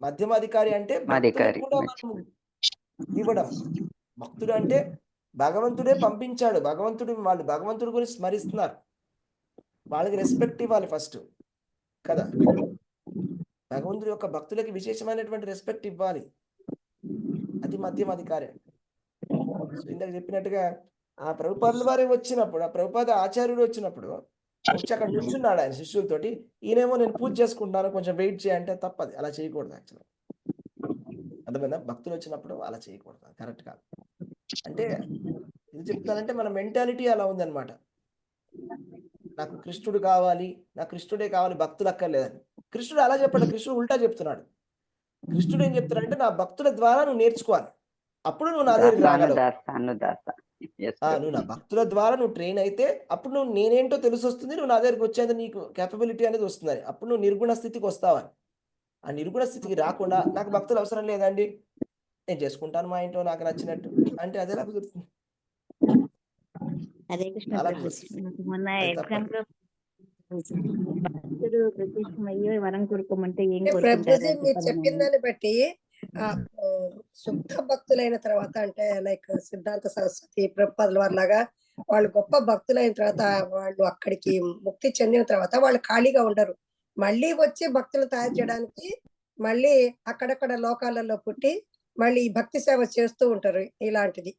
Speaker 1: మధ్యమాధికారి అంటే భక్తులకు కూడా మనం ఇవ్వడం. భక్తుడు అంటే భగవంతుడే పంపించాడు, వాళ్ళు భగవంతుడి గురించి స్మరిస్తున్నారు, వాళ్ళకి రెస్పెక్ట్ ఇవ్వాలి ఫస్ట్ కదా. భగవంతుడి యొక్క భక్తులకి విశేషమైనటువంటి రెస్పెక్ట్ ఇవ్వాలి, అది మధ్యమాధికారి. సో ఇందాక చెప్పినట్టుగా ఆ ప్రభుపాదుల వారే వచ్చినప్పుడు, ఆ ప్రభుపాద ఆచార్యుడు వచ్చినప్పుడు వచ్చి అక్కడ కూర్చున్నాడు ఆయన శిష్యులతోటి. ఈయనేమో నేను పూజ చేసుకుంటాను, కొంచెం వెయిట్ చేయంటే తప్పది, అలా చేయకూడదు. యాక్చువల్గా అర్థమైందా? భక్తులు వచ్చినప్పుడు అలా చేయకూడదు, కరెక్ట్ కాదు. అంటే ఇది చెప్తానంటే మన మెంటాలిటీ అలా ఉందన్నమాట. నాకు కృష్ణుడు కావాలి, నాకు కృష్ణుడే కావాలి, భక్తులు అక్కర్లేదని. కృష్ణుడు అలా చెప్పాడు, కృష్ణుడు ఉల్టా చెప్తున్నాడు. కృష్ణుడు ఏం చెప్తున్నాడంటే, నా భక్తుల ద్వారా నువ్వు నేర్చుకోవాలి, అప్పుడు నువ్వు నా దగ్గరికి రాగలవు. నువ్వు నా భక్తుల ద్వారా నువ్వు ట్రైన్ అయితే అప్పుడు నువ్వు నేనేంటో తెలిసి వస్తుంది, నువ్వు నా దగ్గరికి వచ్చేది నీకు కేపబిలిటీ అనేది వస్తుంది, అప్పుడు నువ్వు నిర్గుణ స్థితికి వస్తావని. ఆ నిర్గుణ స్థితికి రాకుండా నాకు భక్తులు అవసరం లేదండి, నేను చేసుకుంటాను మా ఇంట్లో నాకు నచ్చినట్టు అంటే అదే నాకు గుర్తుంది.
Speaker 7: అదే కృష్ణ మొన్న ఎగ్జామ్ లో భక్తుడు ప్రత్యక్షమయ్యే వరం కోరుకోమంటే ఏం
Speaker 5: ప్రభుజీ మీరు చెప్పిన దాన్ని బట్టి శుద్ధ భక్తులైన తర్వాత, అంటే లైక్ సిద్ధాంత సరస్వతి ప్రభుపాదుల వారి లాగా వాళ్ళు గొప్ప భక్తులైన తర్వాత, వాళ్ళు అక్కడికి ముక్తి చెందిన తర్వాత వాళ్ళు ఖాళీగా ఉండరు, మళ్ళీ వచ్చి భక్తులు తయారు చేయడానికి మళ్ళీ అక్కడక్కడ లోకాలలో పుట్టి మళ్ళీ భక్తి సేవ చేస్తూ ఉంటారు. ఇలాంటిది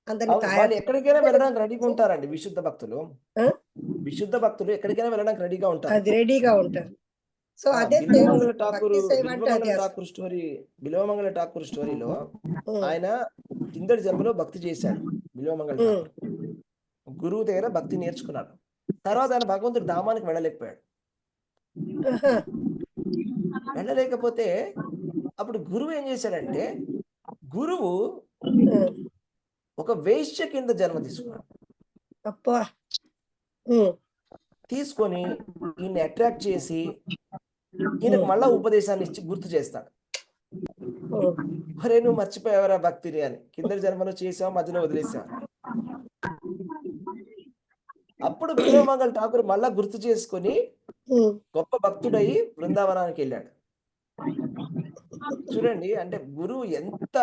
Speaker 5: అందరినీ
Speaker 1: ఎక్కడికైనా వెళ్ళడానికి రెడీగా ఉంటారండి విశుద్ధ భక్తులు. విశుద్ధ భక్తులు ఎక్కడికైనా వెళ్ళడానికి రెడీగా ఉంటారు,
Speaker 5: అది రెడీగా ఉంటారు. సో అదే
Speaker 1: బిల్వమంగళ ఠాకూర్ స్టోరీలో ఆయన కిందటి జన్మలో భక్తి చేశాడు. బిల్వమంగళ ఠాకూర్ గురువు దగ్గర భక్తి నేర్చుకున్నాడు. తర్వాత ఆయన భగవంతుడి ధామానికి వెళ్ళలేకపోతే అప్పుడు గురువు ఏం చేశాడంటే, గురువు ఒక వేశ్య కింద జన్మ తీసుకున్నాడు. తీసుకొని ఈయన్ని అట్రాక్ట్ చేసి ఈయనకు మళ్ళా ఉపదేశాన్ని ఇచ్చి గుర్తు చేస్తాడు. మరే నువ్వు మర్చిపోయావరా భక్తిని అని, కింద జన్మలో చేసావు, మధ్యలో వదిలేసావు. అప్పుడు బిల్వమంగళ ఠాకూర్ మళ్ళా గుర్తు చేసుకొని గొప్ప భక్తుడయి బృందావనానికి వెళ్ళాడు. చూడండి అంటే గురువు ఎంత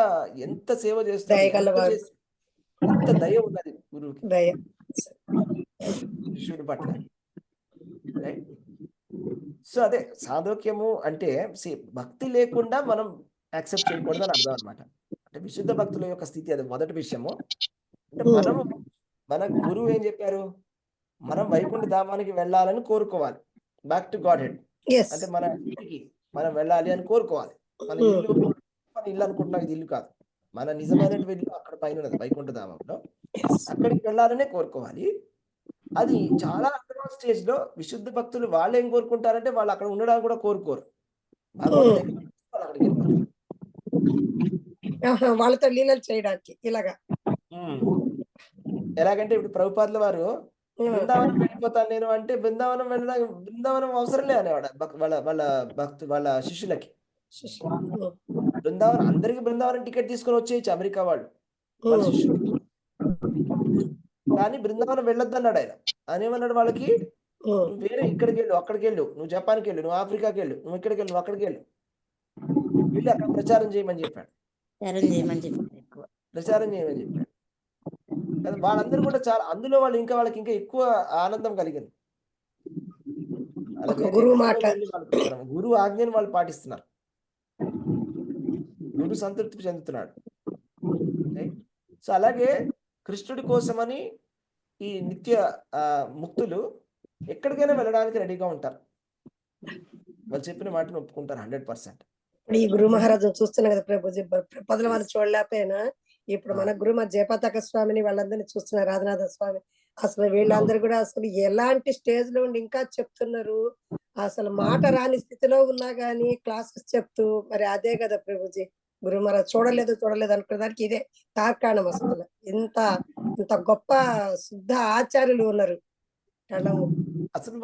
Speaker 1: ఎంత సేవ చేస్తాడు, ఎంత
Speaker 5: దయగలవాడు.
Speaker 1: చేసి ఎంత దయ ఉన్నది గురువుకి
Speaker 5: దయ.
Speaker 1: శిష్యుడి పట్ల, రైట్? సో అదే సాధోక్యము అంటే భక్తి లేకుండా మనం యాక్సెప్ట్ చేయకూడదు అని అర్థం అనమాట. అంటే విశుద్ధ భక్తుల యొక్క స్థితి అది మొదటి విషయము. అంటే మనము మన గురువు ఏం చెప్పారు, మనం వైకుంఠ ధామానికి వెళ్ళాలని కోరుకోవాలి, back to godhead.
Speaker 5: Yes.
Speaker 1: అంటే మన ఇంటికి మనం వెళ్ళాలి అని కోరుకోవాలి. మన ఇల్లు మన ఇల్లు అనుకుంటున్నాం, ఇది ఇల్లు కాదు, మన నిజమైన ఇల్లు అక్కడ పైన ఉన్నది వైకుంఠ ధామంలో, అక్కడికి వెళ్ళాలనే కోరుకోవాలి. అది చాలా అడ్వాన్స్ స్టేజ్ లో విశుద్ధ భక్తులు వాళ్ళు ఏం కోరుకుంటారంటే వాళ్ళు అక్కడ ఉండడానికి కూడా కోరుకోరు, భగవంతుడి దగ్గరికి వాళ్ళు అక్కడికి వెళ్ళిపోతారు.
Speaker 5: వాళ్ళతో లీలలు చేయడానికి ఇలాగా.
Speaker 1: ఎలాగంటే ఇప్పుడు ప్రభుపాదుల వారు బృందావనం వెళ్ళిపోతాను నేను అంటే బృందావనం అవసరం లే అనేవాడు వాళ్ళ శిష్యులకి. బృందావనం అందరికి బృందావనం టికెట్ తీసుకొని వచ్చేయచ్చు అమెరికా వాళ్ళు వాళ్ళ శిష్యులు, కానీ బృందావనం వెళ్ళొద్దు అన్నాడు ఆయన. ఆయన ఏమన్నాడు వాళ్ళకి, నువ్వు వేరే ఇక్కడికి వెళ్ళు, అక్కడికి వెళ్ళు, నువ్వు జపాన్కి వెళ్ళు, నువ్వు ఆఫ్రికాకి వెళ్ళు, నువ్వు ఇక్కడికి వెళ్ళు, నువ్వు అక్కడికి వెళ్ళు, వెళ్ళి అక్కడ ప్రచారం చేయమని చెప్పాడు. ప్రచారం చేయమని చెప్పాడు. వాళ్ళందరూ కూడా చాలా అందులో వాళ్ళు ఇంకా వాళ్ళకి ఇంకా ఎక్కువ ఆనందం కలిగింది. గురువు ఆజ్ఞని వాళ్ళు పాటిస్తున్నారు, గురు సంతృప్తి చెందుతున్నాడు. సో అలాగే కృష్ణుడి కోసమని ఈ నిత్య ముక్తులు ఎక్కడికైనా వెళ్ళడానికి రెడీగా ఉంటారు, వాళ్ళు చెప్పిన మాటను ఒప్పుకుంటారు 100%.
Speaker 5: ఈ గురు మహారాజు చూస్తున్నాం కదా ప్రభుజీ, ప్రపదల వారు చూడలేకపోయినా ఇప్పుడు మన గురు మా జయపతాక స్వామిని వాళ్ళందరినీ చూస్తున్నారు, రాధనాథ స్వామి, అసలు వీళ్ళందరూ కూడా అసలు ఎలాంటి స్టేజ్ లో ఉండి ఇంకా చెప్తున్నారు. అసలు మాట రాని స్థితిలో ఉన్నా గానీ క్లాసెస్ చెప్తూ, మరి అదే కదా ప్రభుజీ గురు మహారాజ్ చూడలేదు అనుకునే దానికి ఇదే తార్కాణం. అసలు ఇంత గొప్ప శుద్ధ ఆచార్యులు ఉన్నారు.
Speaker 1: అసలు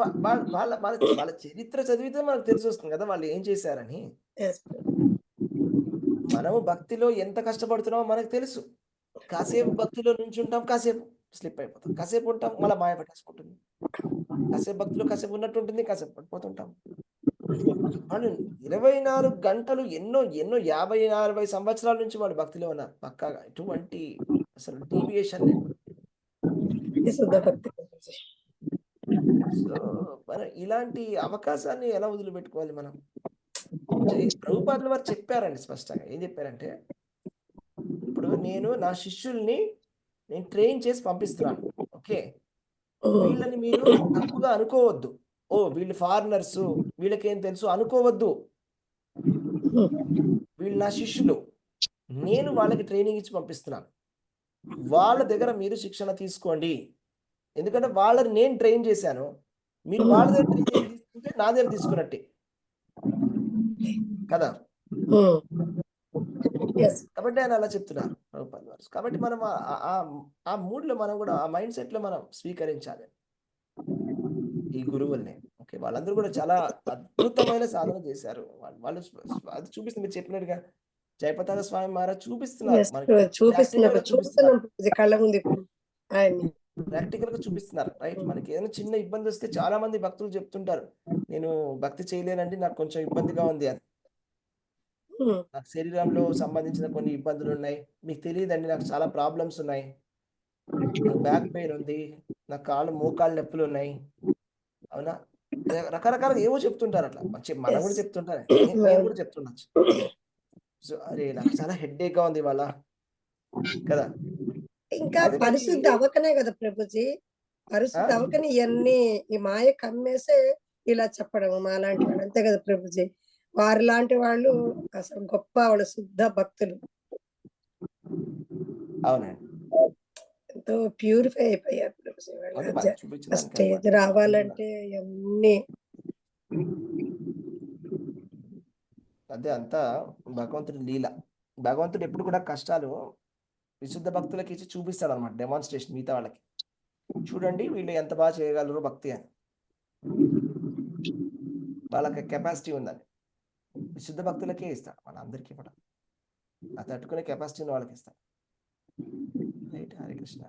Speaker 1: వాళ్ళ చరిత్ర చదివితే మనకు తెలిసి వస్తుంది కదా వాళ్ళు ఏం చేశారని. మనము భక్తిలో ఎంత కష్టపడుతున్నామో మనకు తెలుసు. కాసేపు భక్తిలో నుంచి ఉంటాం, కాసేపు స్లిప్ అయిపోతాం, కాసేపు ఉంటాం మళ్ళీ మాయ పట్టేసుకుంటుంది, కాసేపు భక్తిలో కాసేపు ఉన్నట్టు ఉంటుంది, కాసేపు పడిపోతుంటాం. వాళ్ళు 24 గంటలు ఎన్నో 50-60 సంవత్సరాల నుంచి వాళ్ళు భక్తిలో ఉన్నారు పక్కాగా, ఎటువంటి అసలు డీవియేషన్ లేదు. సో మనం ఇలాంటి అవకాశాన్ని ఎలా వదిలిపెట్టుకోవాలి మనం? ప్రభుపాదుల వారు చెప్పారండి స్పష్టంగా. ఏం చెప్పారంటే, ఇప్పుడు నేను నా శిష్యుల్ని నేను ట్రైన్ చేసి పంపిస్తున్నాను, ఓకే, వీళ్ళని మీరు తప్పుగా అనుకోవద్దు, ఓ వీళ్ళు ఫారినర్స్ వీళ్ళకేం తెలుసు అనుకోవద్దు, వీళ్ళు నా శిష్యులు, నేను వాళ్ళకి ట్రైనింగ్ ఇచ్చి పంపిస్తున్నాను, వాళ్ళ దగ్గర మీరు శిక్షణ తీసుకోండి, ఎందుకంటే వాళ్ళని నేను ట్రైన్ చేశాను, మీరు వాళ్ళ దగ్గర ట్రైనింగ్ తీసుకుంటే నా దగ్గర తీసుకున్నట్టే కదా. కాబట్టి ఆయన అలా చెప్తున్నారు ప్రభుపాదుల వారు. కాబట్టి మనం ఆ మూడ్ లో మనం కూడా ఆ మైండ్ సెట్ లో మనం స్వీకరించాలి ఈ గురువుల్ని. ఓకే, వాళ్ళందరూ కూడా చాలా అద్భుతమైన సాధన చేశారు. వాళ్ళు అది చూపిస్తుంది, మీరు చెప్పినట్టుగా జయపతాక స్వామి మహారాజ్ చూపిస్తున్నారు, ప్రాక్టికల్ గా చూపిస్తున్నారు, రైట్? మనకి ఏదైనా చిన్న ఇబ్బంది వస్తే చాలా మంది భక్తులు చెప్తుంటారు, నేను భక్తి చేయలేనండి, నాకు కొంచెం ఇబ్బందిగా ఉంది అని, నాకు శరీరంలో సంబంధించిన కొన్ని ఇబ్బందులు ఉన్నాయి, మీకు తెలియదండి నాకు చాలా ప్రాబ్లమ్స్ ఉన్నాయి, నాకు బ్యాక్ పెయిన్ ఉంది, నాకు మోకాళ్ళు నొప్పులు ఉన్నాయి, అవునా, రకరకాల ఏవో చెప్తుంటారు. అట్లా మనం కూడా చెప్తుంటారు, నేను కూడా చెప్తుండొచ్చు, సో అరే నాకు చాలా హెడ్ఏక్ గా ఉంది ఇవాళ కదా.
Speaker 5: ఇంకా పరిశుద్ధి అవ్వకనే కదా ప్రభుజీ, పరిశుద్ధి అవ్వకని ఇవన్నీ ఈ మాయ కమ్మేసే ఇలా చెప్పడం మాలాంటి వాళ్ళు, అంతే కదా ప్రభుజీ. వారి లాంటి వాళ్ళు అసలు గొప్ప వాళ్ళు, శుద్ధ భక్తులు,
Speaker 1: అవునండి,
Speaker 5: ఎంతో ప్యూరిఫై అయిపోయారు ప్రభుజీ వాళ్ళు. స్టేజ్ రావాలంటే అన్ని
Speaker 1: అదే అంతా భగవంతుడి లీల. భగవంతుడు ఎప్పుడు కూడా కష్టాలు విశుద్ధ భక్తులకి ఇచ్చి చూపిస్తాడు అనమాట, డెమాన్స్ట్రేషన్ మిగతా వాళ్ళకి, చూడండి వీళ్ళు ఎంత బాగా చేయగలరు భక్తి అని, వాళ్ళకి కెపాసిటీ ఉందని విశుద్ధ భక్తులకే ఇస్తాడు, వాళ్ళందరికీ కూడా ఆ తట్టుకునే కెపాసిటీని వాళ్ళకి ఇస్తాడు, రైట్? హరే కృష్ణ.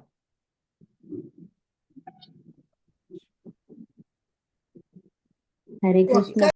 Speaker 2: హరే కృష్ణ.